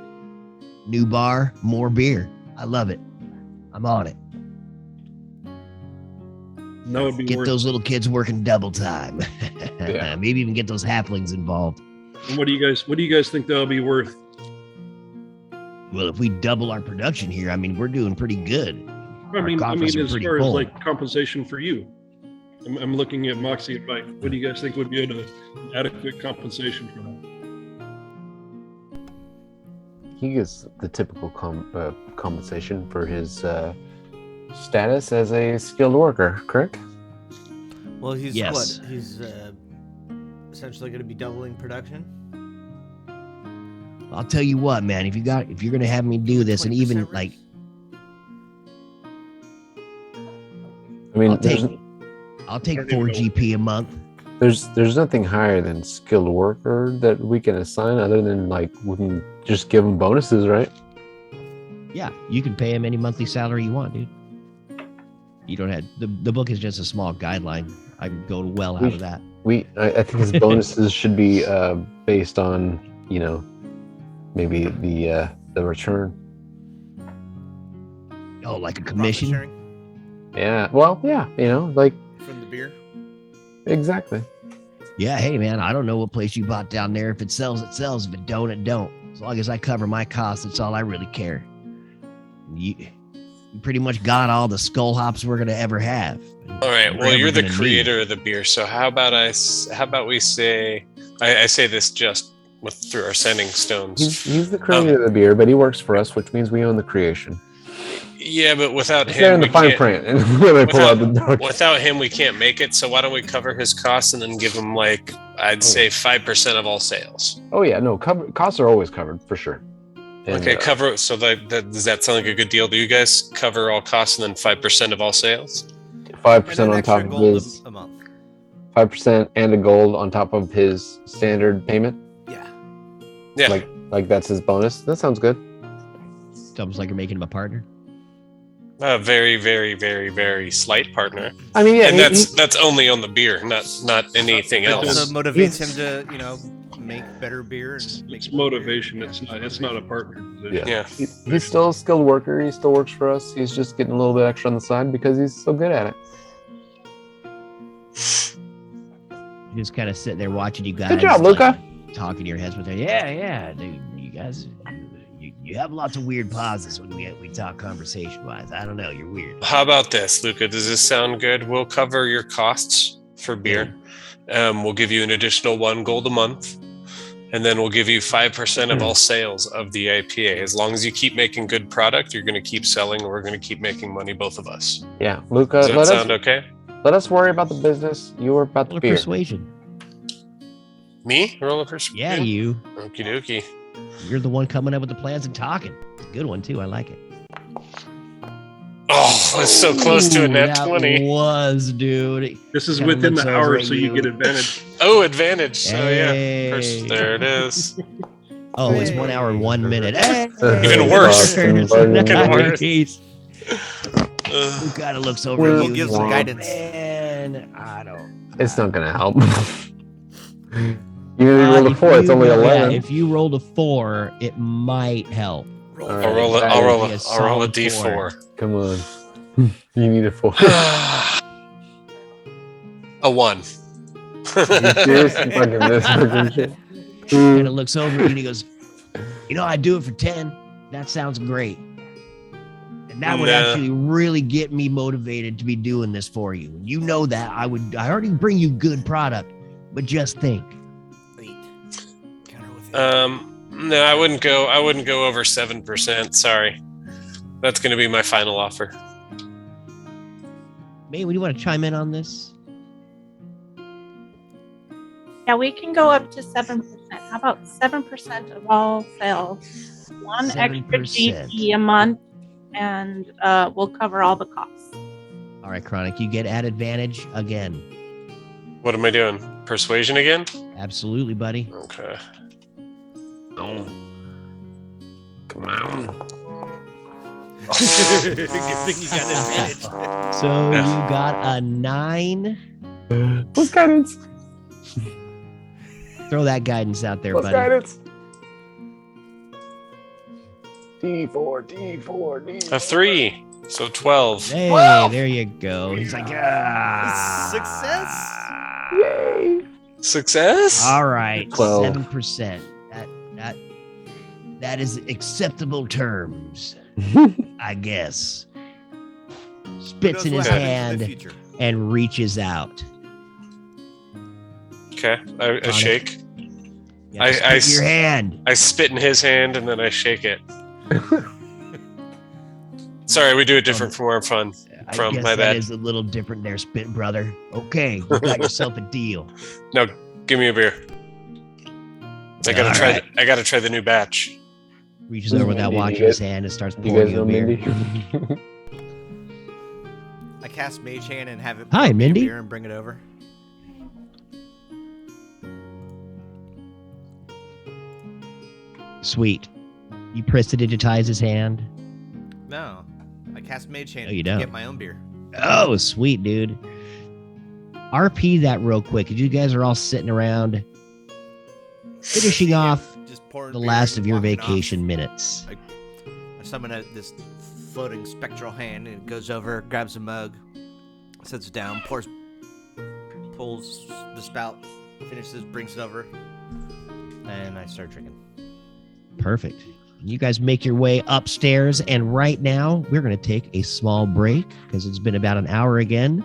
New bar, more beer. I love it. I'm on it. And that would be Get worth. those little kids working double time. Yeah. Maybe even get those halflings involved. And what do you guys think that'll be worth? Well, if we double our production here, I mean, we're doing pretty good. I Our mean, coffers are as pretty far as full. like compensation for you, I'm looking at Moxie and Mike. What do you guys think would be an adequate compensation for that? He gets the typical compensation for his status as a skilled worker, correct? Well, he's Yes. what? He's essentially going to be doubling production. I'll tell you what, man. If you're gonna have me do this, and even 20% like, I mean, I'll take I don't even 4 know. GP a month. there's nothing higher than skilled worker that we can assign other than like we can just give them bonuses, right? Yeah, you can pay him any monthly salary you want, dude. You don't have the book is just a small guideline. I can go well out of that. I think his bonuses should be based on, you know, maybe the return. Oh, like a Profit commission? sharing Yeah. Well, yeah, you know, like from the beer. exactly. Yeah, hey man, I don't know what place you bought down there. If it sells, it sells. If it don't, it don't. As long as I cover my costs, that's all I really care. You pretty much got all the skull hops we're gonna ever have. All right. We're Well, ever you're the gonna need. creator of the beer, so how about we say I say this just through our sending stones. He's the creator of the beer, but he works for us, which means we own the creation. Yeah, but without It's there him, in the we fine can't. print, and when I pull out the notes. Without him, we can't make it. So why don't we cover his costs and then give him like I'd say 5% of all sales. Oh yeah, no, costs are always covered for sure. And, Okay, cover. So that does that sound like a good deal? Do you guys cover all costs and then 5% of all sales? 5% And an on extra top of gold his a month. 5% and a gold on top of his standard payment. Yeah. Yeah. Like that's his bonus. That sounds good. It's almost like you're making him a partner. A very, very, very, very slight partner, I mean, yeah, and that's only on the beer, not anything It else. also motivates him to, make better beer. And make It's more beer. motivation. It's not a partner position. Yeah. he's still a skilled worker. He still works for us. He's just getting a little bit extra on the side because he's so good at it. You're just kind of sitting there watching you guys. Good job, like, Luca. talking to your heads with her. Yeah, dude. You guys, you have lots of weird pauses when we talk conversation wise. I don't know. You're weird. How about this, Luca? Does this sound good? We'll cover your costs for beer. We'll give you an additional 1 gold a month. and then we'll give you 5% of all sales of the IPA. As long as you keep making good product, you're going to keep selling, and we're going to keep making money, both of us. Yeah, Luca, Does that sound okay? let us worry about the business. You worry about the Roll a beer. persuasion. Me? Roll a persuasion? Yeah, you. Okie dokie. You're the one coming up with the plans and talking. It's a good one too. I like it. Oh, it's so close to a net that 20. Was, dude. This is Kinda within looks the over hour, at so you get advantage. Oh, advantage. So Hey. there it is. Oh, it's 1 hour and 1 minute. Hey. Even worse. Fucking fucking Nice. Ugh. Who kind of looks over We'll at you? give He's some like, guidance. Man, I don't. It's not gonna help. You really rolled a If 4. It's you only roll- 11. Yeah, if you rolled a 4, it might help. All I'll right, roll that I'll is- roll be a I'll roll a solid D4. Come on. You need a 4. A 1. You seriously fucking this fucking shit? Kind of looks over at you and he goes, I'd do it for 10. That sounds great. And that would Nah. actually really get me motivated to be doing this for you. And you know that I already bring you good product, but just think. No, I wouldn't go over 7%. Sorry. That's going to be my final offer. May, would you want to chime in on this? Yeah, we can go up to 7%. How about 7% of all sales? One extra 7%. GP a month, and we'll cover all the costs. All right, Chronic, you get at advantage again. What am I doing? Persuasion again? Absolutely, buddy. Okay. Come on. Good thing you got advantage. So you got a 9. What's guidance? Throw that guidance out there, What's buddy. guidance? D4. A 3. So 12. Hey, 12. there you go. He's like, Success. Yay. Success? All right, 12. 7%. That is acceptable terms, I guess. Spits in his hand and reaches out. Okay. I shake. Yeah, spit in your hand. I spit in his hand and then I shake it. Sorry, we do it different from where I'm from. I From guess my that bad. is a little different there, Spit brother. Okay, you got yourself a deal. No, give me a beer. I gotta All try. right. I gotta try the new batch. Reaches over without Mindy, you watching his guys- hand and starts You pouring guys you know a beer. Mindy? I cast Mage Hand and have it. Hi, pour me a Mindy. beer and bring it over. Sweet. You prestidigitize his hand. No, I cast Mage Hand No, you to don't. get my own beer. Oh, sweet, dude. RP that real quick, 'cause you guys are all sitting around finishing off Just pouring the beer last and of your walking off. vacation minutes. I summon this floating spectral hand and it goes over, grabs a mug, sets it down, pulls the spout, finishes, brings it over, and I start drinking. Perfect. You guys make your way upstairs, and right now we're going to take a small break because it's been about an hour again.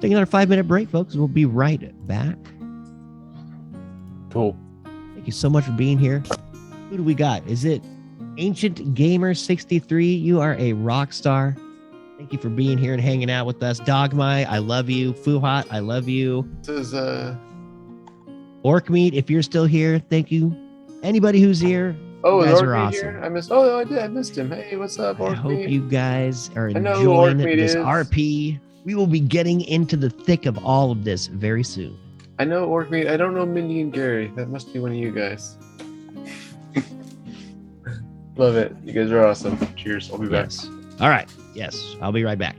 Take another 5-minute break, folks. We'll be right back. Cool. Thank you so much for being here. Who do we got? Is it Ancient Gamer 63? You are a rock star. Thank you for being here and hanging out with us. Dogmai, I love you. Fuhat, I love you. This is Orc Meat, if you're still here, thank you. Anybody who's here, Oh, you is guys are Orkmeat awesome. here? I missed. Oh, I did. I missed him. Hey, what's up, I Orkmeat? hope you guys are I know who enjoying Orkmeat this is. RP. We will be getting into the thick of all of this very soon. I know Orkmeat. I don't know Mindy and Gary. That must be one of you guys. Love it. You guys are awesome. Cheers. I'll be back. Yes. All right. Yes. I'll be right back.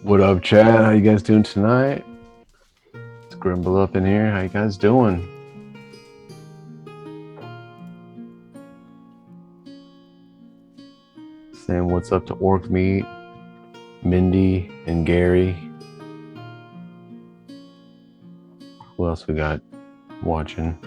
What up, chat? How you guys doing tonight? Let's grumble up in here. How you guys doing? Saying what's up to Orc Meat, Mindy, and Gary. Who else we got watching?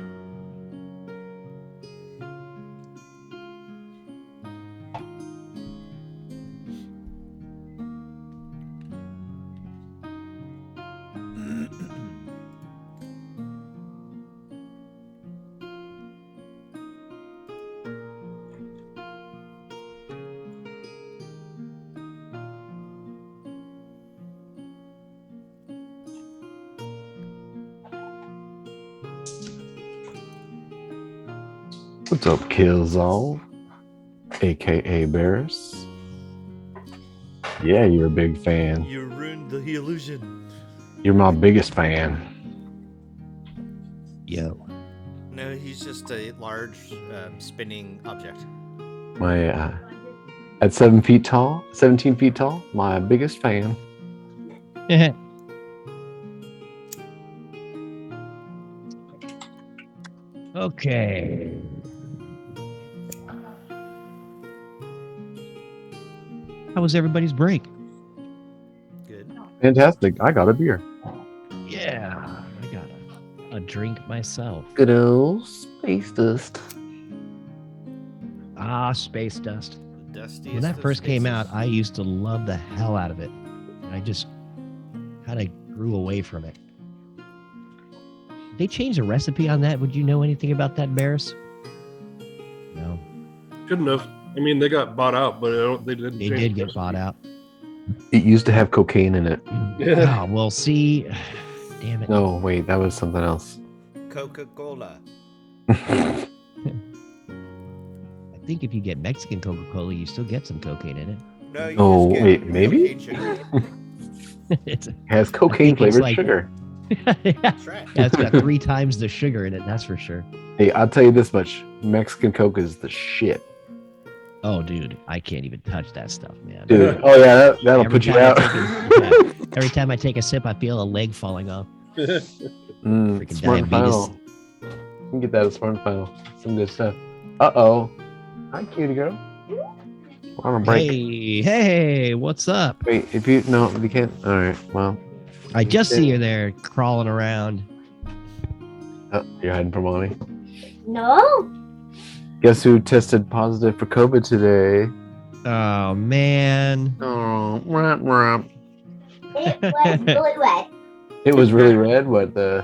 What's up, Killzall, aka Barris? Yeah, you're a big fan. You ruined the illusion. You're my biggest fan. Yo. No, he's just a large spinning object. My at 17 feet tall, my biggest fan. Okay. How was everybody's break? Good. Fantastic. I got a beer. Yeah, I got a drink myself. Good old space dust. Ah, space dust. The dustiest When that of first came spaces. out, I used to love the hell out of it. And I just kind of grew away from it. They changed the recipe on that. Would you know anything about that, Barris? No. Shouldn't have. I mean, they got bought out, but they didn't. They change did the get recipe. bought out. It used to have cocaine in it. Yeah. Oh, well, see. Damn it. No, wait, that was something else. Coca-Cola. I think if you get Mexican Coca-Cola, you still get some cocaine in it. No, you Oh, just get wait, maybe? cocaine sugar. It's It has cocaine think it's flavored like- sugar. yeah, That's right. it's got 3 times the sugar in it, that's for sure. Hey, I'll tell you this much. Mexican Coke is the shit. Oh, dude, I can't even touch that stuff, man. Dude, oh yeah, that'll Every put you time out. Every time I take a sip, I feel a leg falling off. Freaking Smart and diabetes. Final. You can get that at Smart and Final. Some good stuff. Uh-oh. Hi, cutie girl. We're on a break. Hey, what's up? Wait, if you can't. All right, well. I just see you there crawling around. Oh, you're hiding from mommy. No, Guess who tested positive for COVID today? Oh, man. Oh, rump, rump. it was really wet. It was really red. What the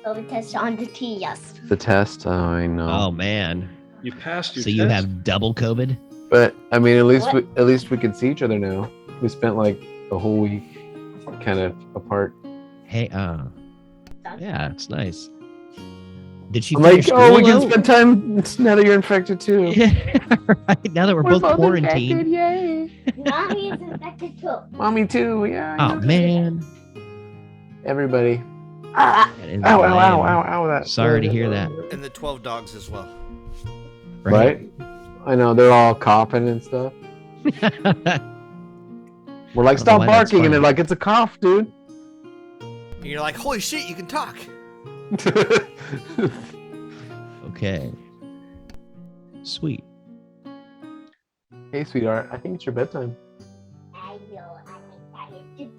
COVID test on the T, yes. test? Oh, I know. Oh, man. You passed your So test. you have double COVID? But I mean, at least What? we can see each other now. We spent like the whole week kind of apart. Hey, yeah, it's nice. Did she I'm finish like, oh, we school, can spend time now that you're infected too. though? Yeah, right. Now that we're both quarantined. Yay! Mommy is infected too. Mommy too. Yeah. Oh, man. Everybody. Ah, That is Ow! Ow! lame. Ow! Ow! Ow! That. Sorry to hear that. And the 12 dogs as well. Right? I know they're all coughing and stuff. We're like, I don't know stop why that's barking, and funny. they're like, it's a cough, dude. And you're like, holy shit, you can talk. Okay. Sweet. Hey, sweetheart, I think it's your bedtime. I know, I'm excited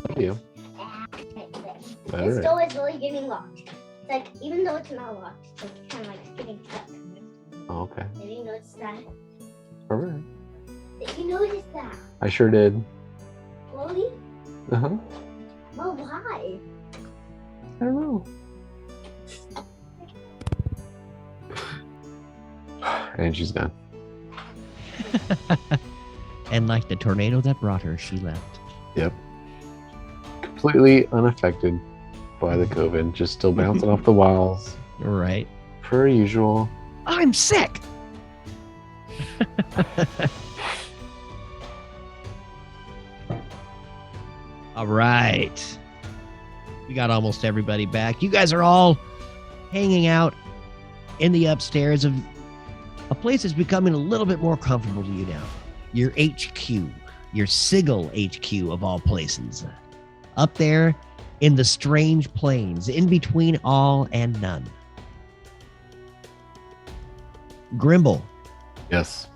Thank you. to All This right. door is really getting locked. It's like, even though it's not locked, it's like, kind of like getting stuck. Oh, okay. Did you notice that? All right. Did you notice that? I sure did. Chloe? Uh-huh. Well, why? I don't know. And she's gone. And like the tornado that brought her, she left. Yep. Completely unaffected by the COVID. Just still bouncing off the walls. Right. Per usual. I'm sick. All right. We got almost everybody back. You guys are all hanging out in the upstairs of a place that's becoming a little bit more comfortable to you now. Your HQ, your Sigil HQ of all places. Up there in the strange plains, in between all and none. Grimble, Yes.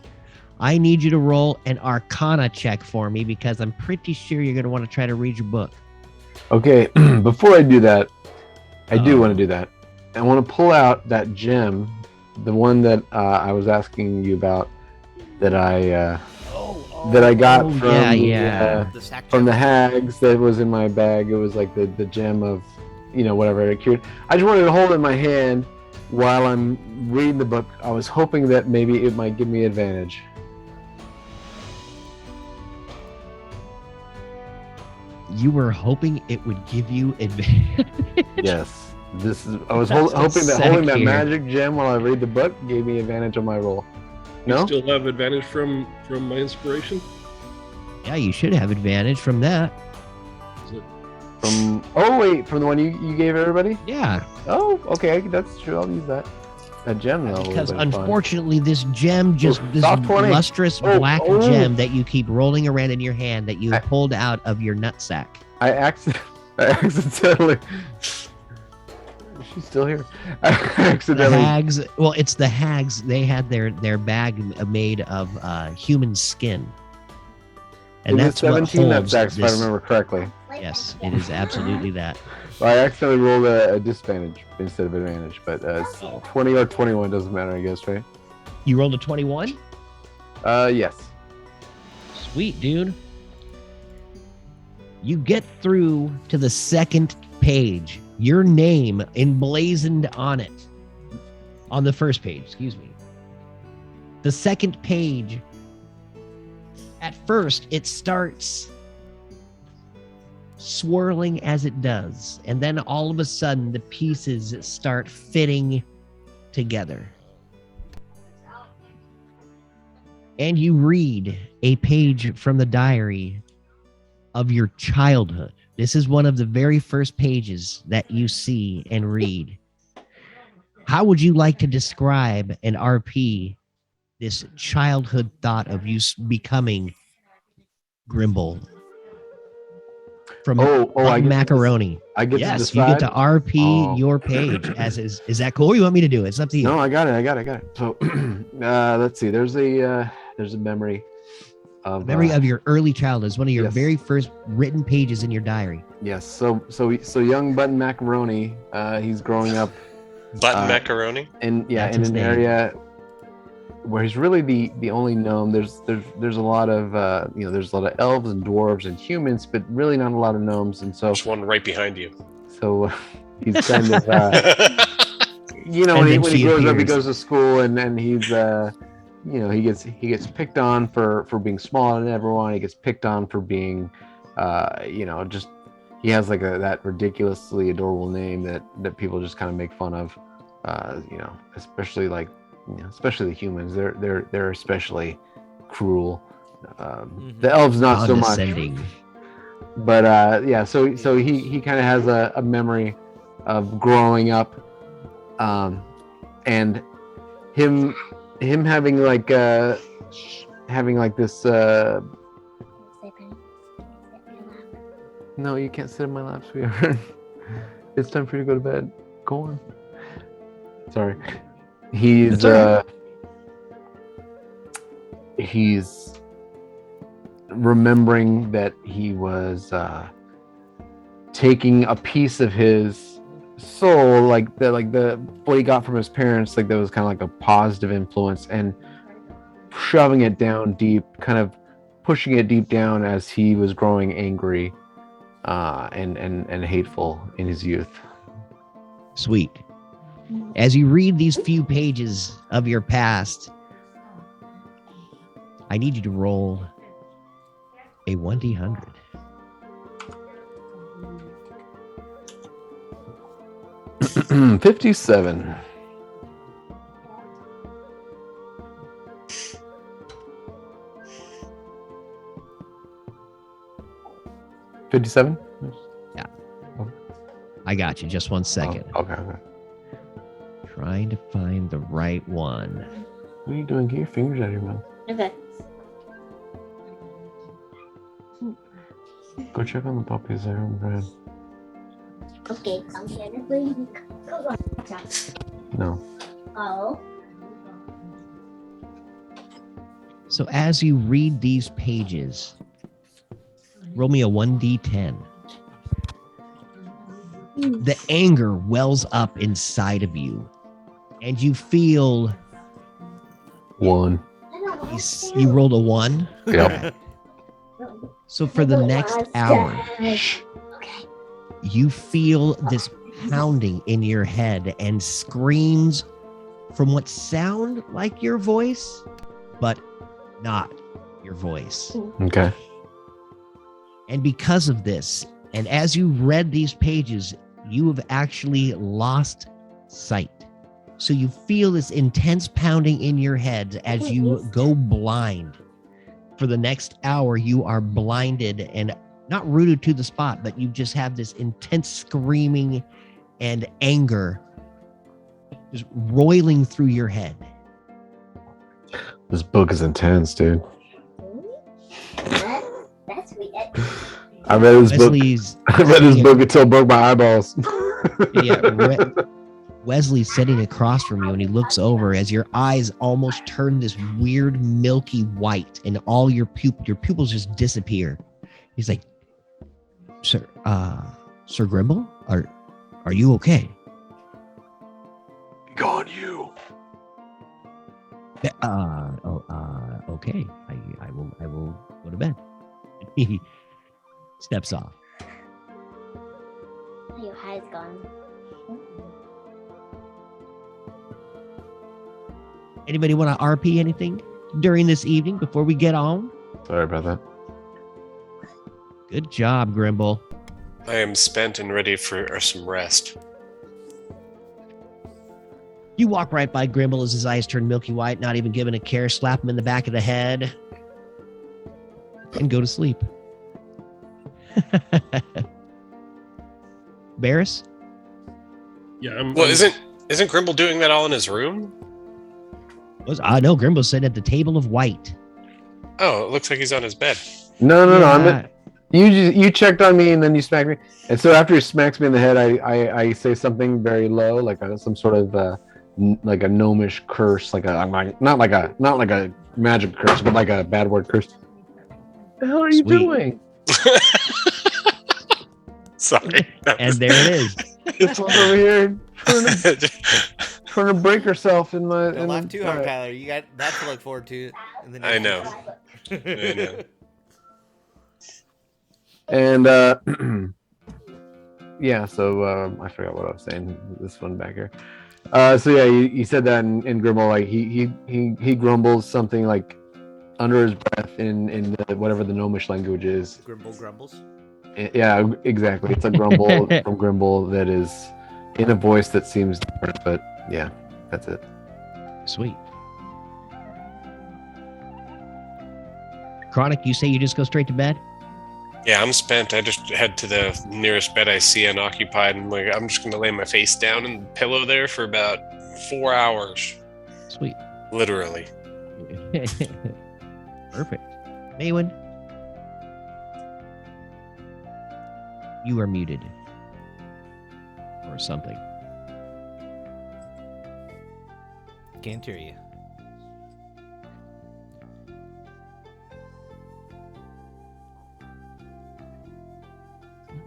I need you to roll an Arcana check for me because I'm pretty sure you're going to want to try to read your book. Okay, before I do that, I do Uh-oh. want to do that. I want to pull out that gem, the one that I was asking you about, that I got from The sack from the gem. hags that was in my bag. It was like the gem of, whatever it cured. I just wanted to hold it in my hand while I'm reading the book. I was hoping that maybe it might give me advantage. You were hoping it would give you advantage. Yes. I was That's hoping that sick holding that here. magic gem while I read the book gave me advantage on my roll. No? You still have advantage from my inspiration? Yeah, you should have advantage from that. Is it- From the one you gave everybody? Yeah, Oh, okay, that's true. I'll use that. That gem though. because would've been fun. unfortunately, this gem, this soft 20. lustrous Oh, black oh. gem that you keep rolling around in your hand that you I- pulled out of your nutsack. I accidentally. She's still here. I The accidentally. hags, well, it's the hags. They had their bag made of human skin, It and was that's what 17 holds nutsacks, if I this. remember correctly. Yes, it is absolutely that. Well, I accidentally rolled a disadvantage instead of advantage, but it's 20 or 21 doesn't matter, I guess, right? You rolled a 21. Yes. Sweet, dude. You get through to the second page. Your name emblazoned on it. On the first page, excuse me. The second page, at first, it starts swirling as it does. And then all of a sudden, the pieces start fitting together. And you read a page from the diary of your childhood. This is one of the very first pages that you see and read. How would you like to describe an RP this childhood thought of you becoming Grimble from I Button get Macaroni? I get to Yes, decide. you get to RP Oh. your page. As is that cool? Or you want me to do it? It's up to you. No, I got it. So, let's see. There's a memory of Memory of your early childhood is one of your yes. very first written pages in your diary. Yes. So young Button Macaroni. He's growing up Button macaroni. in That's in his an name. area where he's really the only gnome. There's a lot of there's a lot of elves and dwarves and humans, but really not a lot of gnomes. And so There's one right behind you. he's kind of when And then he she grows up, he appears. goes to school and he's he gets picked on for being smaller than everyone. He gets picked on for being just he has like that ridiculously adorable name that people just kind of make fun of. Especially especially the humans. They're especially cruel. The elves not so much. Condescending. But so he kind of has a memory of growing up, and him having this. No, you can't sit in my lap, sweetheart. It's time for you to go to bed. Go on. Sorry. He's he's remembering that he was taking a piece of his soul, like what he got from his parents, like that was kind of like a positive influence, and shoving it down deep, kind of pushing it deep down as he was growing angry and hateful in his youth. Sweet. As you read these few pages of your past, I need you to roll a 1d100. Mm, 57. $57? I got you. Just 1 second. Oh, okay. Trying to find the right one. What are you doing? Get your fingers out of your mouth. Okay. Go check on the puppies there. Go ahead. Okay, I'm gonna bring go. No. Oh. So as you read these pages, roll me a 1d10. The anger wells up inside of you, and you feel 1. you rolled a 1. Yep. So for the next hour, you feel this pounding in your head and screams from what sound like your voice, but not your voice. Okay. And because of this, and as you read these pages, you have actually lost sight. So you feel this intense pounding in your head as you go blind. For the next hour, you are blinded and not rooted to the spot, but you just have this intense screaming and anger just roiling through your head. This book is intense, dude. That's weird. I read this book. I read this book until it broke my eyeballs. Yeah, Wesley's sitting across from you, and he looks over as your eyes almost turn this weird milky white, and all your pupils just disappear. He's like, Sir Grimble, are you okay? Gone, you. Okay. I will go to bed. He steps off. Your high's gone. Anybody want to RP anything during this evening before we get on? Sorry about that. Good job, Grimble. I am spent and ready for some rest. You walk right by Grimble as his eyes turn milky white, not even giving a care, slap him in the back of the head, and go to sleep. Barris? Yeah, Well, isn't Grimble doing that all in his room? No, Grimble's sitting at the table of white. Oh, it looks like he's on his bed. No. You checked on me and then you smacked me. And so after he smacks me in the head, I say something very low, like some sort of like a gnomish curse, not like a magic curse, but like a bad word curse. What the hell are you doing? Sorry. And there it is. This one's over here trying to break herself in my. Don't laugh too hard, Tyler. You got that to look forward to. In the I know. I know. And yeah, so I forgot what I was saying. This one back here. So yeah, you said that in Grimble, like he grumbles something like under his breath in whatever the gnomish language is. Grimble grumbles. Yeah, exactly. It's a grumble from Grimble that is in a voice that seems different, but yeah, that's it. Sweet. Chronic, you say you just go straight to bed? Yeah, I'm spent. I just head to the nearest bed I see unoccupied, and I'm just gonna lay my face down in the pillow there for about 4 hours. Sweet. Literally. Perfect. Maywin, you are muted. Or something. Can't hear you.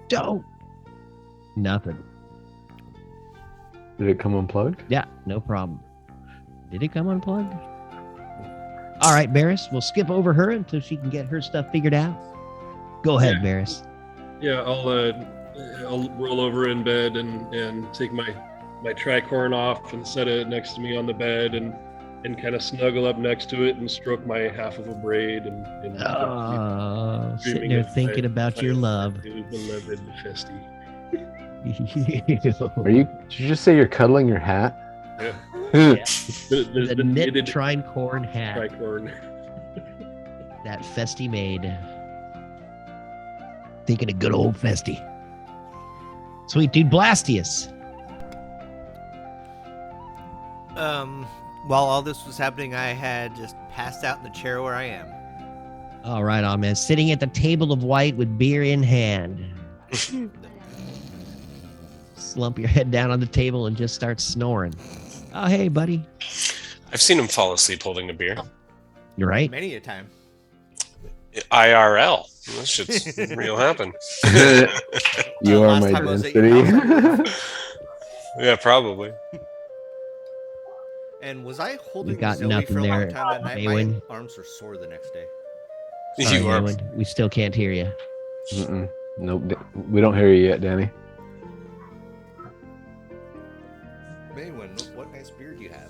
Don't. Nothing. Did it come unplugged? Yeah, no problem. Did it come unplugged? All right, Barris, we'll skip over her until she can get her stuff figured out. Go ahead, Yeah. Barris. Yeah, I'll roll over in bed and take my tricorn off and set it next to me on the bed and kind of snuggle up next to it and stroke my half of a braid and Sitting there thinking about your love. Beloved Festy. Did you just say you're cuddling your hat? Yeah. The knit tricorn hat Tricorn. that Festy made. Thinking of good old Festy. Sweet dude, Blastius. While all this was happening, I had just passed out in the chair where I am. All right, on man. Sitting at the table of white with beer in hand. Slump your head down on the table and just start snoring. Oh, hey, buddy. I've seen him fall asleep holding a beer. You're right. Many a time. IRL. That shit's real happen. You are Last my time I was at your density. house, Yeah, probably. and was I holding got Zoe nothing for a long there, time that night? Maywin. My arms were sore the next day. Sorry, You are. Maywin, we still can't hear you. Mm-mm. Nope, we don't hear you yet, Danny. Maywin, what nice beard you have.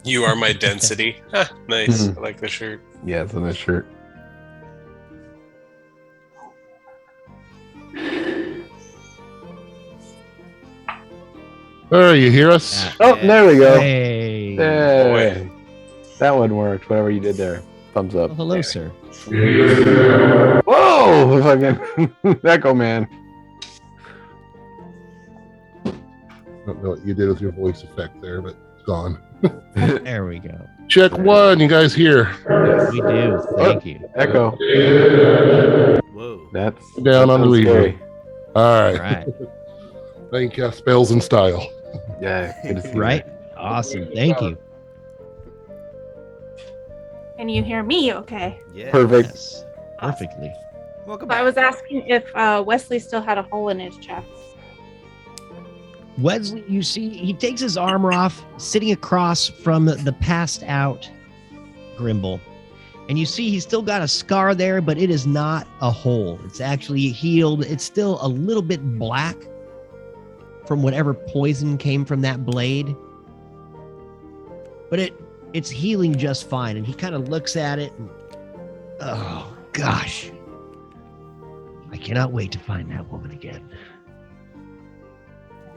You are my density. Nice. I like the shirt. Yeah, it's on this shirt. Oh, you hear us? Oh, there we go. Hey. Hey. That one worked. Whatever you did there. Thumbs up. Well, hello, sir. Whoa! Fucking Echo Man. I don't know what you did with your voice effect there, but it's gone. There we go. Check one. You guys here? We do. Thank you. Echo. Whoa. That's Down on the sounds Ouija. scary. All All right. right. I can cast spells in style. Yeah, good to see you. Right. Awesome. Thank you. Can you hear me okay? Yeah. Perfect. Yes. Perfectly. Welcome So I back. was asking if Wesley still had a hole in his chest. Wesley, you see, he takes his armor off, sitting across from the passed out Grimble. And you see he's still got a scar there, but it is not a hole. It's actually healed. It's still a little bit black from whatever poison came from that blade. But it's healing just fine. And he kind of looks at it and, oh, gosh. I cannot wait to find that woman again.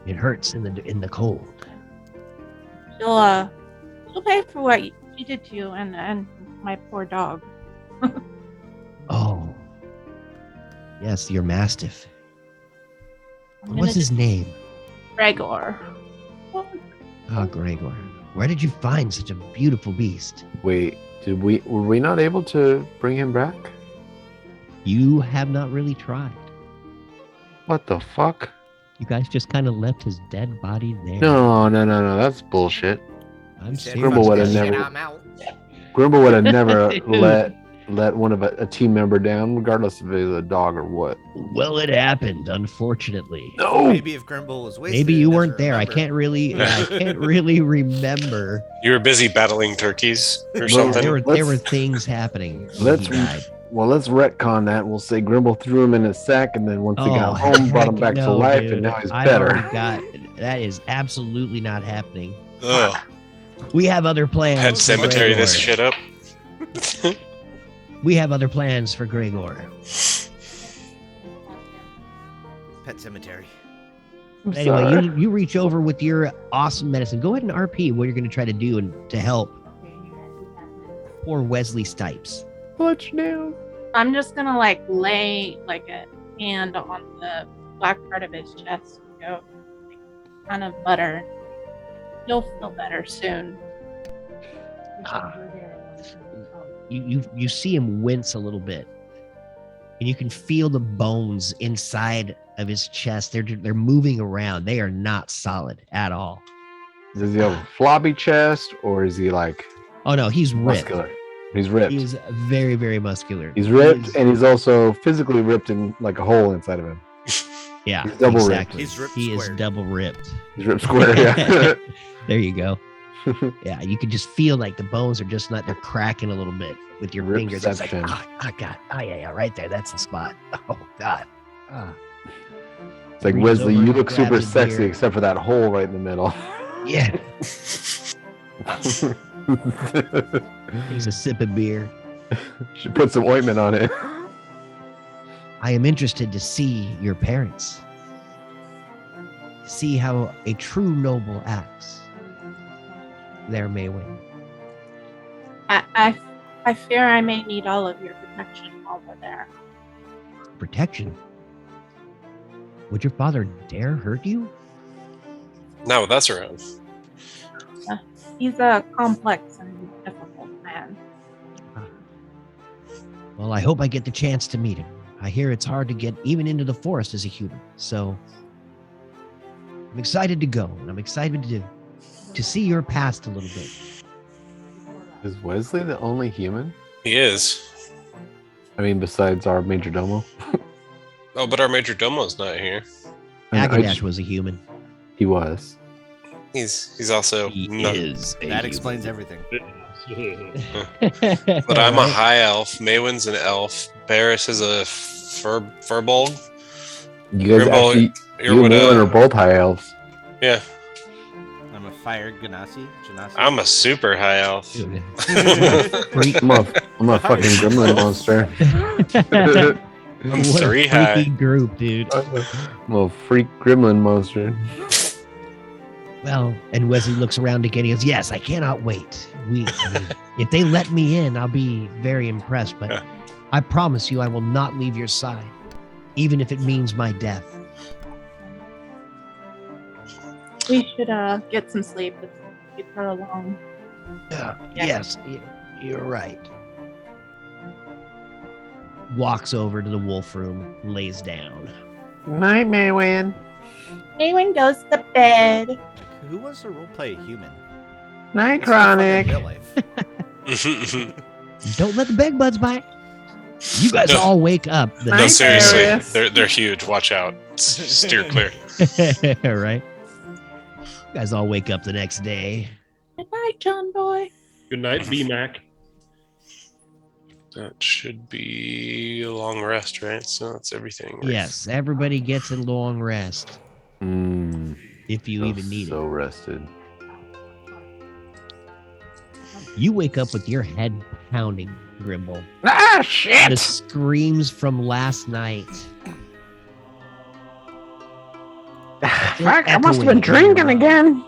It hurts in the cold. She'll pay for what she did to you and my poor dog. Oh. Yes, your mastiff. I'm What's gonna his name? Gregor. Oh, Gregor. Where did you find such a beautiful beast? Wait, were we not able to bring him back? You have not really tried. What the fuck? You guys just kind of left his dead body there. No, that's bullshit. I'm Said serious. Grimble would have fuck that shit, never- I'm out. Grimble would have never let one of a team member down, regardless if it was a dog or what. Well, it happened, unfortunately. No. Maybe if Grimble was wasted. Maybe you and weren't doesn't there. remember. I can't really remember. You were busy battling turkeys or Well, something. There were things happening. when Let's he died. Well, let's retcon that. We'll say Grimble threw him in a sack, and then once he got Oh, home, brought him heck back to no, life, dude. and now he's I better. already got that is absolutely not happening. Ugh. We have other plans. Pet for cemetery this Gregor. shit up. We have other plans for Gregor. Pet cemetery. I'm Anyway, sorry. you reach over with your awesome medicine. Go ahead and RP what you're going to try to do and to help poor Wesley Stipes. Clutch down. I'm just gonna lay a hand on the black part of his chest. Go, kind of butter. You'll feel better soon. You see him wince a little bit, and you can feel the bones inside of his chest. They're moving around. They are not solid at all. Does he have a floppy chest, or is he like Oh no, he's ripped. muscular? He's ripped. He is very, very muscular. He's ripped, He's- and he's also physically ripped in like a hole inside of him. yeah, he's double ripped. exactly. He's ripped He is squared. double ripped. He's ripped square. Yeah. There you go. Yeah, you can just feel like the bones are just not, they're cracking a little bit with your fingers. It's like, Ripception. God. Oh, yeah, right there. That's the spot. Oh, God. Ah. It's like Reaches Wesley, over you and look super grabs a sexy, beer. except for that hole right in the middle. Yeah. Takes a sip of beer. Should put some ointment on it. I am interested to see your parents. See how a true noble acts. There, Maywin. I fear I may need all of your protection while we're there. Protection. Would your father dare hurt you? Now that's around. He's a complex and difficult man. Well, I hope I get the chance to meet him. I hear it's hard to get even into the forest as a human. So I'm excited to go, and I'm excited to see your past a little bit. Is Wesley the only human? He is. I mean, besides our major domo. Oh, but our major domo's not here. Agadash was a human. He was. He's also not. That explains everything. But I'm a high elf. Maywin's an elf. Barris is a furbolg. You guys Grimble, actually, you're you what and Owen are both high elves. Yeah. I'm a fire Ganassi. I'm a super high elf. I'm a fucking gremlin monster. I'm What 3 a high. freaky group, dude. I'm a freak gremlin monster. Well, and Wesley looks around again. He goes, "Yes, I cannot wait. If they let me in, I'll be very impressed. But I promise you, I will not leave your side, even if it means my death." We should get some sleep. It's been a long. Yes, you're right. Walks over to the wolf room, lays down. Night, Maywin. Anyone goes to bed. Who wants to roleplay a human? Night, That's not fun in Chronic. real life. Don't let the bed bugs bite. You guys all wake up. The No, Night, seriously. Barris. They're huge. Watch out. Steer clear. right? You guys all wake up the next day. Good night, John Boy. Good night, B-Mac. That should be a long rest, right? So that's everything. Right? Yes, everybody gets a long rest Mm, if you even need so it. rested. You wake up with your head pounding, Grimble. Ah, The shit! screams from last night. Fuck, I must have been drinking again.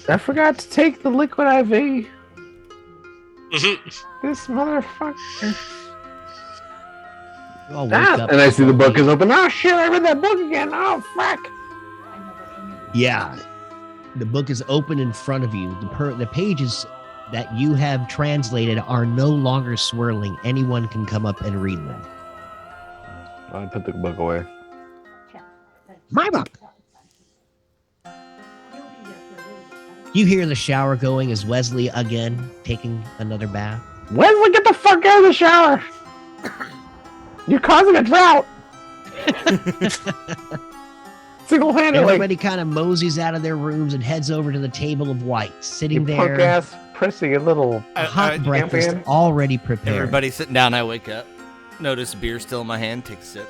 I forgot to take the liquid IV. This motherfucker. You all wake up. And I see the book is open. Oh shit, I read that book again. Oh fuck. Yeah. The book is open in front of you. The pages that you have translated are no longer swirling. Anyone can come up and read them. I put the book away. My book. You hear the shower going as Wesley again taking another bath. Wesley, get the fuck out of the shower. You're causing a drought. Single-handedly. Everybody kind of moseys out of their rooms and heads over to the table of white, sitting You there. punk ass prissy little A hot breakfast champion. already prepared. Everybody sitting down. I wake up. Notice beer still in my hand. Take a sip.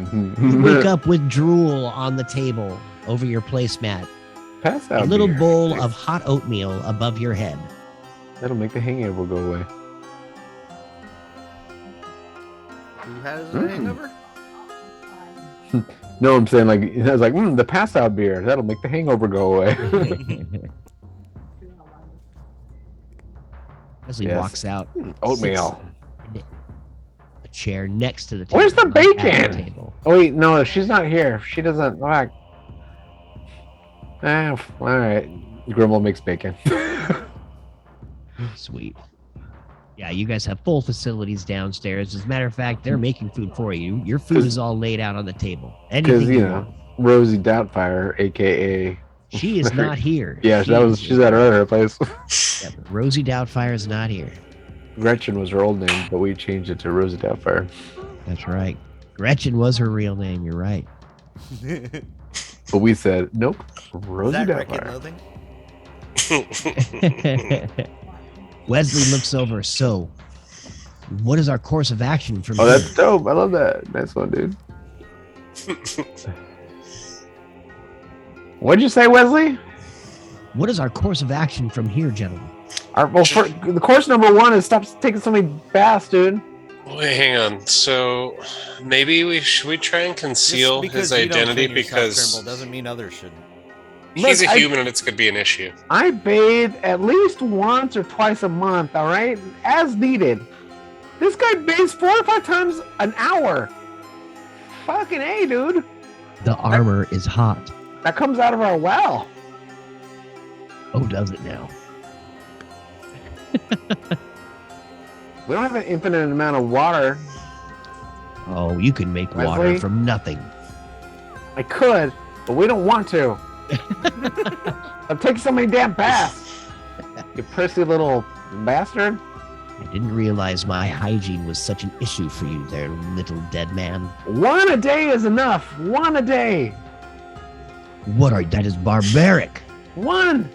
You wake up with drool on the table over your placemat. Pass A out little beer. bowl of hot oatmeal above your head. That'll make the hangover go away. Who has a hangover? No, I'm saying like I was like the pass out beer. That'll make the hangover go away. Wesley Yes. walks out. Oatmeal. sits in a chair next to the table. Where's the not at bacon? the table. Oh wait, no, she's not here. She doesn't like. All right. Grimble makes bacon. Sweet. Yeah, you guys have full facilities downstairs. As a matter of fact, they're making food for you. Your food is all laid out on the table. Because Anything you you know, want. Rosie Doubtfire, aka She is not here. yeah, she's at her other place. Yeah, but Rosie Doubtfire is not here. Gretchen was her old name, but we changed it to Rosie Doubtfire. That's right. Gretchen was her real name. You're right. But we said nope, Is Rosie that Rick and Doubtfire. Loathing? Wesley looks over. So, what is our course of action from Oh, here? that's dope. I love that. Nice one, dude. What'd you say, Wesley? What is our course of action from here, gentlemen? The course number one is stop taking so many baths, dude. Wait, hang on. So maybe should we try and conceal Just his because you don't identity clean yourself, because Grimble, doesn't mean others should. he's Look, a human and it's could be an issue. I bathe at least once or twice a month, all right? As needed. This guy bathes 4 or 5 times an hour. Fucking A, dude. The armor is hot. That comes out of our well. Oh, does it now? We don't have an infinite amount of water. Oh, you can make water Wesley? from nothing. I could, but we don't want to. I'm taking so many damn baths. You prissy little bastard. I didn't realize my hygiene was such an issue for you there, little dead man. 1 a day is enough. 1 a day. That is barbaric. 1.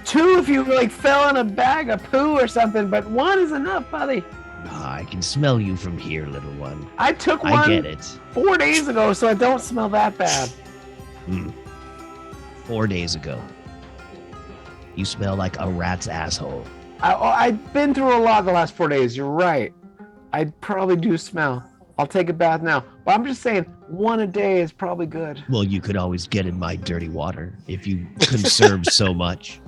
2 if you like fell in a bag of poo or something, but 1 is enough, buddy. I can smell you from here, little one. I took I one get it. 4 days ago, so I don't smell that bad. 4 days ago. You smell like a rat's asshole. I've been through a lot the last 4 days. You're right. I probably do smell. I'll take a bath now. But I'm just saying, 1 a day is probably good. Well, you could always get in my dirty water if you conserve so much.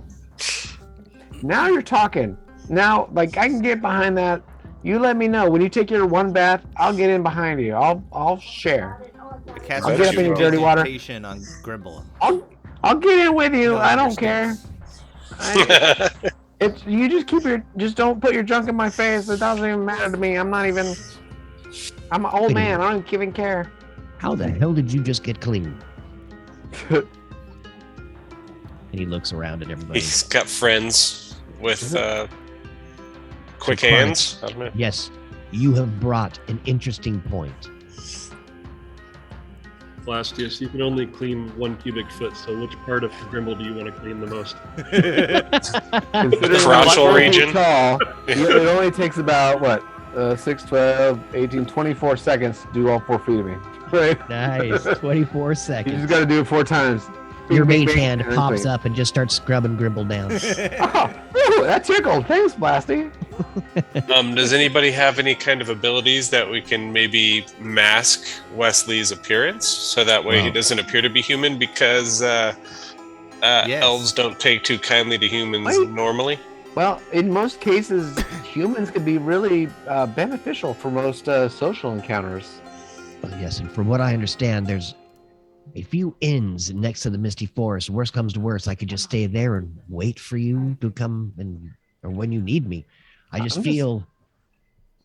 Now you're talking. Now, like, I can get behind that. You let me know. When you take your 1 bath, I'll get in behind you. I'll share. The cat's I'll get up in your dirty water. On Grimble. I'll get in with you. No, I don't care. You just don't put your junk in my face. It doesn't even matter to me. I'm an old man. I don't even care. How the hell did you just get clean? And he looks around at everybody. He's got friends with quick So, Chronic, hands. I don't know. Yes, you have brought an interesting point. Blastius, you can only clean 1 cubic foot, so which part of Grimble do you want to clean the most? Considering crotchal I'm region. Tall, it only takes about, 6, 12, 18, 24 seconds to do all 4 feet of me. Right? Nice. 24 You seconds. just got to do it 4 times. Your Bing, mage bing, hand bing, pops bing. up and just starts scrubbing Grimble down. Oh, ooh, that tickled. Thanks, Blasty. Does anybody have any kind of abilities that we can maybe mask Wesley's appearance so that way he Wow. doesn't appear to be human? Because elves don't take too kindly to humans Wait. normally. Well, in most cases, humans can be really beneficial for most social encounters. Yes, and from what I understand, there's a few inns next to the Misty Forest. Worst comes to worst, I could just stay there and wait for you to come or when you need me. I just feel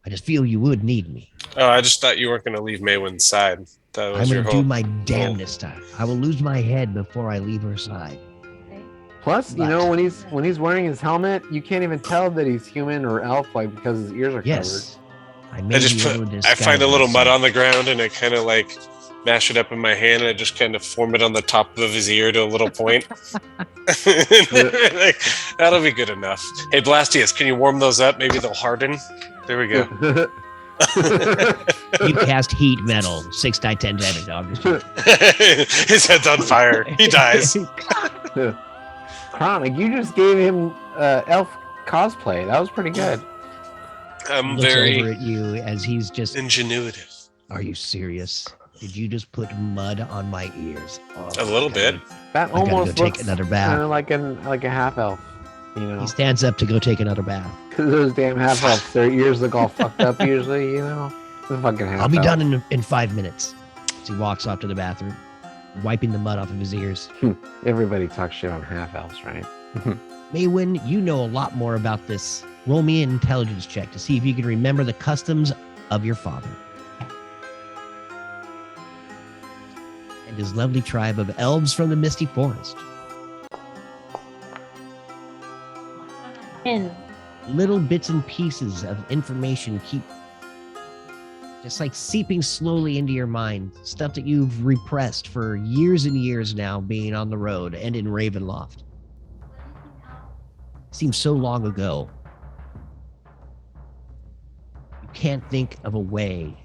you would need me. Oh, I just thought you weren't going to leave Maywin's side. That was I'm your going to whole... do my damnedest. I will lose my head before I leave her side. Plus, you know, when he's wearing his helmet, you can't even tell that he's human or elf, like because his ears are Yes. I find a little mud on the ground and I kind of like mash it up in my hand and I just kind of form it on the top of his ear to a little point. Like, that'll be good enough. Hey, Blastius, can you warm those up? Maybe they'll harden. There we go. covered. You cast heat metal, 6 die 10 damage. No, I'm just kidding. His head's on fire. He dies. Chronic, you just gave him elf cosplay. That was pretty good. I'm Looks very over at you as he's just. ingenuitive. Are you serious? Did you just put mud on my ears? Oh, A little bit. That I gotta almost go take looks another kind of bath. like a half elf, you know. He stands up to go take another bath. Because those damn half elves, their ears look all fucked up usually, you know. The fucking half I'll be elf. done in 5 minutes. As he walks off to the bathroom, wiping the mud off of his ears. Everybody talks shit on half elves, right? Maywin, you know a lot more about this. Roll me an intelligence check to see if you can remember the customs of your father and his lovely tribe of elves from the Misty Forest. Little bits and pieces of information keep just like seeping slowly into your mind. Stuff that you've repressed for years and years now, being on the road and in Ravenloft. Seems so long ago. You can't think of a way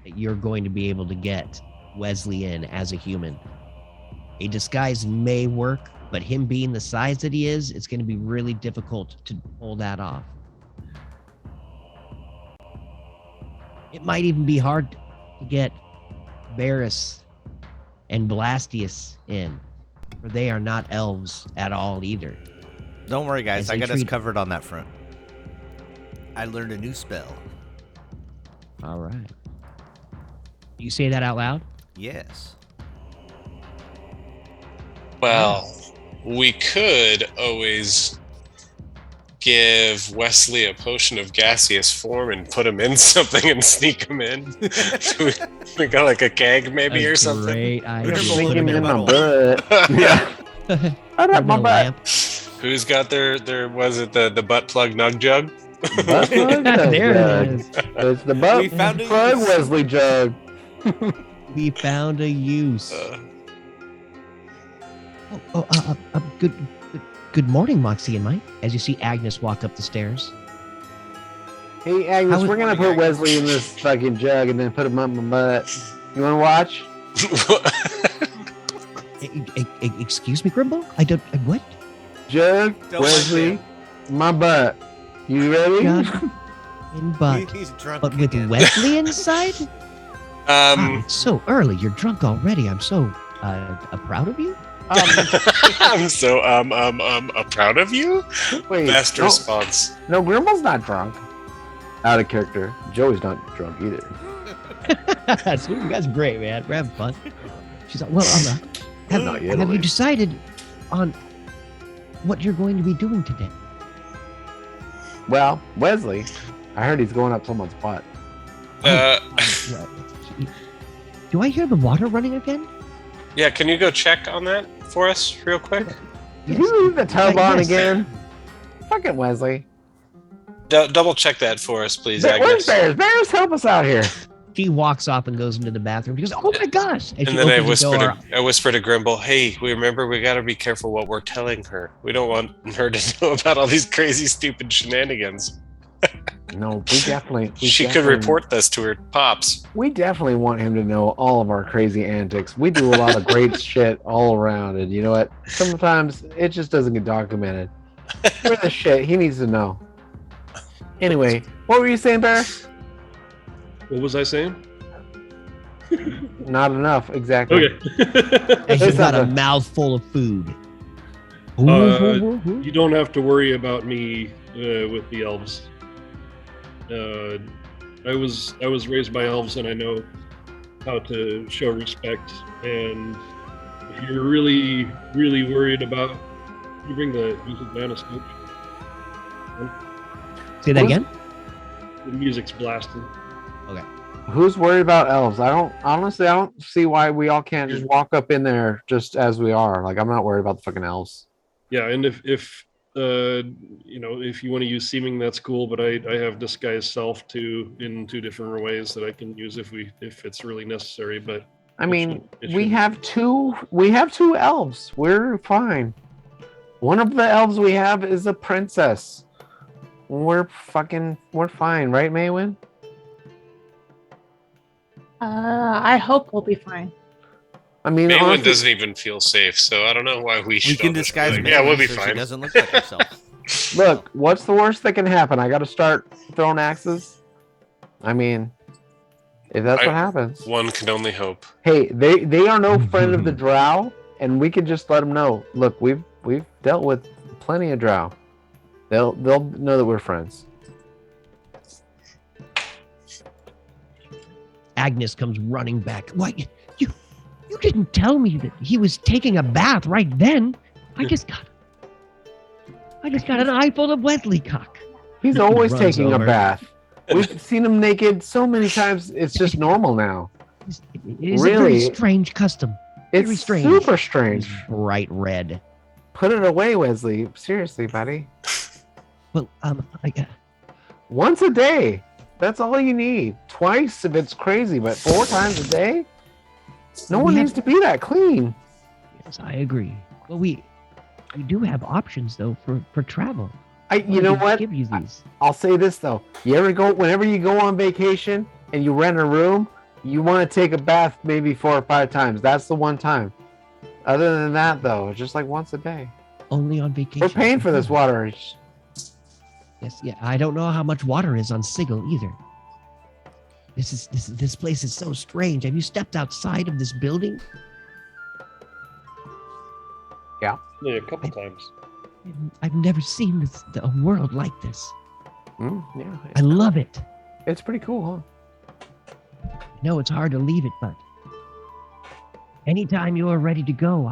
that you're going to be able to get Wesley in as a human. A disguise may work, but him being the size that he is, it's going to be really difficult to pull that off. It might even be hard to get Varys and Blastius in, for they are not elves at all either. Don't worry, guys. As I they got us treat- covered on that front. I learned a new spell. All right. You say that out loud? Yes. Well, we could always give Wesley a potion of gaseous form and put him in something and sneak him in? We got like a keg maybe A or something. Great idea. Sneak Put him him in my bottle. butt. Yeah. Put I'd him have in my a butt. lamp. Who's got their was it the butt plug nug jug? Butt plug There jug. it is. It's the butt We found a plug use. Wesley jug. We found a use. Good morning, Moxie and Mike. As you see Agnes walk up the stairs. Hey Agnes, How was- we're gonna put Wesley in this fucking jug and then put him up my butt. You wanna watch? Excuse me, Grimble? I don't. What? Jug, Don't Wesley, like my butt. You ready? Jug in butt. He's drunk. But with again. Wesley inside? Wow, it's so early. You're drunk already. I'm so proud of you. I'm so proud of you. Wait, Best no, response. no, Grimble's not drunk. Out of character. Joey's not drunk either. That's great, man. We're having fun. She's like, well, Not yet, at have you least. decided on what you're going to be doing today? Well, Wesley, I heard he's going up someone's butt. Do I hear the water running again? Yeah, can you go check on that for us real quick? Did you leave the tub on Yes. again? Fucking Wesley. Double check that for us, please, Where's Agnes. Bears? Bears, help us out here. She walks off and goes into the bathroom. She goes, "Oh my gosh!" And she then I opens the whisper door. I whisper to Grimble, "Hey, we gotta be careful what we're telling her. We don't want her to know about all these crazy, stupid shenanigans. No, we definitely. She could report this to her pops." We definitely want him to know all of our crazy antics. We do a lot of great shit all around, and you know what? Sometimes it just doesn't get documented. We're the shit. He needs to know. Anyway, what were you saying, Bear? What was I saying? Not enough, exactly. Okay. And she's It's got not a a- mouthful of food. You don't have to worry about me with the elves. I was raised by elves, and I know how to show respect. And if you're really worried about, you bring the music down a scope. Say that again. The music's blasting. Who's worried about elves? I don't see why we all can't just walk up in there just as we are. Like, I'm not worried about the fucking elves. Yeah, and if if you want to use seeming, that's cool. But I have disguise self too in 2 different ways that I can use if it's really necessary. But I mean, it we shouldn't. have two elves. We're fine. One of the elves we have is a princess. We're fine, right, Maywin? I hope we'll be fine. I mean, Maywin honestly, doesn't even feel safe, so I don't know why we We should. can all just be disguise like, Maywin yeah, we'll be so she fine. doesn't look like herself. look, what's the worst that can happen? I got to start throwing axes. I mean, if that's what happens. One can only hope. Hey, they are no friend of the drow, and we can just let them know. Look, we've dealt with plenty of drow. They'll know that we're friends. Agnes comes running back. What? You didn't tell me that he was taking a bath right then. I just got an eyeful of Wesley cock. He's always Runs taking over. a bath. We've seen him naked so many times. It's just normal now. It is a very Really? strange custom. Very It's strange. super It's strange. bright red. Put it away, Wesley. Seriously, buddy. Well, Once a day. That's all you need. Twice if it's crazy, but 4 times a day? No one We needs to be that clean. yes, I agree. Well, we do have options though for travel. You know what? Give you these. I'll say this though. Whenever you go on vacation and you rent a room, you want to take a bath maybe 4 or 5 times. That's the one time. Other than that though, it's just like once a day. Only on vacation. We're paying for this water. Yes, yeah. I don't know how much water is on Sigil either. This place is so strange. Have you stepped outside of this building? Yeah, a couple times. I've never seen a world like this. Yeah, I love it. it's pretty cool, huh? No, it's hard to leave it, but anytime you are ready to go,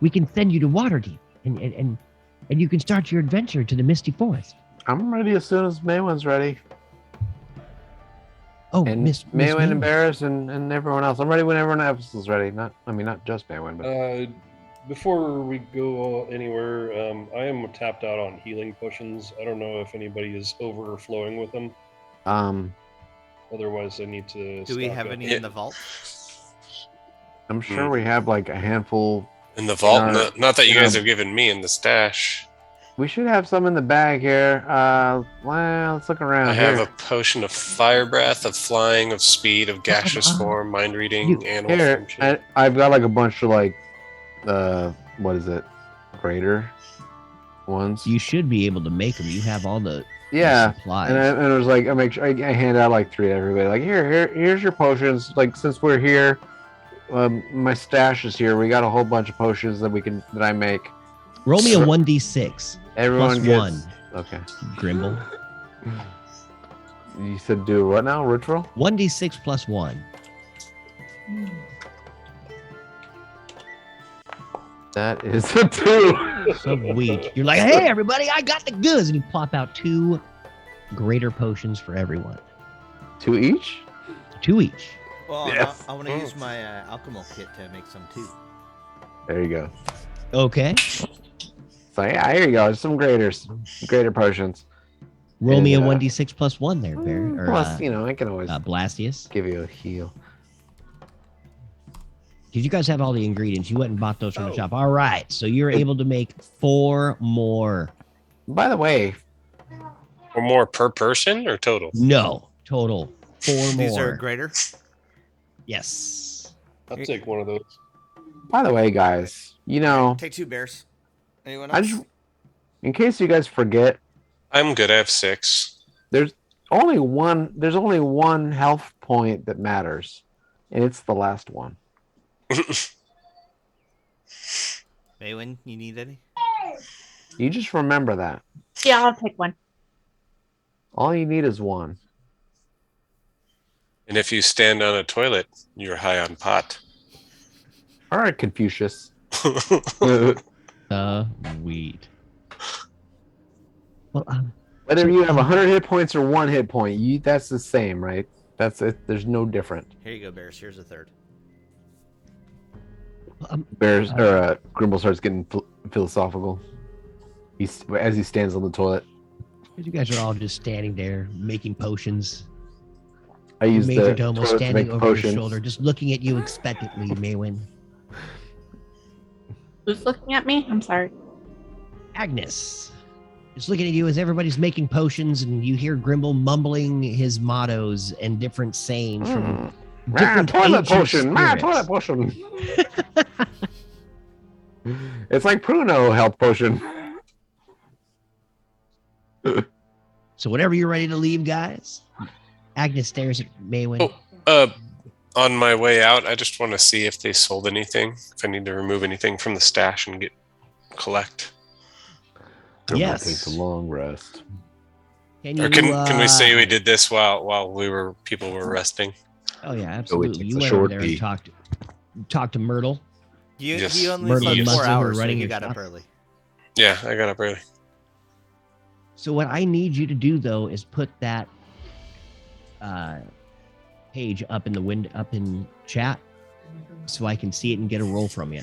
we can send you to Waterdeep, and and you can start your adventure to the Misty Forest. I'm ready as soon as Maywen's ready. Oh, And Miss Maywen and Maywen. Barris and everyone else. I'm ready when everyone else is ready. Not just Maywen, but Before we go anywhere, I am tapped out on healing potions. I don't know if anybody is overflowing with them. Otherwise, I need to. Do we stock have up. any in the vault? I'm sure we have like a handful. In the vault? our- Not that you in guys our- have given me in the stash. We should have some in the bag here. Well, let's look around I have here. a potion of fire breath, of flying, of speed, of gaseous form, mind reading, animal Here, friendship. I've got like a bunch of like, what is it? Greater ones. You should be able to make them. You have all the supplies. And it was like I make sure I hand out like 3 to everybody. Like here's your potions. Like since we're here, my stash is here. We got a whole bunch of potions that I make. Roll me a 1d6. Everyone Plus gets 1. Okay. Grimble. You said do what now? Ritual? 1d6 plus 1. That is a 2. Sweet. You're like, hey everybody, I got the goods, and you plop out 2 greater potions for everyone. 2 each? 2 each. Well, Yes. I want to use my alchemy kit to make some too. There you go. Okay. So yeah, here you go. Some greater potions. Roll me a And, 1d6 plus 1 there, Barry. Or, Plus, I can always Blastius. give you a heal. Did you guys have all the ingredients? You went and bought those from the shop. All right. So you're able to make 4 more. By the way, Or more per person or total? No. Total. 4 more. These are greater. Yes. I'll take one of those. guys, Take 2 bears. Anyone I else? just, in case you guys forget, I'm good. I have 6. there's only one health point that matters, and it's the last one. Maywin, you need any? You just remember that. Yeah, I'll take one. All you need is 1. And if you stand on a toilet, you're high on pot. All right, Confucius. Sweet. Well, Whether you have 100 hit points or 1 hit point, that's the same, right? That's it. There's no different. Here you go, bears. Here's a third. Grimble starts getting philosophical. As he stands on the toilet. you guys are all just standing there making potions. I use the Major Domo toilet to standing make over potions. your shoulder, just looking at you expectantly, Maywin. Who's looking at me? I'm sorry. Agnes. Just looking at you as everybody's making potions, and you hear Grimble mumbling his mottos and different sayings from different toilet ancient potion. spirits. Toilet potion. It's like Pruno health potion. So whenever you're ready to leave, guys, Agnes stares at Maywin. On my way out, I just want to see if they sold anything. If I need to remove anything from the stash and collect. Yes. Takes a long rest. Or can we say we did this while people were resting? Oh yeah, absolutely. takes You a went short over there beat. and talked to Myrtle. Yes. You only Myrtle slept and 4 Munson were hours, so running you your got up shop. early. Yeah, I got up early. So what I need you to do though is put that page up in the window, up in chat, so I can see it and get a roll from you.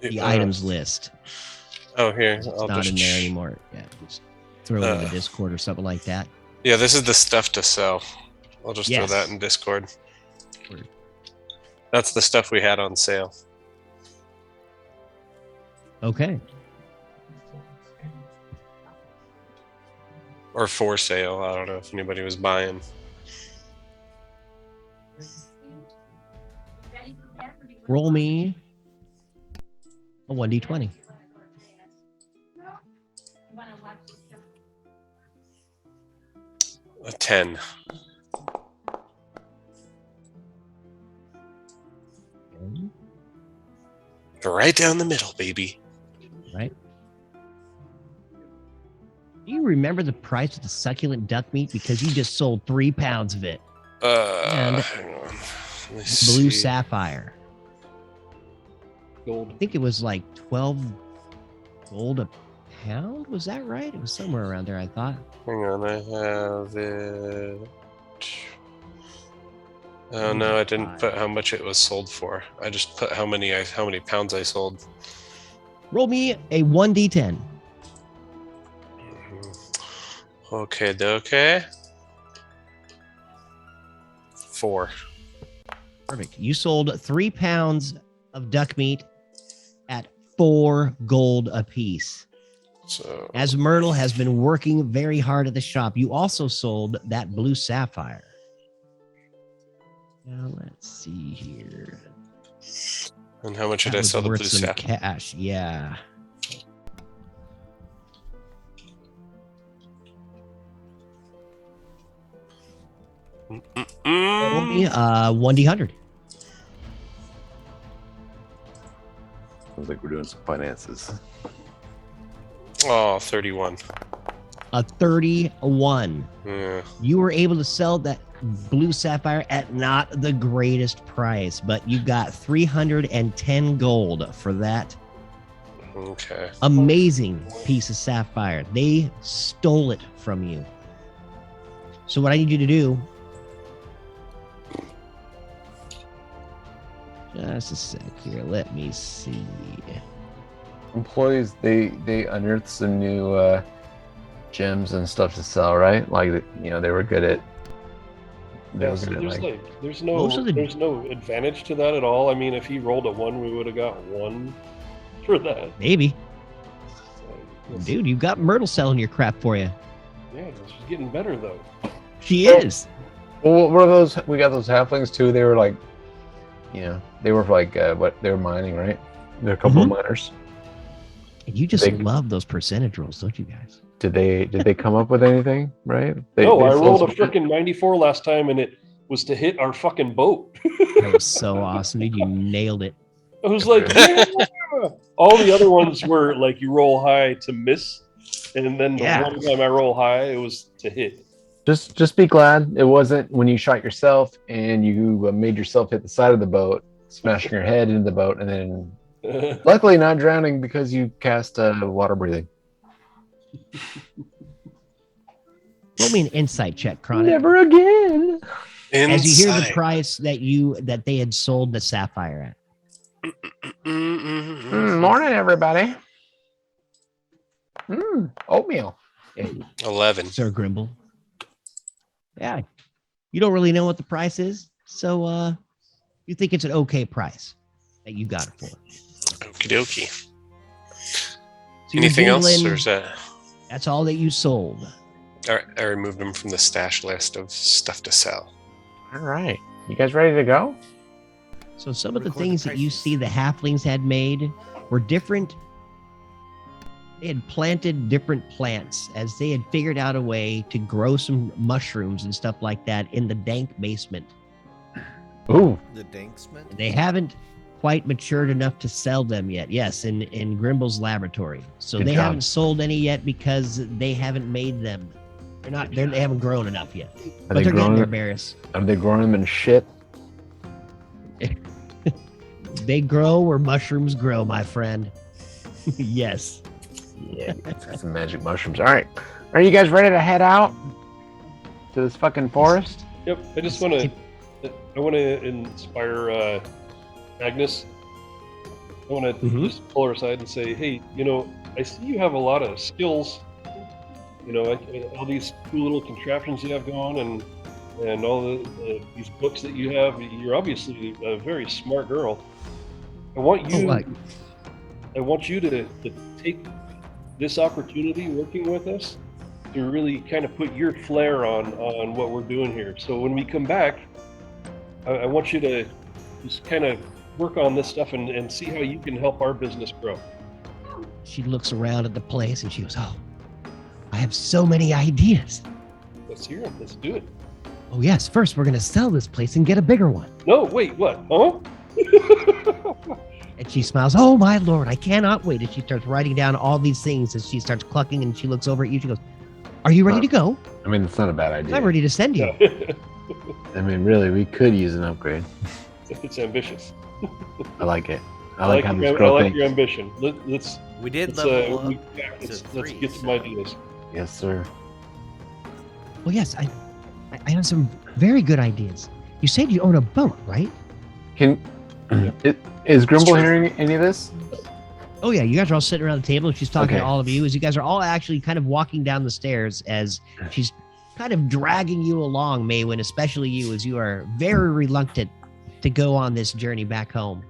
The items list. Oh, here. It's I'll not just in there anymore. Yeah, just throw it in the Discord or something like that. Yeah, this is the stuff to sell. I'll just throw Yes. that in Discord. Word. That's the stuff we had on sale. Okay. Or for sale. I don't know if anybody was buying. Roll me a 1d20. A 10. Right down the middle, baby. Right? Do you remember the price of the succulent duck meat? Because you just sold 3 pounds of it. And Hang on. Let me Blue see. sapphire. Gold. I think it was like 12 Gold a pound? Was that right? It was somewhere around there, I thought. Hang on, I have it. Oh no, I didn't put how much it was sold for. I just put how many pounds I sold. Roll me a 1d10. Okay. 4. Perfect. You sold 3 pounds of duck meat at 4 gold apiece. So As Myrtle has been working very hard at the shop, you also sold that blue sapphire. Now let's see here. and how much did That I was sell the worth blue some sap? cash. Yeah. Roll me 1d100. Sounds like we're doing some finances. Oh, 31. A 31. Yeah. You were able to sell that blue sapphire at not the greatest price, but you got 310 gold for that Okay. amazing piece of sapphire. They stole it from you. So what I need you to do, just a sec here, let me see. Employees, they unearthed some new gems and stuff to sell, right? Like, you know, they were good at. Yeah, so there's no Most of the- there's no advantage to that at all. I mean, if he rolled a 1, we would have got 1 for that. Maybe. So, it's- Dude, you've got Myrtle selling your crap for you. Yeah, she's getting better though. She Oh. is. Well, what were those? We got those halflings too. They were like, you know, they were like what they were mining, right? They're a couple of miners. And you just They- love those percentage rolls, don't you guys? Did they come up with anything? Right? No, I sold rolled a some shit? freaking 94 last time, and it was to hit our fucking boat. That was so awesome, dude. You nailed it. I was like, yeah! All the other ones were like you roll high to miss, and then the Yeah. one time I roll high, it was to hit. Just be glad it wasn't when you shot yourself and you made yourself hit the side of the boat, smashing your head into the boat, and then luckily not drowning because you cast water breathing. Roll me an insight check, Chronic. Never again. As you hear the Inside. price that they had sold the sapphire at. Morning, everybody. Oatmeal. 11. Sir Grimble. Yeah. You don't really know what the price is, so you think it's an okay price that you got it for. Okie dokie. So you're Anything else, jingling, or is that? that's all that you sold. I removed them from the stash list of stuff to sell. All right. You guys ready to go? So some of the Record the things that you prices. see the halflings had made were different. They had planted different plants as they had figured out a way to grow some mushrooms and stuff like that in the dank basement. Ooh. The Danksman? They haven't quite matured enough to sell them yet. Yes, in Grimble's laboratory. So Good they job. haven't sold any yet because they haven't made them. They haven't grown enough yet. But they they're getting growing there, it? Barris. Are they growing them in shit? They grow where mushrooms grow, my friend. Yes. Yeah, it's got some magic mushrooms. All right. Are you guys ready to head out to this fucking forest? Yep. I just want to inspire Agnes. I want to Mhm. just pull her aside and say, hey, you know, I see you have a lot of skills. You know, all these cool little contraptions you have going, and all these books that you have. You're obviously a very smart girl. I want you. I want you to take this opportunity working with us to really kind of put your flair on what we're doing here. So when we come back, I want you to just kind of work on this stuff and see how you can help our business grow. She looks around at the place and she goes, "Oh, I have so many ideas. Let's hear it. Let's do it. Oh, yes. First, we're going to sell this place and get a bigger one." No, wait, what? Huh? And she smiles. "Oh, my Lord, I cannot wait." And she starts writing down all these things as she starts clucking and she looks over at you. She goes, "Are you ready to go? I mean, it's not a bad idea. I'm ready to send you." I mean, really, we could use an upgrade. It's ambitious. I like it. I like how this I girl like thinks. your ambition. Let's We did let's, level we- up let's, to let's 3. get some so- ideas. Yes, sir. Well, yes, I have some very good ideas. You said you own a boat, right? Is Grimble true. hearing any of this? Oh yeah, you guys are all sitting around the table. She's talking Okay. to all of you as you guys are all actually kind of walking down the stairs as she's kind of dragging you along, Maywin, especially you, as you are very reluctant to go on this journey back home.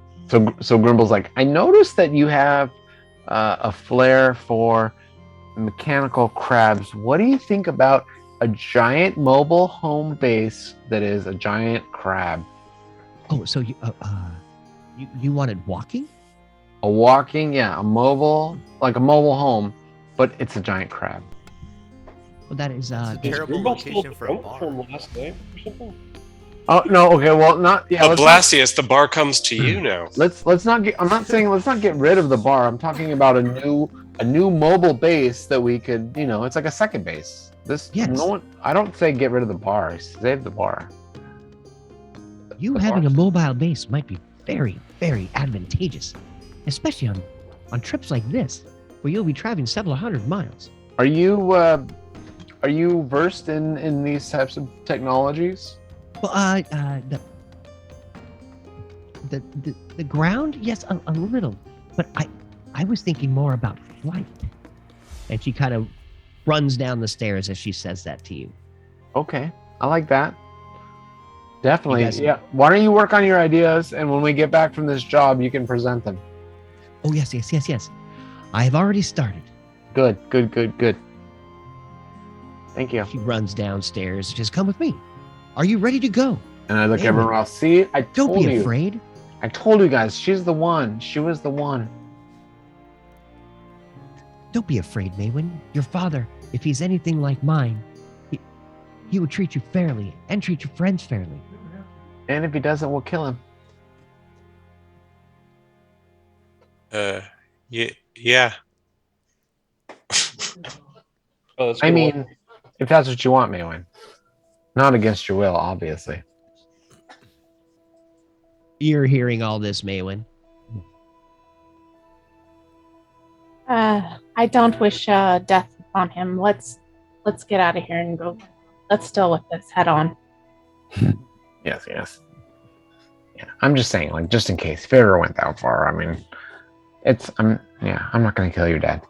So Grimble's like, I noticed that you have a flair for mechanical crabs. What do you think about a giant mobile home base that is a giant crab? Oh, so you wanted walking? A walking, a mobile home, but it's a giant crab. Well, that is It's a Is terrible Grimble still location for a drunk bar. from last night or something? Oh no, okay, well not yeah. But let's not- Blastius, the bar comes to you now. Let's not get. I'm not saying let's not get rid of the bar. I'm talking about a new mobile base that we could, it's like a second base. Yes. I don't say get rid of the bar. I save the bar. You having a mobile base might be very, very advantageous, especially on trips like this, where you'll be traveling several hundred miles. Are you versed in these types of technologies? Well, the ground, yes, a little, but I was thinking more about flight. And she kind of runs down the stairs as she says that to you. Okay, I like that. Definitely, You guys- yeah. Why don't you work on your ideas, and when we get back from this job, you can present them. Oh yes. I have already started. Good. Thank you. She runs downstairs. Just come with me. Are you ready to go? And I look at Damn it. everyone else. See, I Don't told be you. afraid. I told you guys. She's the one. She was the one. Don't be afraid, Maywin. Your father, if he's anything like mine, he would treat you fairly and treat your friends fairly. And if he doesn't, we'll kill him. Yeah. Oh, that's I good. mean, if that's what you want, Maywin. Not against your will, obviously. You're hearing all this, Maywin. I don't wish death upon him. Let's get out of here and go. Let's deal with this head on. Yes. Yeah, I'm just saying, like, just in case, if it ever went that far. I mean, I'm not gonna kill your dad,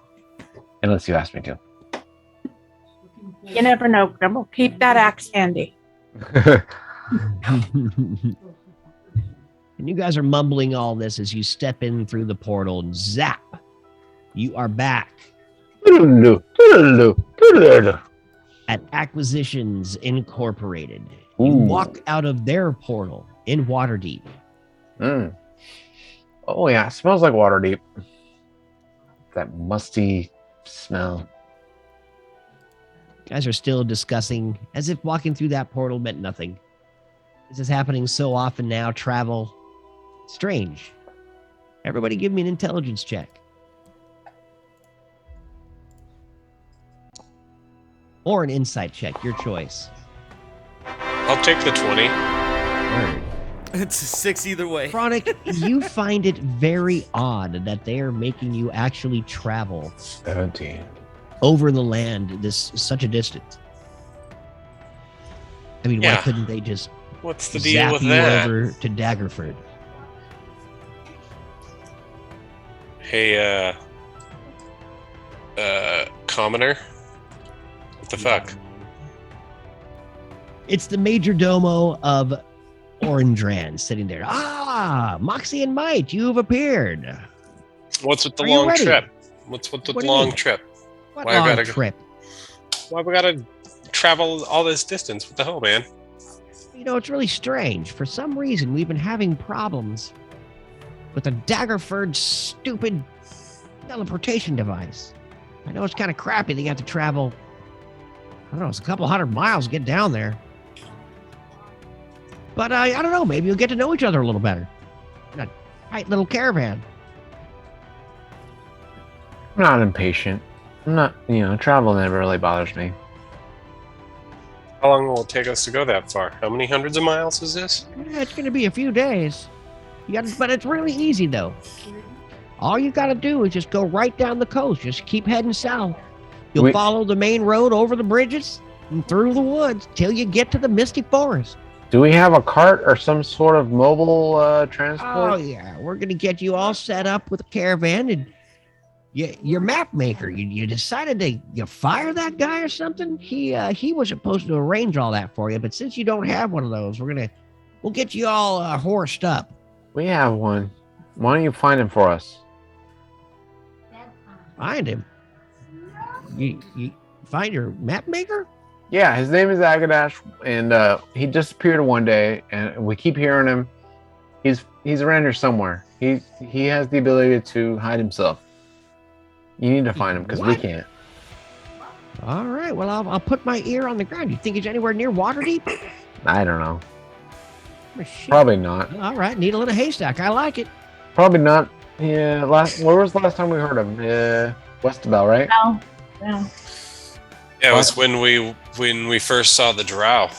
unless you ask me to. You never know, Grimble. Keep that axe handy. And you guys are mumbling all this as you step in through the portal and zap. You are back at Acquisitions Incorporated. You Ooh. walk out of their portal in Waterdeep. Mm. Oh yeah, it smells like Waterdeep. That musty smell. You guys are still discussing as if walking through that portal meant nothing. This is happening so often now. Travel. Strange. Everybody give me an intelligence check. Or an insight check, your choice. I'll take the 20. Word. It's a 6 either way. Chronic, you find it very odd that they are making you actually travel 17. over the land such a distance. I mean, why Yeah. couldn't they just What's the deal zap with you that? over to Daggerford? Hey, commoner? What the fuck? It's the major domo of Orandran sitting there. Ah, Moxie and Might, you have appeared. What's with the Are you long ready? trip? What's with the What do you long mean? trip? What Why I long gotta go- trip? Why we gotta travel all this distance? What the hell, man? You know, it's really strange. For some reason, we've been having problems with the Daggerford stupid teleportation device. I know it's kind of crappy that you have to travel, I don't know, it's a couple hundred miles to get down there. But I don't know, maybe you'll get to know each other a little better. In a tight little caravan. I'm not impatient. I'm not, travel never really bothers me. How long will it take us to go that far? How many hundreds of miles is this? Yeah, it's going to be a few days. But it's really easy though. All you got to do is just go right down the coast. Just keep heading south. You'll We- follow the main road over the bridges and through the woods till you get to the misty forest. Do we have a cart or some sort of mobile Oh transport? yeah, we're gonna get you all set up with a caravan and your map maker. You decided to fire that guy or something? He was supposed to arrange all that for you, but since you don't have one of those, we'll get you all horsed up. We have one. Why don't you find him for us? Find him. You find your map maker? Yeah, his name is Agadash, and he disappeared one day, and we keep hearing him. He's around here somewhere. He has the ability to hide himself. You need to find him because we What? can't. All right. Well, I'll put my ear on the ground. You think he's anywhere near Waterdeep? I don't know. Oh, shit. Probably not. All right. Needle in a haystack. I like it. Probably not. Yeah. Where was the last time we heard him? Westabel, right? No. No. Yeah, it was when we first saw the drow.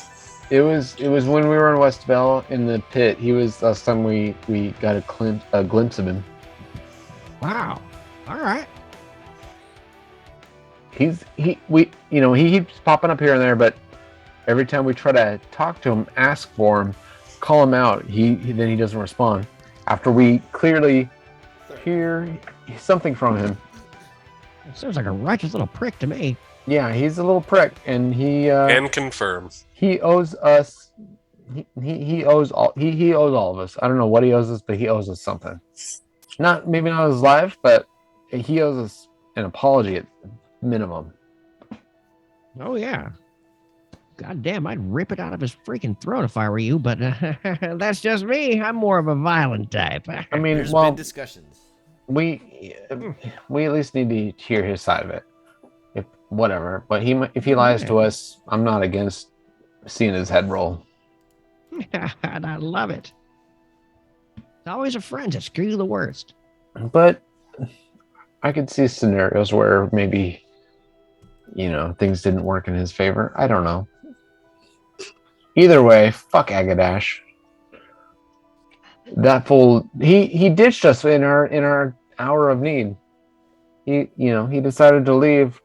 It was when we were in Westabel in the pit. He was last time we got a glimpse of him. Wow. All right. He keeps popping up here and there, but every time we try to talk to him, ask for him, call him out, then he doesn't respond. After we clearly hear something from him. Sounds like a righteous little prick to me. Yeah, he's a little prick, and he Can confirm. he owes us. He owes all of us. I don't know what he owes us, but he owes us something. Maybe not his life, but he owes us an apology at minimum. Oh yeah. God damn, I'd rip it out of his freaking throat if I were you, but that's just me. I'm more of a violent type. I mean, There's well, been discussions. we at least need to hear his side of it. Whatever, but if he lies to us, I'm not against seeing his head roll. And I love it. It's always a friend to screw you the worst. But I could see scenarios where maybe, things didn't work in his favor. I don't know. Either way, fuck Agadash. That fool, he ditched us in our hour of need. He decided to leave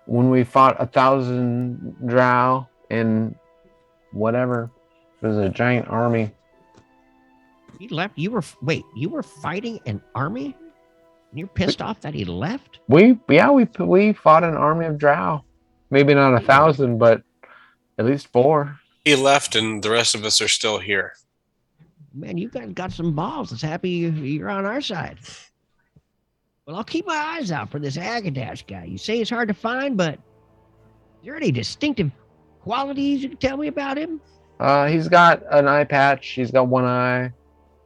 when we fought 1,000 drow and whatever. It was a giant army. He left. You were fighting an army? And you're pissed off that he left? We fought an army of drow. Maybe not 1,000, but at least 4. He left, and the rest of us are still here. Man, you guys got some balls. It's happy you're on our side. Well, I'll keep my eyes out for this Agadash guy. You say he's hard to find, but is there any distinctive qualities you can tell me about him? He's got an eye patch. He's got one eye.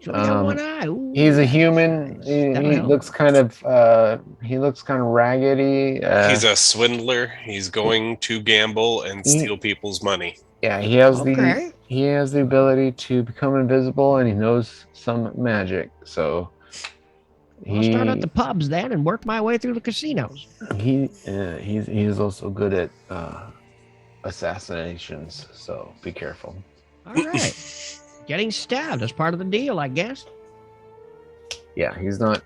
So he got one eye. Ooh, He's a that's human. nice. He That'll help. looks kind of raggedy. He's a swindler. He's going to gamble and steal people's money. Yeah, he has Okay. the ability to become invisible, and he knows some magic. So I'll start at the pubs then and work my way through the casinos. he is also good at assassinations. So be careful. All right. Getting stabbed is part of the deal, I guess. Yeah, he's not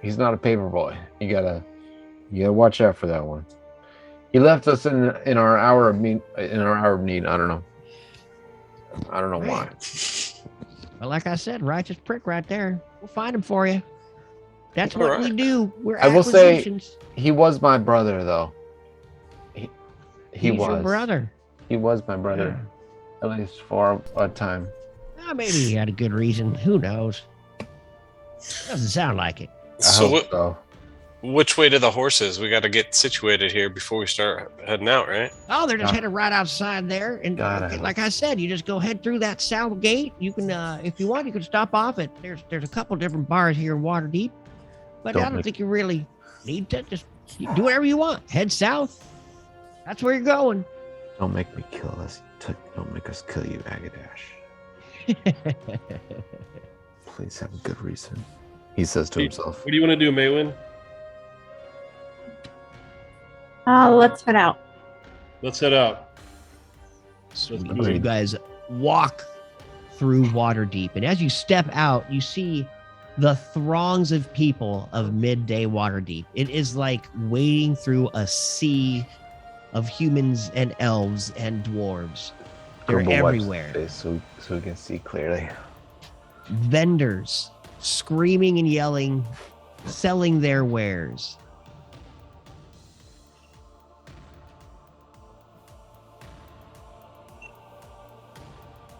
a paper boy. You gotta watch out for that one. He left us in our hour of need. I don't know why. But like I said, righteous prick right there. We'll find him for you. That's All what we right. do. We're I will say- acquisitions. He was my brother, though. He He's was your brother. He was my brother, at least for a time. Maybe he had a good reason. Who knows? Doesn't sound like it. So, hope so. which way to the horses? We got to get situated here before we start heading out, right? Oh, they're just Yeah. headed right outside there. And Got it. like I said, you just go head through that south gate. You can, if you want, you can stop off at. There's a couple different bars here in Waterdeep, but I Don't don't make- think you really need to. Just do whatever you want. Head south. That's where you're going. Don't make me kill us. Don't make us kill you, Agadash. Please have a good reason. He says to himself. What do you want to do, Maywin? Let's head out. Let's head out. So you guys walk through Waterdeep. And as you step out, you see the throngs of people of midday Waterdeep. It is like wading through a sea of humans and elves and dwarves. They're Grumble wipes everywhere. his face so we can see clearly. Vendors screaming and yelling, selling their wares.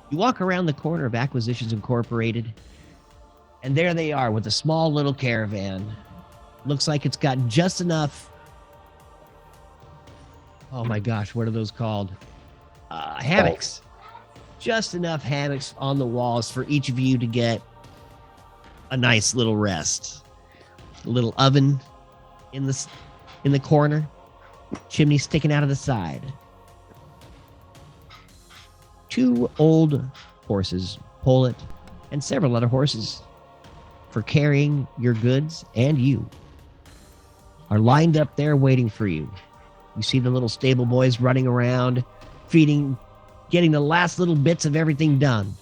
You walk around the corner of Acquisitions Incorporated, and there they are with a small little caravan. Looks like it's got just enough. Oh my gosh, what are those called? Hammocks. Just enough hammocks on the walls for each of you to get a nice little rest. A little oven in the corner, chimney sticking out of the side. 2 old horses pull it, and several other horses for carrying your goods and you are lined up there waiting for you. You see the little stable boys running around, feeding, getting the last little bits of everything done.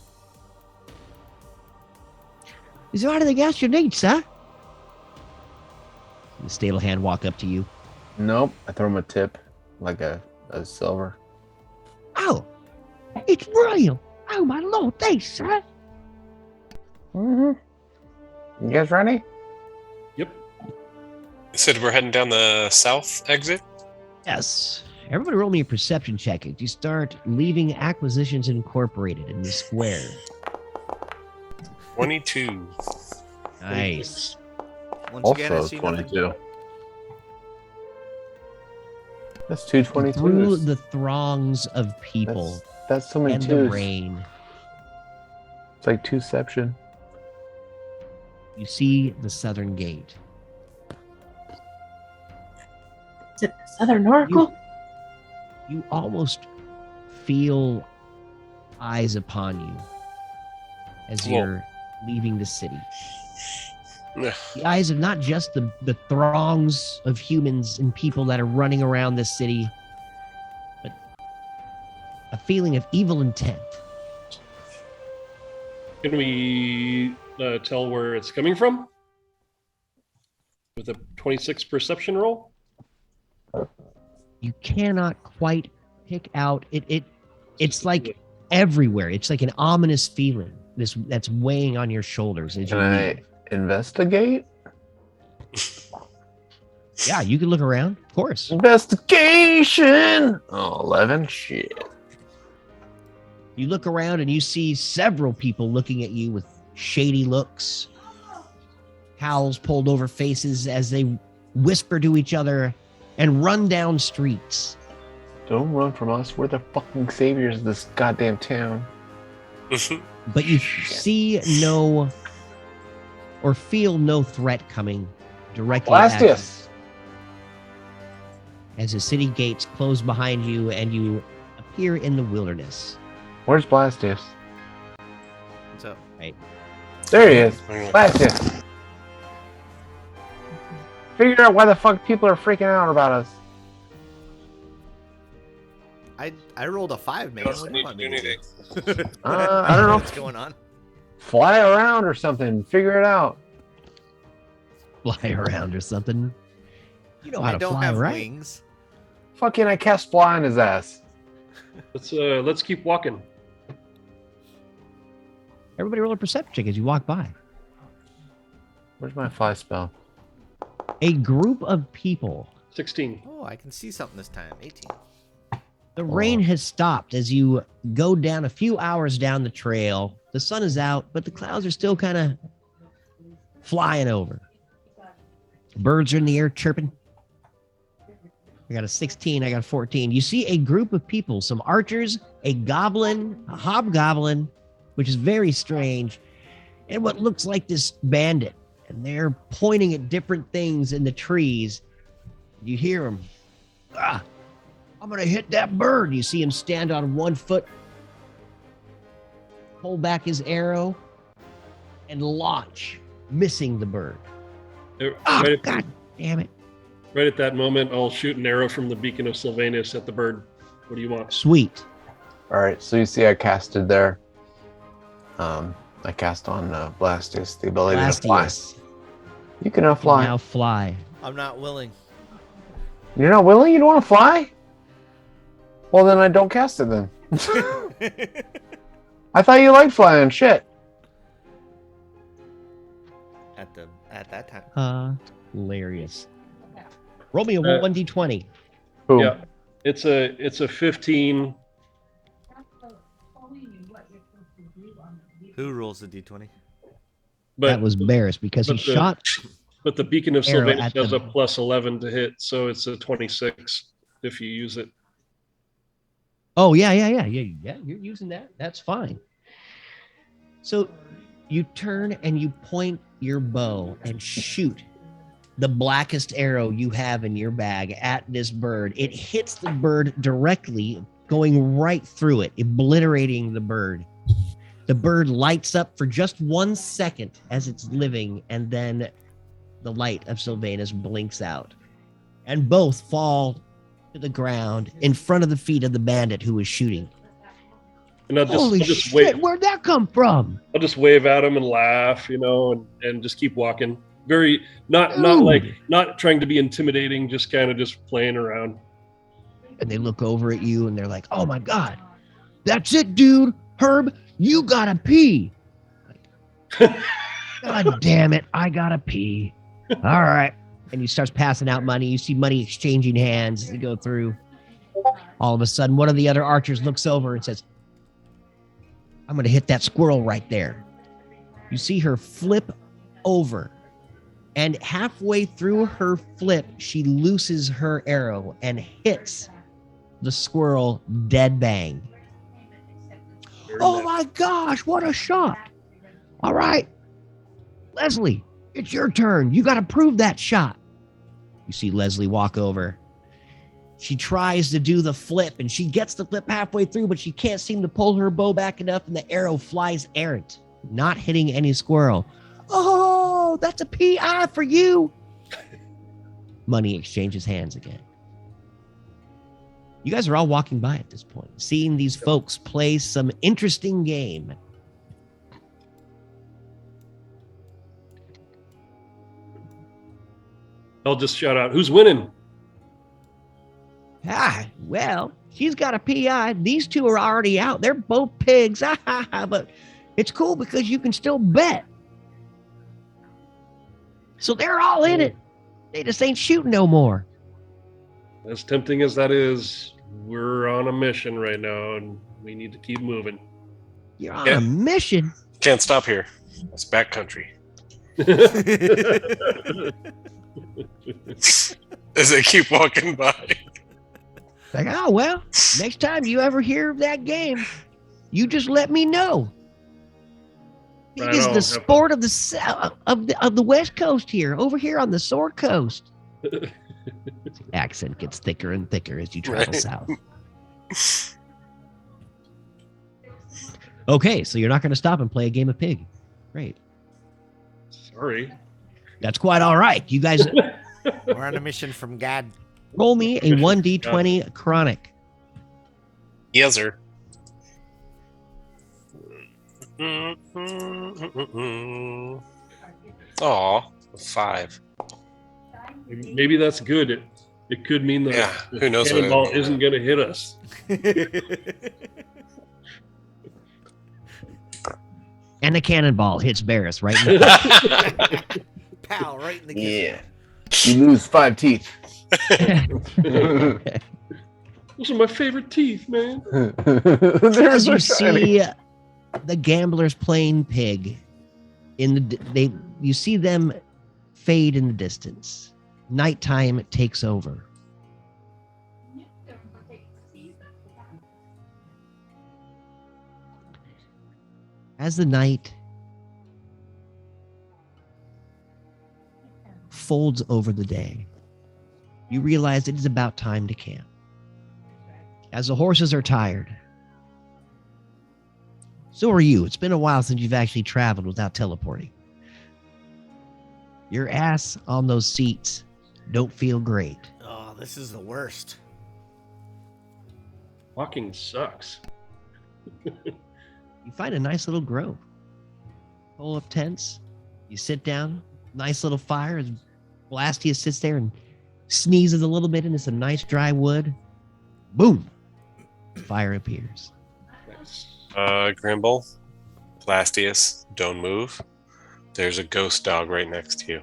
Is there anything else you need, sir? The stable hand walk up to you. Nope. I throw him a tip, like a silver. Oh, it's real. Oh, my lord, thanks, sir. Mm-hmm. You guys ready? Yep. You said we're heading down the south exit? Yes. Everybody roll me a perception check as you start leaving Acquisitions Incorporated in the square. 22. Nice. Once again, I Also see nothing. 22. That's 2 22s. Through the throngs of people That's so many and the twos. rain, It's like twoception. you see the southern gate. Is it the Southern Oracle? You almost feel eyes upon you as Whoa. you're leaving the city. Yeah. The eyes of not just the throngs of humans and people that are running around this city, but a feeling of evil intent. Can we tell where it's coming from? With a 26 perception roll? You cannot quite pick out it's like everywhere. It's like an ominous feeling that's weighing on your shoulders as Can you I leave. investigate? Yeah, you can look around, of course. Investigation! Oh, 11? Shit. You look around and you see several people looking at you with shady looks, howls pulled over faces as they whisper to each other and run down streets. Don't run from us. We're the fucking saviors of this goddamn town. But you see no or feel no threat coming directly at you Blastius! as the city gates close behind you and you appear in the wilderness. Where's Blastius? What's up? There he is. Blastius! Figure out why the fuck people are freaking out about us. I rolled a 5, man. Don't What do need you want to me do to do? I don't know. What's going on? Fly around or something. Figure it out. Fly around or something. You know how I to don't fly, have right? wings. Fucking I cast fly on his ass. Let's keep walking. Everybody roll a perception check as you walk by. Where's my fly spell? A group of people. 16. Oh, I can see something this time. 18. The rain has stopped as you go down a few hours down the trail. The sun is out, but the clouds are still kind of flying over. Birds are in the air chirping. I got a 16, I got a 14. You see a group of people, some archers, a goblin, a hobgoblin, which is very strange, and what looks like this bandit. And they're pointing at different things in the trees. You hear them. Ah, I'm going to hit that bird. You see him stand on one foot, pull back his arrow, and launch, missing the bird. Uh, Oh, right, at, God damn it. right at that moment, I'll shoot an arrow from the beacon of Sylvanus at the bird. What do you want? Sweet. Alright, so you see I casted there. I cast on Blastius the ability to fly. Blastius You can now can fly. now fly. I'm not willing. You're not willing? You don't want to fly? Well, then I don't cast it then. I thought you liked flying. Shit. At that time. Hilarious. Roll me a 1d20. Who? Yeah, it's a 15. Who rolls the d20? But That was Barris because he but the- shot. but the Beacon of arrow Sylvanus at has the- a plus 11 to hit, so it's a 26 if you use it. Oh, yeah. You're using that. That's fine. So you turn and you point your bow and shoot the blackest arrow you have in your bag at this bird. It hits the bird directly, going right through it, obliterating the bird. The bird lights up for just 1 second as it's living, and then the light of Sylvanus blinks out. And both fall to the ground in front of the feet of the bandit who was shooting. And I'll Holy just shit, wait. where'd that come from? I'll just wave at him and laugh, and just keep walking. Very not Dude. not trying to be intimidating, just kind of just playing around. And they look over at you and they're like, oh my God, that's it, dude. Herb, you gotta pee. God damn it, I gotta pee. All right. And he starts passing out money. You see money exchanging hands as they go through. All of a sudden, one of the other archers looks over and says, I'm going to hit that squirrel right there. You see her flip over. And halfway through her flip, she looses her arrow and hits the squirrel dead bang. Oh my gosh, what a shot. All right. Leslie, it's your turn. You got to prove that shot. You see Leslie walk over. She tries to do the flip and she gets the flip halfway through, but she can't seem to pull her bow back enough and the arrow flies errant, not hitting any squirrel. Oh, that's a PI for you. Money exchanges hands again. You guys are all walking by at this point, seeing these folks play some interesting game. I'll just shout out, "Who's winning?" Well, she's got a PI. These two are already out. They're both pigs. But it's cool because you can still bet. So they're all in it. They just ain't shooting no more. As tempting as that is, we're on a mission right now, and we need to keep moving. You're on a mission. Can't stop here. It's backcountry. As they keep walking by. Like, oh, well, next time you ever hear of that game, you just let me know. It Right is on, the sport of the West Coast here, over here on the Sword Coast. Accent gets thicker and thicker as you travel south. Okay, so you're not going to stop and play a game of pig. Great. Sorry. That's quite all right. You guys We're on a mission from God. roll me a 1d20 chronic. Yes, sir. Aw, 5. Maybe that's good. It could mean that Yeah, who knows what it cannonball means. isn't going to hit us. And a cannonball hits Barris right in the Pow, right in the Yeah. You lose 5 teeth. Those are my favorite teeth, man. As you see the gamblers playing pig you see them fade in the distance. Nighttime takes over. As the night folds over the day, you realize it is about time to camp. As the horses are tired, so are you. It's been a while since you've actually traveled without teleporting. Your ass on those seats don't feel great. Oh, this is the worst. Walking sucks. You find a nice little grove. Pull up tents. You sit down. Nice little fire. As Blastius sits there and sneezes a little bit into some nice dry wood. Boom! Fire appears. Grimble, Plastius, don't move. There's a ghost dog right next to you.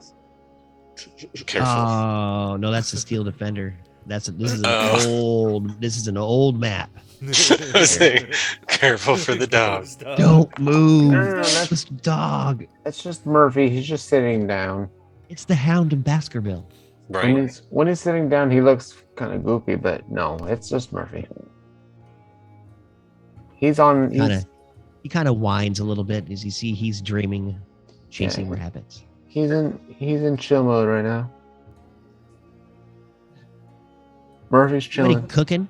Careful. Oh no, that's the Steel Defender. This is an old map. I was saying, careful for the dog. Don't move. No, that's This dog. it's just Murphy. He's just sitting down. It's the Hound of Baskerville. Right. When he's sitting down, he looks kind of goofy, but no, it's just Murphy. He's on. He kind of whines a little bit as you see he's dreaming, chasing rabbits. He's in chill mode right now. Murphy's chilling. Anybody cooking?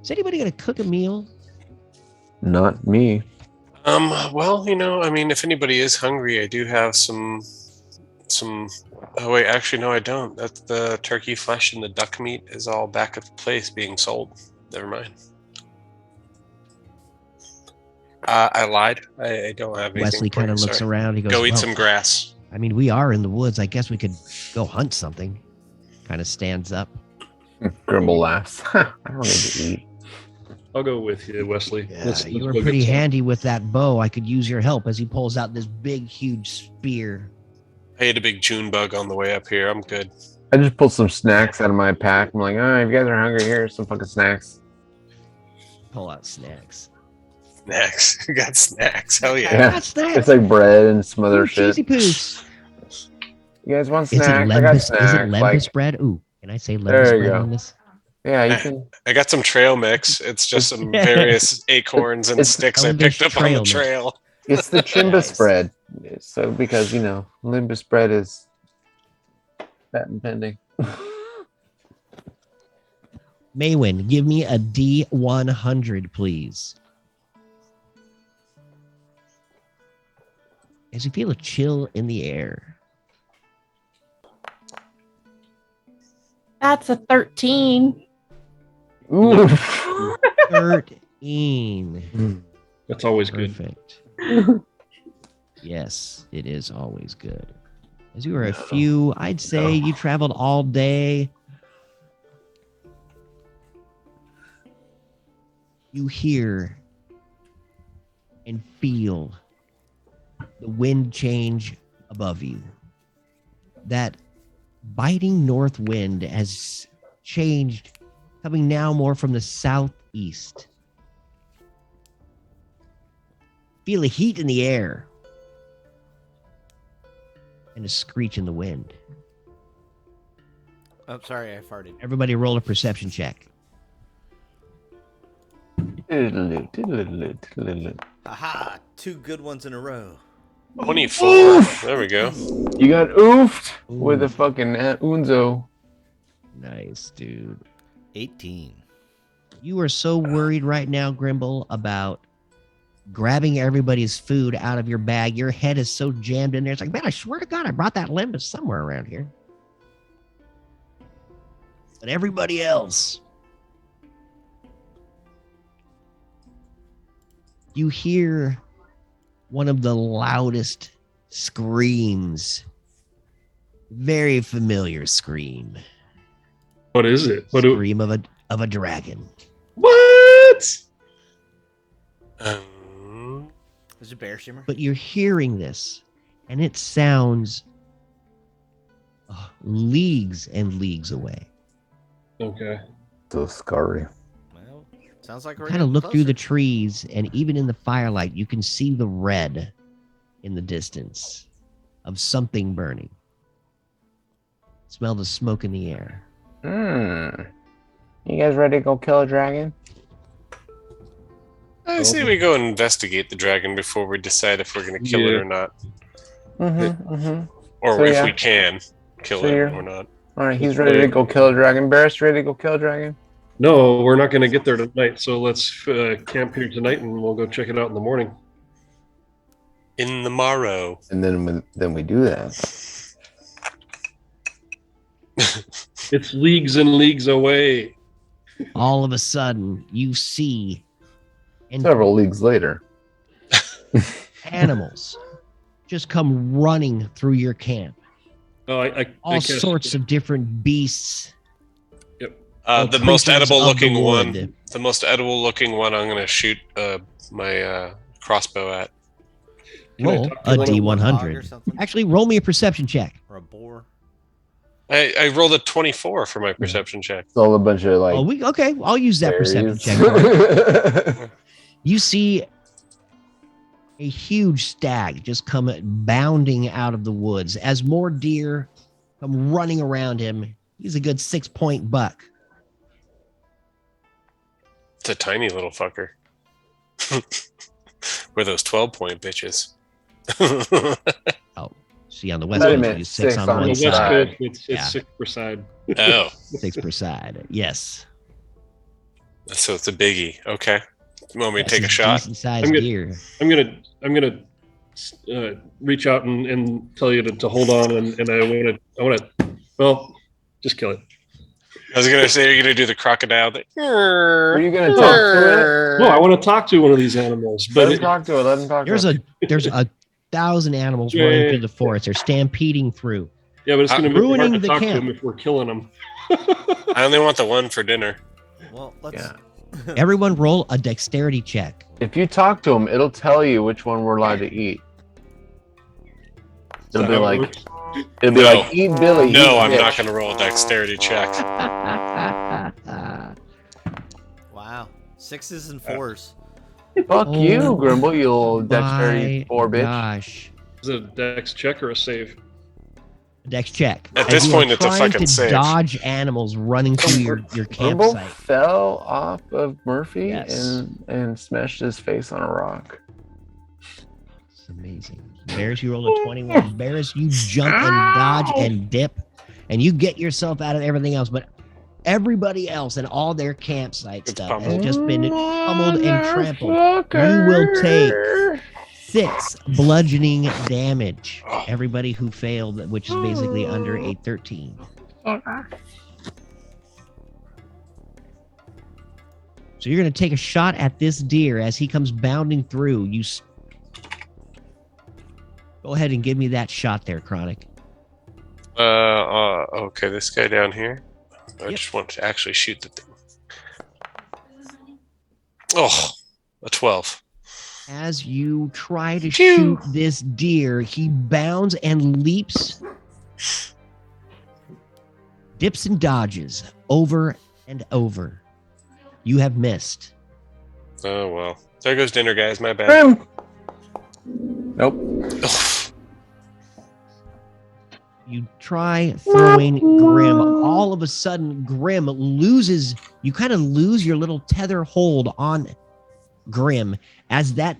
Is anybody gonna cook a meal? Not me. Well, I mean, if anybody is hungry, I do have some. Oh wait, actually, no, I don't. That's the turkey flesh and the duck meat is all back at the place being sold. Never mind. I lied. I don't have anything. Wesley kind of looks around. He goes, Go eat "Well, some grass. I mean, we are in the woods. I guess we could go hunt something." Kind of stands up. Grimble laughs. I don't need to eat. I'll go with you, Wesley. Let's You go were get pretty some. handy with that bow. I could use your help as he pulls out this big, huge spear. I ate a big June bug on the way up here. I'm good. I just pulled some snacks out of my pack. I'm like, if you guys are hungry, here's some fucking snacks. Pull out snacks. Snacks. We got snacks. Hell yeah. Yeah. Got snacks. It's like bread and some other shit. Cheesy poos. You guys want Is it snacks? I got lembus? Is snacks. it lembus Like, bread? Ooh, can I say There lembus you bread go. on this? yeah, you can. I got some trail mix. It's just some various acorns and It's sticks I Elvis picked up on trail the mix. trail. It's the Chimbus bread. So because Limbus bread is patent pending. Maywin, give me a D100, please. As you feel a chill in the air. That's a 13. Ooh. 13. That's always good. Perfect. Yes, it is always good. As you were I'd say you traveled all day. You hear and feel the wind change above you. That biting north wind has changed, coming now more from the southeast. Feel a heat in the air and a screech in the wind. Oh, sorry, I farted. Everybody roll a perception check. Aha! 2 good ones in a row. 24. There we go. You got oofed with a Oof. fucking Unzo. Nice, dude. 18. You are so worried right now, Grimble, about grabbing everybody's food out of your bag. Your head is so jammed in there. It's like, man, I swear to God, I brought that limbus somewhere around here. But everybody else, you hear one of the loudest screams. Very familiar scream. What is it? Scream of a dragon. What? Is it Bear Shimmer? But you're hearing this, and it sounds leagues and leagues away. Okay. So scary. Well, sounds like we're Kind of getting look through the closer. trees, and even in the firelight, you can see the red in the distance of something burning. Smell the smoke in the air. You guys ready to go kill a dragon? I say we go and investigate the dragon before we decide if we're going to kill it Yeah. or not. Mm-hmm. Or So, if yeah. we can kill So it you're- or not. All right, he's ready to go kill a dragon. Barris ready to go kill a dragon? No, we're not going to get there tonight. So let's camp here tonight, and we'll go check it out in the morning. In the morrow. And then we do that. It's leagues and leagues away. All of a sudden, you see, and Several leagues later. animals just come running through your camp. Oh, I All cast- sorts of different beasts. The most creatures edible of the looking one. wood. The most edible looking one. I'm gonna shoot my crossbow at. Can I Roll talk to a one of them? Hog or D100. something? Actually, roll me a perception check. Or a boar. I rolled a 24 for my perception check. It's all a bunch of like. Okay, I'll use that perception berries. check. For it. You see a huge stag just come bounding out of the woods as more deer come running around him. He's a good 6-point buck. It's a tiny little fucker. We're those 12-point bitches. See, on the west Wait a coast, minute, you use 6 on six on On one the each West side. Coast, it's Yeah. 6 per side. Oh, 6 per side. Yes. so it's a biggie. Okay. You want me to That's take a a shot? decent-sized I'm good. deer. I'm gonna reach out and tell you to hold on, and I want to. Well, just kill it. I was gonna say you're gonna do the crocodile. Are you gonna talk to No, I want to talk to one of these animals, it? Let but him talk to it. Let him talk There's to it. there's a 1,000 animals Yeah, running yeah, through yeah. the forest. They're stampeding through. yeah, but it's going to make it hard Ruining to the talk to camp. them if we're killing them. I only want the one for dinner. Well, let's. Yeah. Everyone roll a dexterity check. If you talk to him, it'll tell you which one we're allowed to eat. It'll be how it like, works? it'll be No. like, eat Billy. No, eat I'm Mitch." not gonna roll a dexterity check. Wow. 6s and 4s. Fuck Oh you, Grimble, you little My dexterity poor bitch. gosh. Is it a dex check or a save? Dex check. At As this you are point, it's a trying fucking to save. dodge animals running through your Grimble campsite. fell off of Murphy Yes. and smashed his face on a rock. It's amazing. Bears, you rolled a 21. Bears, you jump and dodge and dip, and you get yourself out of everything else. But everybody else and all their campsite It's stuff has pummeled. just been pummeled and trampled. You will take 6 bludgeoning damage. Everybody who failed, which is basically under a 13. So you're going to take a shot at this deer as he comes bounding through. Go ahead and give me that shot there, Chronic. Okay, this guy down here. I just want to actually shoot the thing. Oh, a 12. As you try to Phew. shoot this deer, he bounds and leaps, dips and dodges over and over. You have missed. Oh well. There goes dinner, guys. My bad. Grim! Nope. You try throwing Grim. All of a sudden, Grim loses. You kind of lose your little tether hold on Grim as that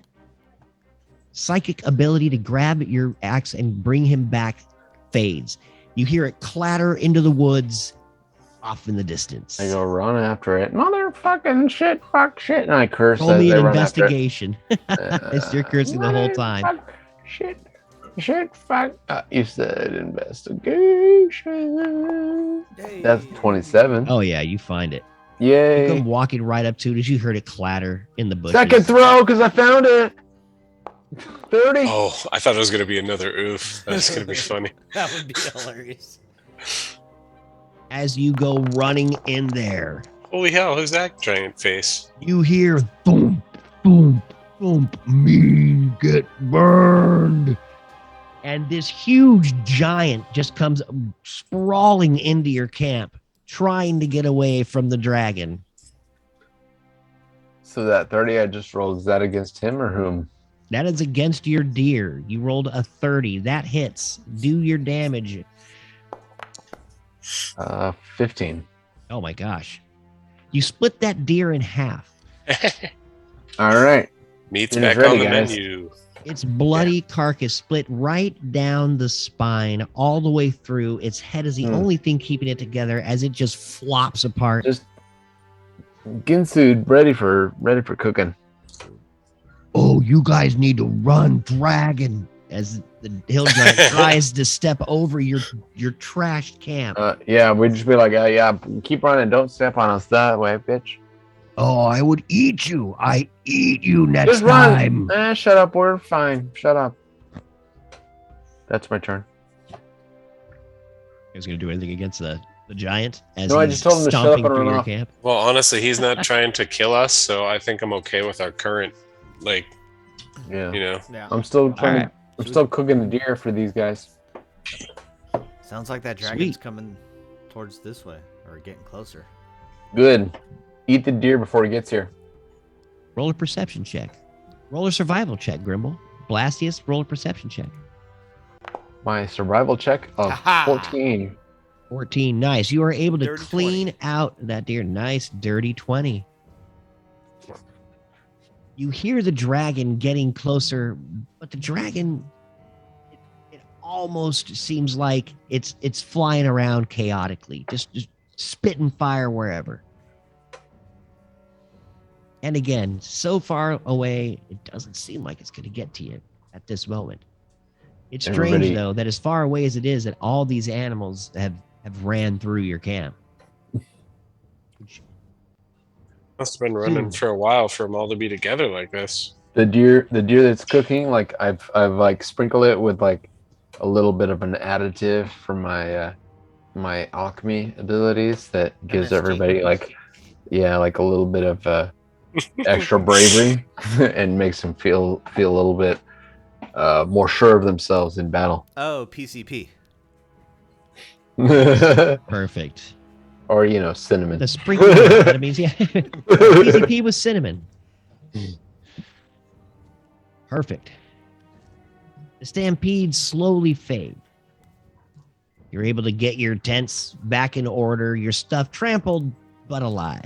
psychic ability to grab your axe and bring him back fades. You hear it clatter into the woods off in the distance. I go run after it. Motherfucking shit, fuck shit. And I curse Roll as me I an run after it. investigation. As you're cursing the whole time. Motherfuck, shit, fuck. You said investigation. That's 27. Oh yeah, you find it. Yay. You come walking right up to it as you heard it clatter in the bushes. Second throw because I found it. 30. Oh, I thought it was gonna be another oof. That's gonna be funny. That would be hilarious. As you go running in there, Holy hell! Who's that giant face? you hear thump, thump, thump, me get burned. And this huge giant just comes sprawling into your camp, trying to get away from the dragon. So that 30 I just rolled, is that against him or whom? That is against your deer. You rolled a 30. That hits. Do your damage. 15. Oh my gosh. You split that deer in half. All right. Meat's Dinner's back on ready, the guys. menu. Its bloody carcass split right down the spine, all the way through. Its head is the only thing keeping it together as it just flops apart. Just Ginsu ready for cooking. Oh, you guys need to run, dragon, as the hill giant tries to step over your trashed camp. Yeah, we'd just be like, yeah, keep running. Don't step on us that way, bitch. Oh, I would eat you. I eat you next Just run. time. Shut up. We're fine. Shut up. That's my turn. You guys gonna do anything against the giant as No, I he's just told him to shut up stomping and through run your off. camp? Well, honestly, he's not trying to kill us, so I think I'm okay with our current, like, Yeah. Yeah. I'm still trying Alright. to. I'm still cooking the deer for these guys. Sounds like that dragon's Sweet. coming towards this way or getting closer. Good. Eat the deer before he gets here. Roll a perception check. Roll a survival check, Grimble. Blastius, roll a perception check. My survival check of Ha-ha! 14. 14. Nice. You are able to Dirty clean 20. out that deer. Nice, dirty 20. You hear the dragon getting closer, but the dragon, it almost seems like it's flying around chaotically, just spitting fire wherever. And again, so far away, it doesn't seem like it's going to get to you at this moment. It's strange, Everybody- though, that as far away as it is, that all these animals have ran through your camp. must have been running for a while for them all to be together like this. The deer that's cooking, like I've like sprinkled it with like a little bit of an additive for my my alchemy abilities that gives MSG. everybody like like a little bit of extra bravery and makes them feel a little bit more sure of themselves in battle. Oh, PCP. Perfect. Or cinnamon. The sprinkling of enemies, yeah. PCP with cinnamon. Perfect. The stampedes slowly fade. You're able to get your tents back in order, your stuff trampled but alive.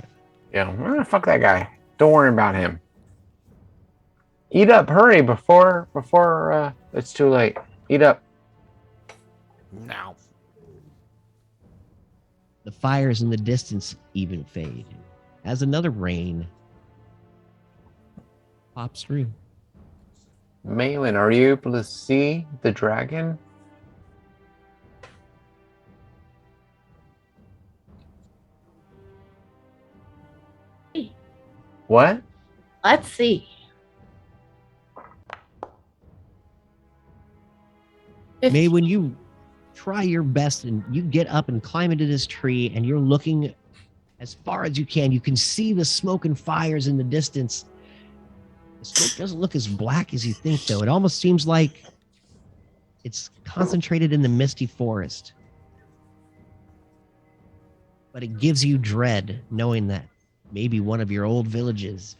Yeah, fuck that guy. Don't worry about him. Eat up, hurry before it's too late. Eat up. Now. The fires in the distance even fade as another rain pops through. Malin, are you able to see the dragon? What? Let's see. May, when you try your best and you get up and climb into this tree and you're looking as far as you can see the smoke and fires in the distance. The smoke doesn't look as black as you think, though. It almost seems like it's concentrated in the misty forest. But it gives you dread knowing that maybe one of your old villages,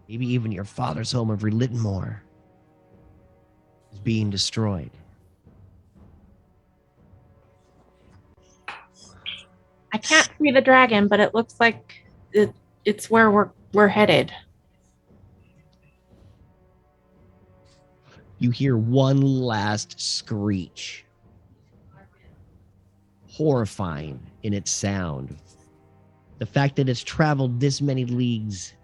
maybe even your father's home of Relittenmore, is being destroyed. I can't see the dragon, but it looks like it's where we're headed. You hear one last screech, horrifying in its sound. The fact that it's traveled this many leagues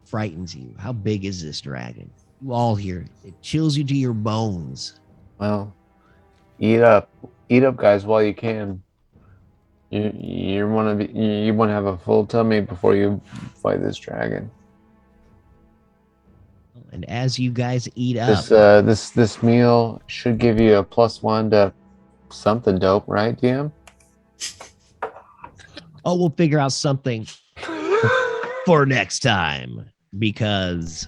frightens you. How big is this dragon? You all hear it. It chills you to your bones. Well, eat up, guys, while you can. You want to have a full tummy before you fight this dragon. And as you guys eat up, This meal should give you a +1 to something dope, right, DM? oh, we'll figure out something for next time, because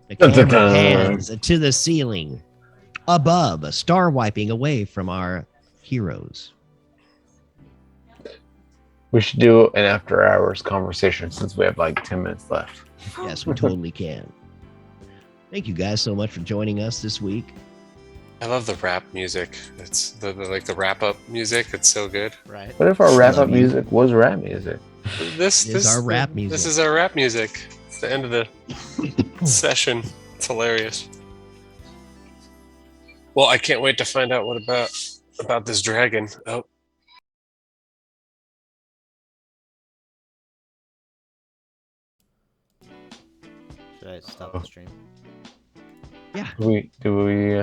the camera pans to the ceiling above, a star wiping away from our heroes. We should do an after hours conversation since we have like 10 minutes left. Yes, we totally can. Thank you guys so much for joining us this week. I love the rap music. It's the wrap up music. It's so good. Right. What if our wrap up Love you. music was rap music? This is our rap music. This is our rap music. It's the end of the session. It's hilarious. Well, I can't wait to find out what about this dragon. Oh. Should I stop the stream? Yeah. Do we